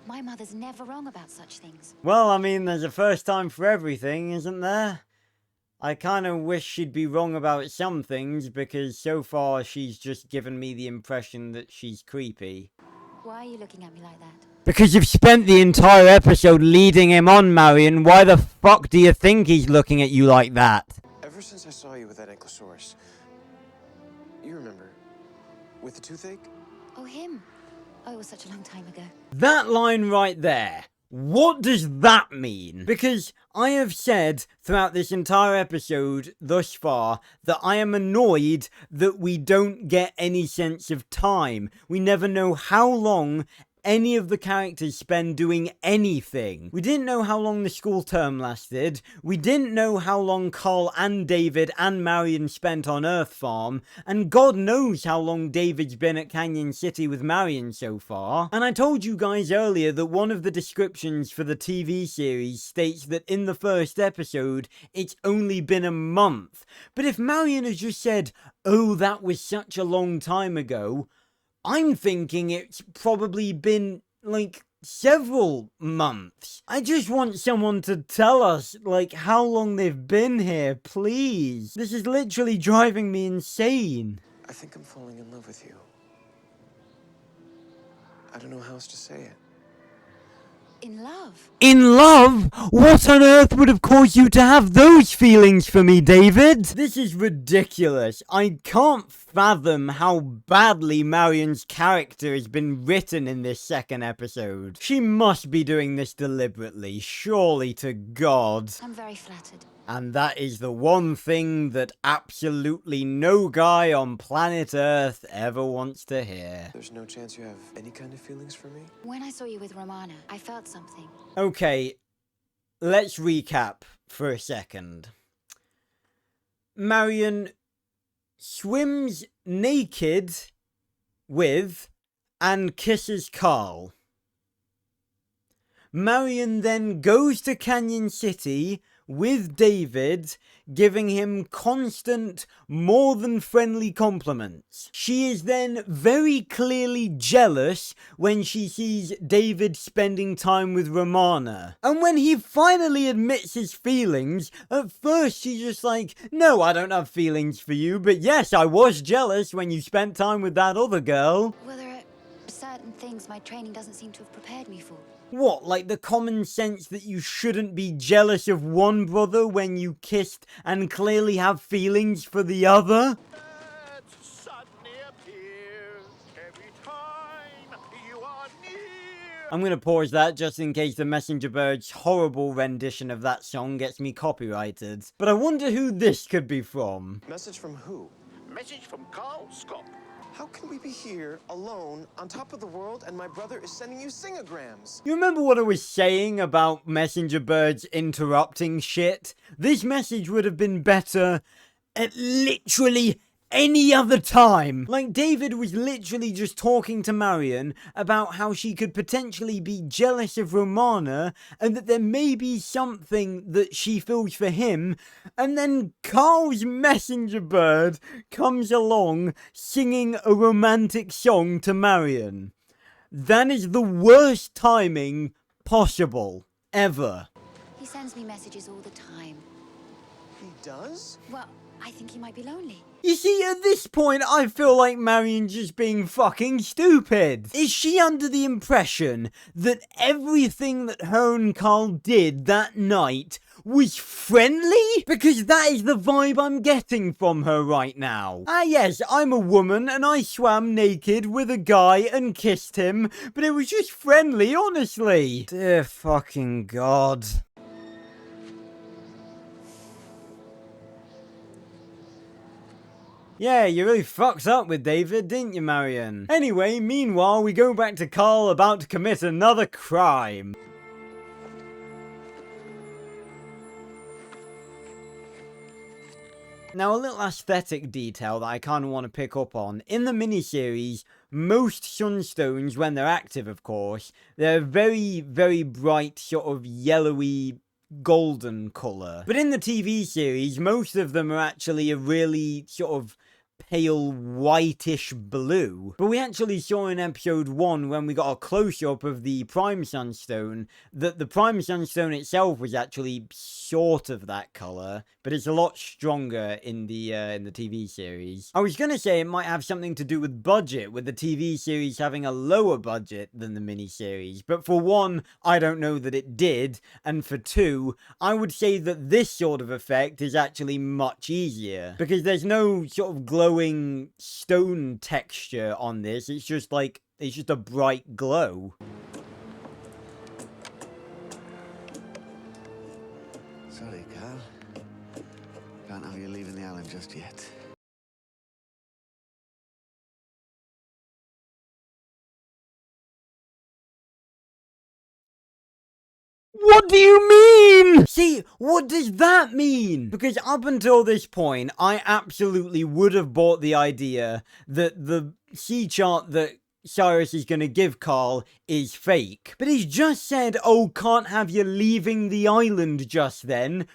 [SPEAKER 5] My mother's never wrong about such things.
[SPEAKER 1] Well, I mean, there's a first time for everything, isn't there? I kind of wish she'd be wrong about some things, because so far she's just given me the impression that she's creepy.
[SPEAKER 5] Why are you looking at me like that?
[SPEAKER 1] Because you've spent the entire episode leading him on, Marion. Why the fuck do you think he's looking at you like that?
[SPEAKER 9] Ever since I saw you with that Ankylosaurus, you remember, with the toothache?
[SPEAKER 5] Oh, him. Oh, it was such a long time ago.
[SPEAKER 1] That line right there. What does that mean? Because I have said throughout this entire episode thus far that I am annoyed that we don't get any sense of time. We never know how long any of the characters spend doing anything. We didn't know how long the school term lasted. We didn't know how long Karl and David and Marion spent on Earth Farm. And God knows how long David's been at Canyon City with Marion so far. And I told you guys earlier that one of the descriptions for the TV series states that in the first episode, it's only been a month. But if Marion has just said, oh, that was such a long time ago, I'm thinking it's probably been, like, several months. I just want someone to tell us, like, how long they've been here, please. This is literally driving me insane.
[SPEAKER 9] I think I'm falling in love with you. I don't know how else to say it.
[SPEAKER 5] In love?
[SPEAKER 1] In love? What on earth would have caused you to have those feelings for me, David? This is ridiculous. I can't fathom how badly Marion's character has been written in this second episode. She must be doing this deliberately, surely to God.
[SPEAKER 5] I'm very flattered.
[SPEAKER 1] And that is the one thing that absolutely no guy on planet Earth ever wants to hear.
[SPEAKER 9] There's no chance you have any kind of feelings for me?
[SPEAKER 5] When I saw you with Romana, I felt something.
[SPEAKER 1] Okay, let's recap for a second. Marion, swims naked with and kisses Karl. Marion then goes to Canyon City with David, giving him constant, more than friendly compliments. She is then very clearly jealous when she sees David spending time with Romana. And when he finally admits his feelings, at first she's just like, no, I don't have feelings for you, but yes, I was jealous when you spent time with that other girl.
[SPEAKER 5] Well, there are certain things my training doesn't seem to have prepared me for.
[SPEAKER 1] What, like the common sense that you shouldn't be jealous of one brother when you kissed and clearly have feelings for the other? I'm gonna pause that just in case the Messenger Bird's horrible rendition of that song gets me copyrighted. But I wonder who this could be from.
[SPEAKER 9] Message from who?
[SPEAKER 13] Message from Karl Scott.
[SPEAKER 9] How can we be here, alone, on top of the world, and my brother is sending you singograms?
[SPEAKER 1] You remember what I was saying about Messenger Birds interrupting shit? This message would have been better at literally any other time. Like, David was literally just talking to Marion about how she could potentially be jealous of Romana and that there may be something that she feels for him, and then Karl's messenger bird comes along singing a romantic song to Marion. That is the worst timing possible, ever.
[SPEAKER 5] He sends me messages all the time.
[SPEAKER 9] He does?
[SPEAKER 5] Well, I think he might be lonely.
[SPEAKER 1] You see, at this point, I feel like Marion's just being fucking stupid. Is she under the impression that everything that her and Karl did that night was friendly? Because that is the vibe I'm getting from her right now. Ah yes, I'm a woman and I swam naked with a guy and kissed him, but it was just friendly, honestly. Dear fucking God. Yeah, you really fucked up with David, didn't you, Marion? Anyway, meanwhile, we go back to Karl about to commit another crime. Now, a little aesthetic detail that I kind of want to pick up on. In the miniseries, most sunstones, when they're active, of course, they're very, very bright, sort of yellowy, golden colour. But in the TV series, most of them are actually a really sort of pale whitish blue. But we actually saw in episode 1, when we got a close-up of the Prime Sunstone, that the Prime Sunstone itself was actually sort of that colour, but it's a lot stronger in the TV series. I was gonna say it might have something to do with budget, with the TV series having a lower budget than the miniseries, but for one, I don't know that it did, and for two, I would say that this sort of effect is actually much easier, because there's no sort of glowing stone texture on this. It's just like, it's just a bright glow.
[SPEAKER 17] Sorry, Karl. Can't have you leaving the island just yet.
[SPEAKER 1] What do you mean? See, what does that mean? Because up until this point, I absolutely would have bought the idea that the sea chart that Cyrus is going to give Karl is fake. But he's just said, oh, can't have you leaving the island just then.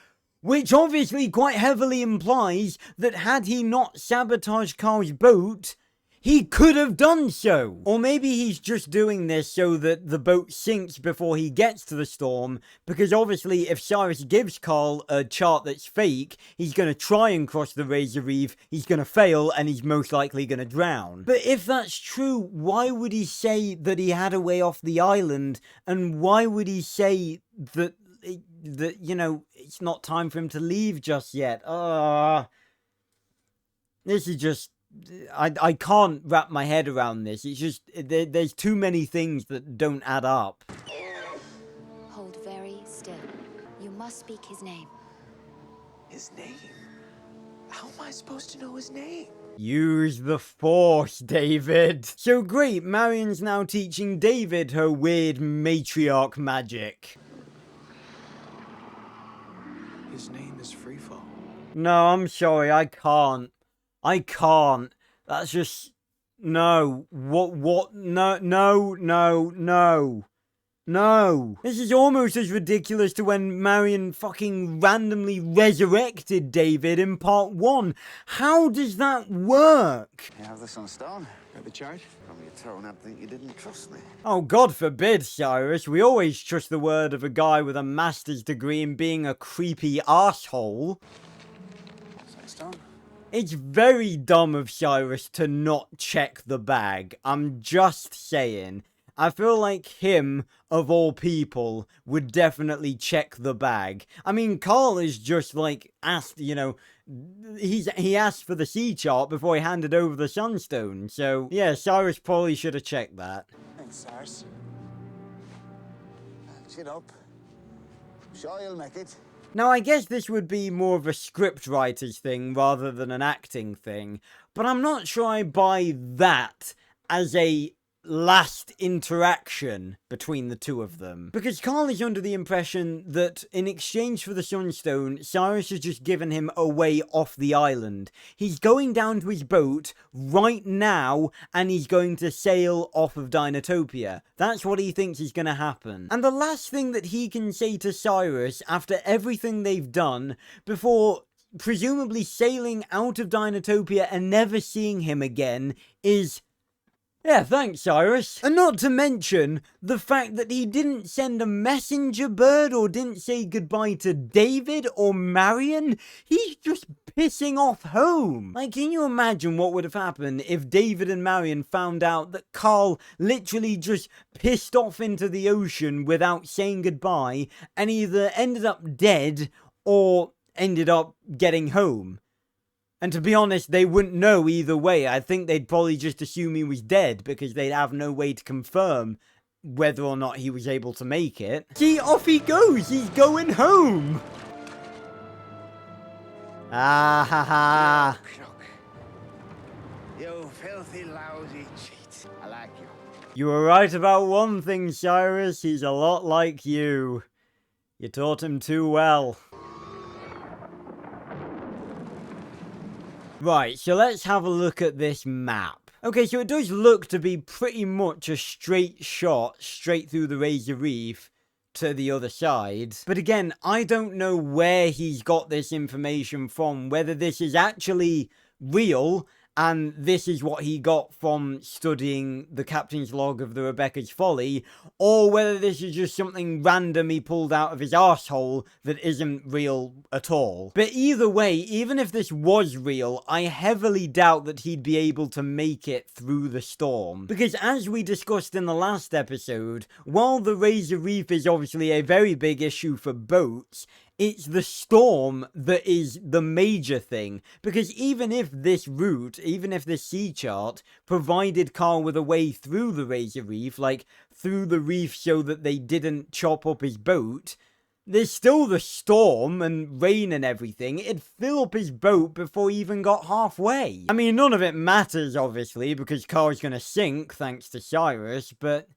[SPEAKER 1] Which obviously quite heavily implies that had he not sabotaged Karl's boat, he could have done so. Or maybe he's just doing this so that the boat sinks before he gets to the storm, because obviously if Cyrus gives Karl a chart that's fake, he's going to try and cross the Razor Reef, he's going to fail, and he's most likely going to drown. But if that's true, why would he say that he had a way off the island, and why would he say that, you know, it's not time for him to leave just yet? This is just... I can't wrap my head around this. It's just, there's too many things that don't add up.
[SPEAKER 5] Hold very still. You must speak his name.
[SPEAKER 9] His name? How am I supposed to know his name?
[SPEAKER 1] Use the Force, David. So great, Marion's now teaching David her weird matriarch magic.
[SPEAKER 9] His name is Freefall.
[SPEAKER 1] No, I'm sorry, I can't. I can't. That's just... No. What? No, no, no, no. No. This is almost as ridiculous to when Marion fucking randomly resurrected David in part 1. How does that work?
[SPEAKER 17] You have the sunstone? Got the charge? From your tone up, think you didn't trust me.
[SPEAKER 1] Oh, God forbid, Cyrus. We always trust the word of a guy with a master's degree in being a creepy arsehole.
[SPEAKER 2] Sunstone?
[SPEAKER 1] It's very dumb of Cyrus to not check the bag. I'm just saying. I feel like him, of all people, would definitely check the bag. I mean, Karl is just, like, asked, you know, he asked for the sea chart before he handed over the sunstone. So, yeah, Cyrus probably should have checked that.
[SPEAKER 2] Thanks, Cyrus.
[SPEAKER 17] Chin up. Sure you'll make it.
[SPEAKER 1] Now, I guess this would be more of a scriptwriter's thing rather than an acting thing, but I'm not sure I buy that as a last interaction between the two of them. Because Karl is under the impression that in exchange for the Sunstone, Cyrus has just given him a way off the island. He's going down to his boat right now, and he's going to sail off of Dinotopia. That's what he thinks is going to happen. And the last thing that he can say to Cyrus after everything they've done, before presumably sailing out of Dinotopia and never seeing him again, is... Yeah, thanks, Cyrus. And not to mention the fact that he didn't send a messenger bird or didn't say goodbye to David or Marion. He's just pissing off home. Like, can you imagine what would have happened if David and Marion found out that Karl literally just pissed off into the ocean without saying goodbye and either ended up dead or ended up getting home? And to be honest, they wouldn't know either way. I think they'd probably just assume he was dead because they'd have no way to confirm whether or not he was able to make it. See, off he goes. He's going home. Ah ha ha.
[SPEAKER 17] You filthy, lousy cheat. I like you.
[SPEAKER 1] You were right about one thing, Cyrus. He's a lot like you. You taught him too well. Right, so let's have a look at this map. Okay, so it does look to be pretty much a straight shot straight through the Razor Reef to the other side. But again, I don't know where he's got this information from, whether this is actually real and this is what he got from studying the captain's log of the Rebecca's Folly, or whether this is just something random he pulled out of his arsehole that isn't real at all. But either way, even if this was real, I heavily doubt that he'd be able to make it through the storm. Because as we discussed in the last episode, while the Razor Reef is obviously a very big issue for boats, it's the storm that is the major thing, because even if this route, even if this sea chart provided Karl with a way through the Razor Reef, like through the reef so that they didn't chop up his boat, there's still the storm and rain and everything. It'd fill up his boat before he even got halfway. I mean, none of it matters, obviously, because Karl's gonna sink thanks to Cyrus, but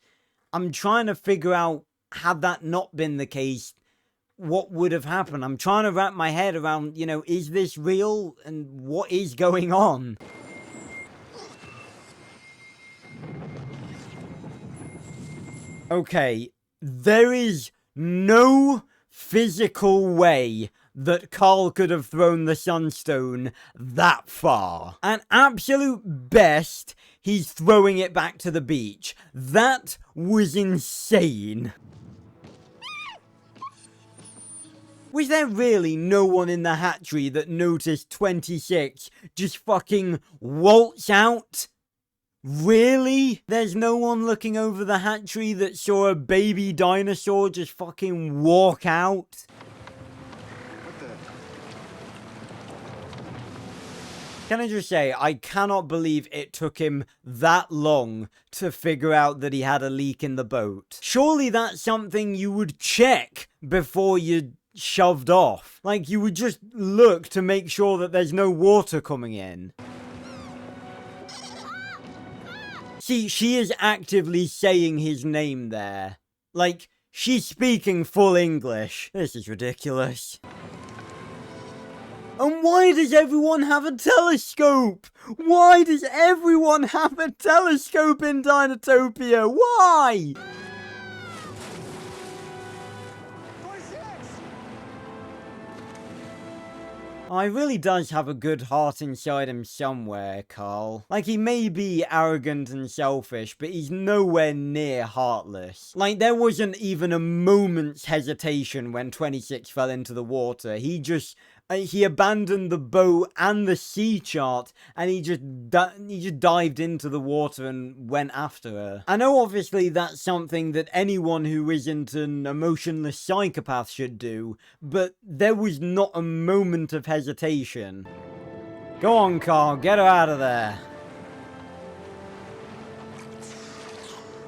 [SPEAKER 1] I'm trying to figure out, had that not been the case, what would have happened? I'm trying to wrap my head around, you know, is this real and what is going on? Okay, there is no physical way that Karl could have thrown the Sunstone that far. At absolute best, he's throwing it back to the beach. That was insane. Was there really no one in the hatchery that noticed 26 just fucking waltz out? Really? There's no one looking over the hatchery that saw a baby dinosaur just fucking walk out? Can I just say, I cannot believe it took him that long to figure out that he had a leak in the boat. Surely that's something you would check before you shoved off. Like, you would just look to make sure that there's no water coming in. See, she is actively saying his name there. Like, she's speaking full English. This is ridiculous. And why does everyone have a telescope? Why does everyone have a telescope in Dinotopia? Why? Oh, he really does have a good heart inside him somewhere, Karl. Like, he may be arrogant and selfish, but he's nowhere near heartless. Like, there wasn't even a moment's hesitation when 26 fell into the water. He just... he abandoned the boat and the sea chart, and he just dived into the water and went after her. I know obviously that's something that anyone who isn't an emotionless psychopath should do, but there was not a moment of hesitation. Go on, Karl, get her out of there.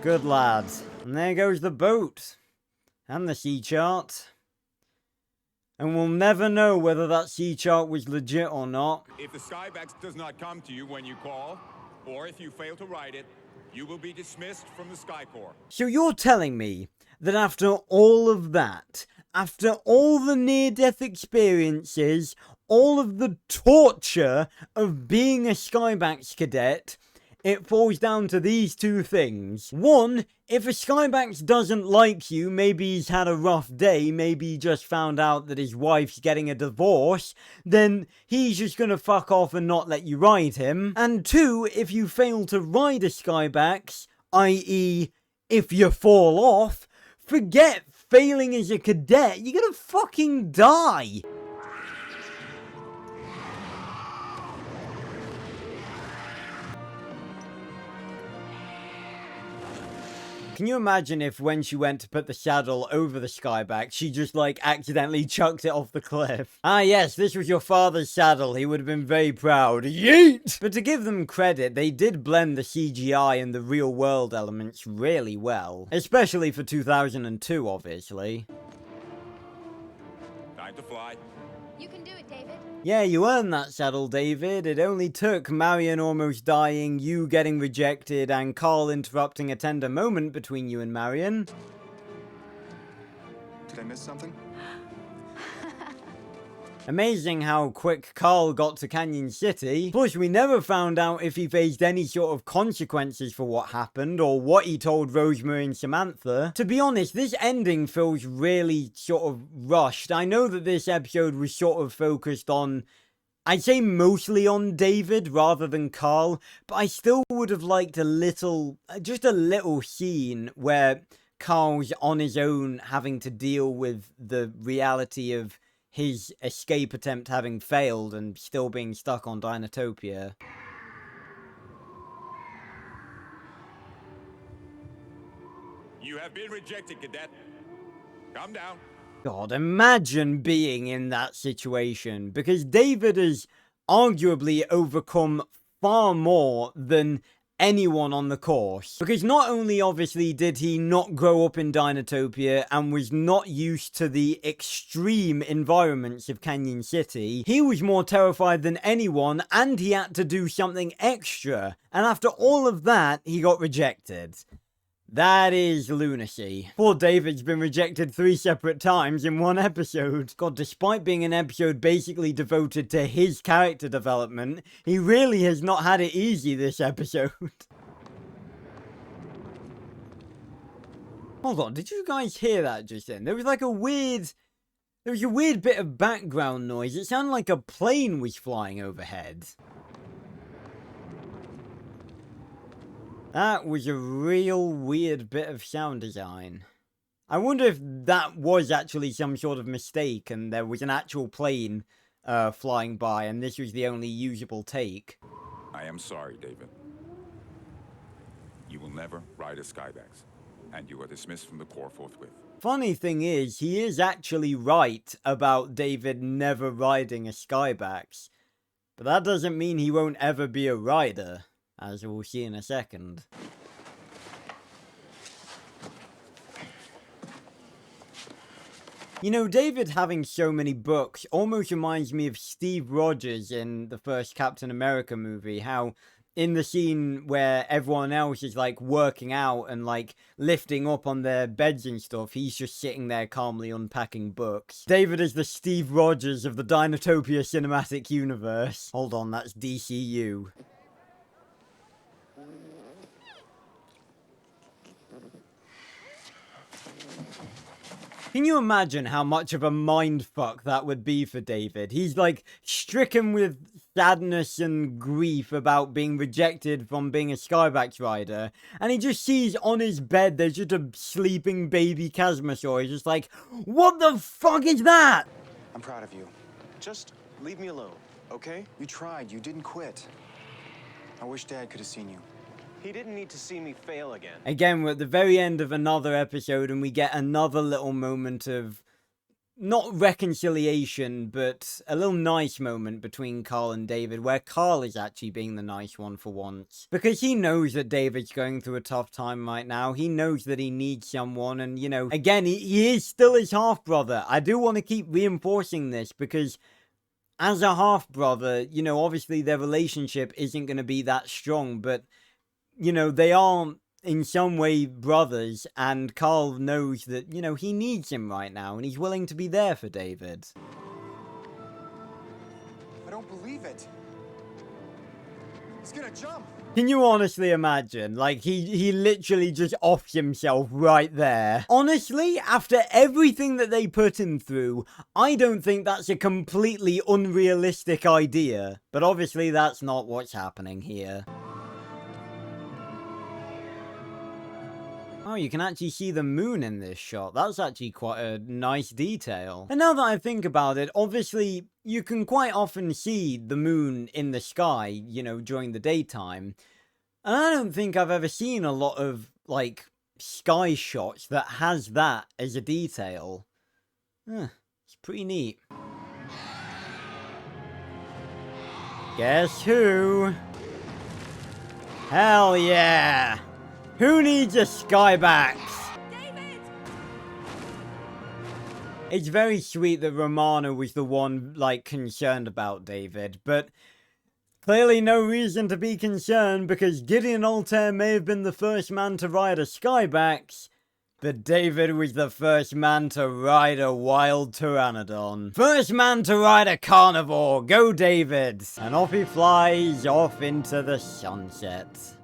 [SPEAKER 1] Good lad. And there goes the boat. And the sea chart. And we'll never know whether that sea chart was legit or not.
[SPEAKER 10] If the Skybax does not come to you when you call, or if you fail to write it, you will be dismissed from the Sky Corps.
[SPEAKER 1] So you're telling me that after all of that, after all the near-death experiences, all of the torture of being a Skybax cadet, it falls down to these two things. One, if a Skybax doesn't like you, maybe he's had a rough day, maybe he just found out that his wife's getting a divorce, then he's just gonna fuck off and not let you ride him. And two, if you fail to ride a Skybax, i.e. if you fall off, forget failing as a cadet, you're gonna fucking die. Can you imagine if when she went to put the saddle over the Skybax, she just like accidentally chucked it off the cliff? Ah yes, this was your father's saddle, he would have been very proud. Yeet! But to give them credit, they did blend the CGI and the real world elements really well. Especially for 2002, obviously.
[SPEAKER 10] Time to fly.
[SPEAKER 5] You can do it, David.
[SPEAKER 1] Yeah, you earned that saddle, David. It only took Marion almost dying, you getting rejected, and Karl interrupting a tender moment between you and Marion.
[SPEAKER 2] Did I miss something?
[SPEAKER 1] Amazing how quick Karl got to Canyon City. Plus, we never found out if he faced any sort of consequences for what happened, or what he told Rosemary and Samantha. To be honest, this ending feels really sort of rushed. I know that this episode was sort of focused on, I'd say mostly on David rather than Karl, but I still would have liked a little, just a little scene where Karl's on his own having to deal with the reality of his escape attempt having failed and still being stuck on Dinotopia.
[SPEAKER 10] You have been rejected, cadet. Calm down.
[SPEAKER 1] God, imagine being in that situation, because David has arguably overcome far more than anyone on the course. Because not only obviously did he not grow up in Dinotopia and was not used to the extreme environments of Canyon City, he was more terrified than anyone, and he had to do something extra. And after all of that, he got rejected. That is lunacy. Poor David's been rejected 3 separate times in one episode. God, despite being an episode basically devoted to his character development, he really has not had it easy this episode. Hold on, did you guys hear that just then? There was like a weird... There was a weird bit of background noise. It sounded like a plane was flying overhead. That was a real weird bit of sound design. I wonder if that was actually some sort of mistake and there was an actual plane flying by and this was the only usable take.
[SPEAKER 10] I am sorry, David. You will never ride a Skybax, and you are dismissed from the Corps forthwith.
[SPEAKER 1] Funny thing is, he is actually right about David never riding a Skybax. But that doesn't mean he won't ever be a rider, as we'll see in a second. You know, David having so many books almost reminds me of Steve Rogers in the first Captain America movie, how in the scene where everyone else is like working out and like lifting up on their beds and stuff, he's just sitting there calmly unpacking books. David is the Steve Rogers of the Dinotopia cinematic universe. Hold on, that's DCU. Can you imagine how much of a mindfuck that would be for David? He's like stricken with sadness and grief about being rejected from being a Skybax rider, and he just sees on his bed there's just a sleeping baby Chasmosaur. He's just like, what the fuck is that?
[SPEAKER 2] I'm proud of you.
[SPEAKER 9] Just leave me alone, okay?
[SPEAKER 2] You tried. You didn't quit. I wish Dad could have seen you.
[SPEAKER 9] He didn't need to see me fail again.
[SPEAKER 1] Again, we're at the very end of another episode, and we get another little moment of, not reconciliation, but a little nice moment between Karl and David, where Karl is actually being the nice one for once. Because he knows that David's going through a tough time right now. He knows that he needs someone, and, you know, again, he is still his half-brother. I do want to keep reinforcing this, because as a half-brother, you know, obviously their relationship isn't going to be that strong, but you know, they are in some way brothers, and Karl knows that, you know, he needs him right now, and he's willing to be there for David.
[SPEAKER 2] I don't believe it. He's gonna jump.
[SPEAKER 1] Can you honestly imagine? Like, he literally just offs himself right there. Honestly, after everything that they put him through, I don't think that's a completely unrealistic idea. But obviously, that's not what's happening here. Oh, you can actually see the moon in this shot. That's actually quite a nice detail. And now that I think about it, obviously, you can quite often see the moon in the sky, you know, during the daytime. And I don't think I've ever seen a lot of, like, sky shots that has that as a detail. It's pretty neat. Guess who? Hell yeah! Who needs a Skybax? David! It's very sweet that Romana was the one, like, concerned about David, but clearly no reason to be concerned because Gideon Altair may have been the first man to ride a Skybax, but David was the first man to ride a wild pteranodon. First man to ride a carnivore, go David! And off he flies off into the sunset.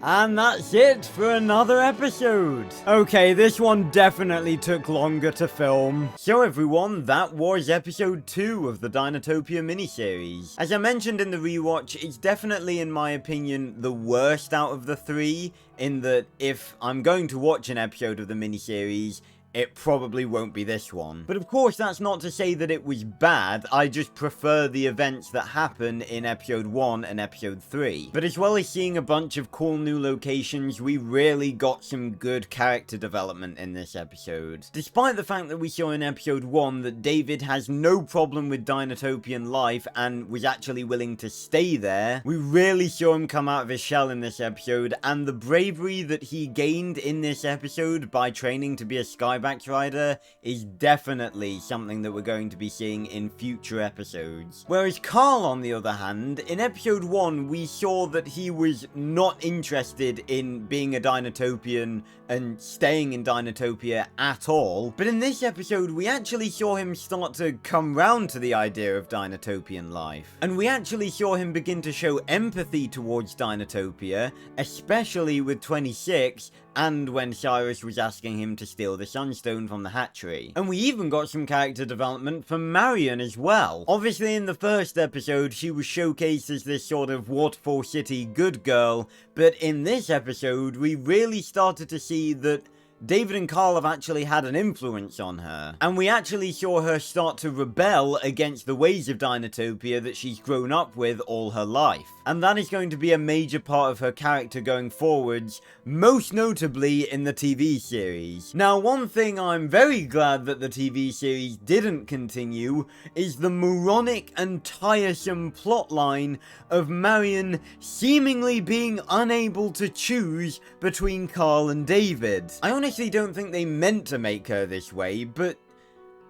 [SPEAKER 1] And that's it for another episode. Okay, this one definitely took longer to film. So everyone, that was episode 2 of the Dinotopia miniseries. As I mentioned in the rewatch, it's definitely, in my opinion, the worst out of the 3, in that if I'm going to watch an episode of the miniseries, it probably won't be this one. But of course, that's not to say that it was bad, I just prefer the events that happen in episode 1 and episode 3. But as well as seeing a bunch of cool new locations, we really got some good character development in this episode. Despite the fact that we saw in episode 1 that David has no problem with Dinotopian life and was actually willing to stay there, we really saw him come out of his shell in this episode, and the bravery that he gained in this episode by training to be a Skybax rider is definitely something that we're going to be seeing in future episodes. Whereas Karl, on the other hand, in episode 1 we saw that he was not interested in being a Dinotopian and staying in Dinotopia at all, but in this episode we actually saw him start to come round to the idea of Dinotopian life. And we actually saw him begin to show empathy towards Dinotopia, especially with 26, and when Cyrus was asking him to steal the Sunstone from the hatchery. And we even got some character development for Marion as well. Obviously in the first episode she was showcased as this sort of Waterfall City good girl, but in this episode we really started to see that David and Karl have actually had an influence on her. And we actually saw her start to rebel against the ways of Dinotopia that she's grown up with all her life. And that is going to be a major part of her character going forwards, most notably in the TV series. Now, one thing I'm very glad that the TV series didn't continue is the moronic and tiresome plotline of Marion seemingly being unable to choose between Karl and David. I honestly don't think they meant to make her this way, but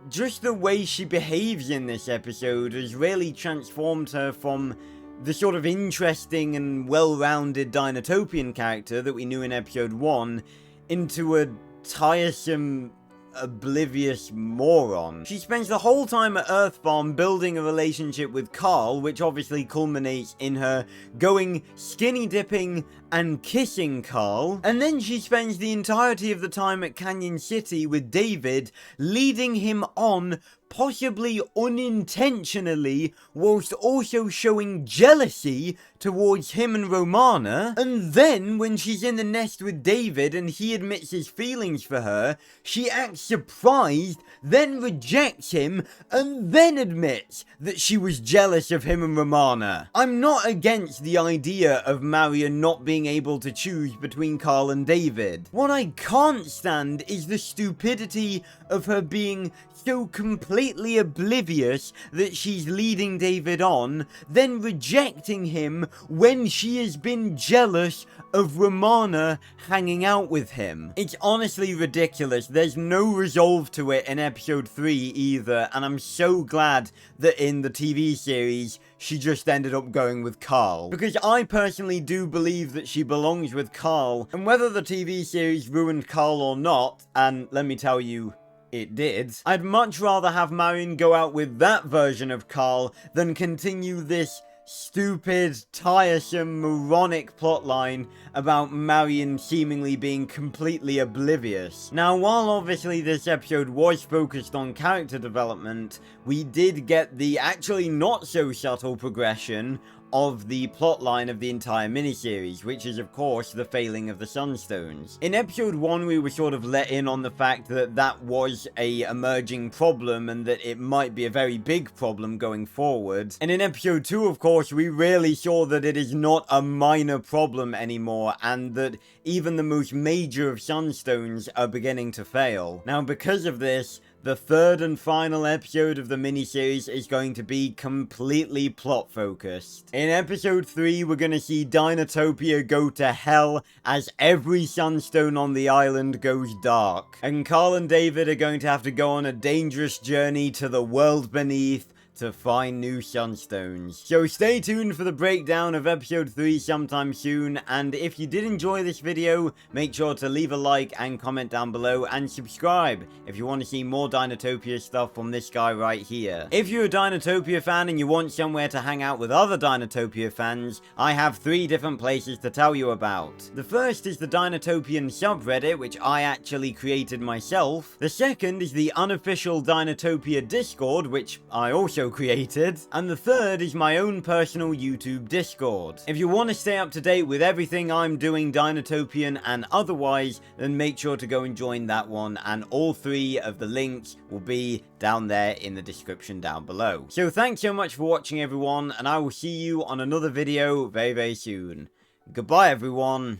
[SPEAKER 1] just the way she behaves in this episode has really transformed her from the sort of interesting and well-rounded Dinotopian character that we knew in episode 1 into a tiresome, oblivious moron. She spends the whole time at Earthfarm building a relationship with Karl, which obviously culminates in her going skinny dipping and kissing Karl, and then she spends the entirety of the time at Canyon City with David, leading him on, possibly unintentionally, whilst also showing jealousy towards him and Romana. And then, when she's in the nest with David and he admits his feelings for her, she acts surprised, then rejects him, and then admits that she was jealous of him and Romana. I'm not against the idea of Marion not being able to choose between Karl and David. What I can't stand is the stupidity of her being so completely oblivious that she's leading David on, then rejecting him when she has been jealous of Romana hanging out with him. It's honestly ridiculous. There's no resolve to it in episode 3 either, and I'm so glad that in the TV series she just ended up going with Karl. Because I personally do believe that she belongs with Karl, and whether the TV series ruined Karl or not, and let me tell you, it did, I'd much rather have Marion go out with that version of Karl than continue this stupid, tiresome, moronic plotline about Marion seemingly being completely oblivious. Now, while obviously this episode was focused on character development, we did get the actually not so subtle progression of the plotline of the entire miniseries, which is of course the failing of the Sunstones. In episode 1 we were sort of let in on the fact that that was a emerging problem and that it might be a very big problem going forward. And in episode 2 of course we really saw that it is not a minor problem anymore and that even the most major of Sunstones are beginning to fail. Now because of this, the third and final episode of the miniseries is going to be completely plot-focused. In episode 3, we're going to see Dinotopia go to hell as every sunstone on the island goes dark. And Karl and David are going to have to go on a dangerous journey to the world beneath to find new sunstones. So stay tuned for the breakdown of episode 3 sometime soon, and if you did enjoy this video, make sure to leave a like and comment down below, and subscribe if you want to see more Dinotopia stuff from this guy right here. If you're a Dinotopia fan and you want somewhere to hang out with other Dinotopia fans, I have 3 different places to tell you about. The first is the Dinotopian subreddit, which I actually created myself. The second is the unofficial Dinotopia Discord, which I also created, and the third is my own personal YouTube Discord. If you want to stay up to date with everything I'm doing Dinotopian and otherwise, then make sure to go and join that one, and all 3 of the links will be down there in the description down below. So thanks so much for watching everyone, and I will see you on another video very, very soon. Goodbye everyone.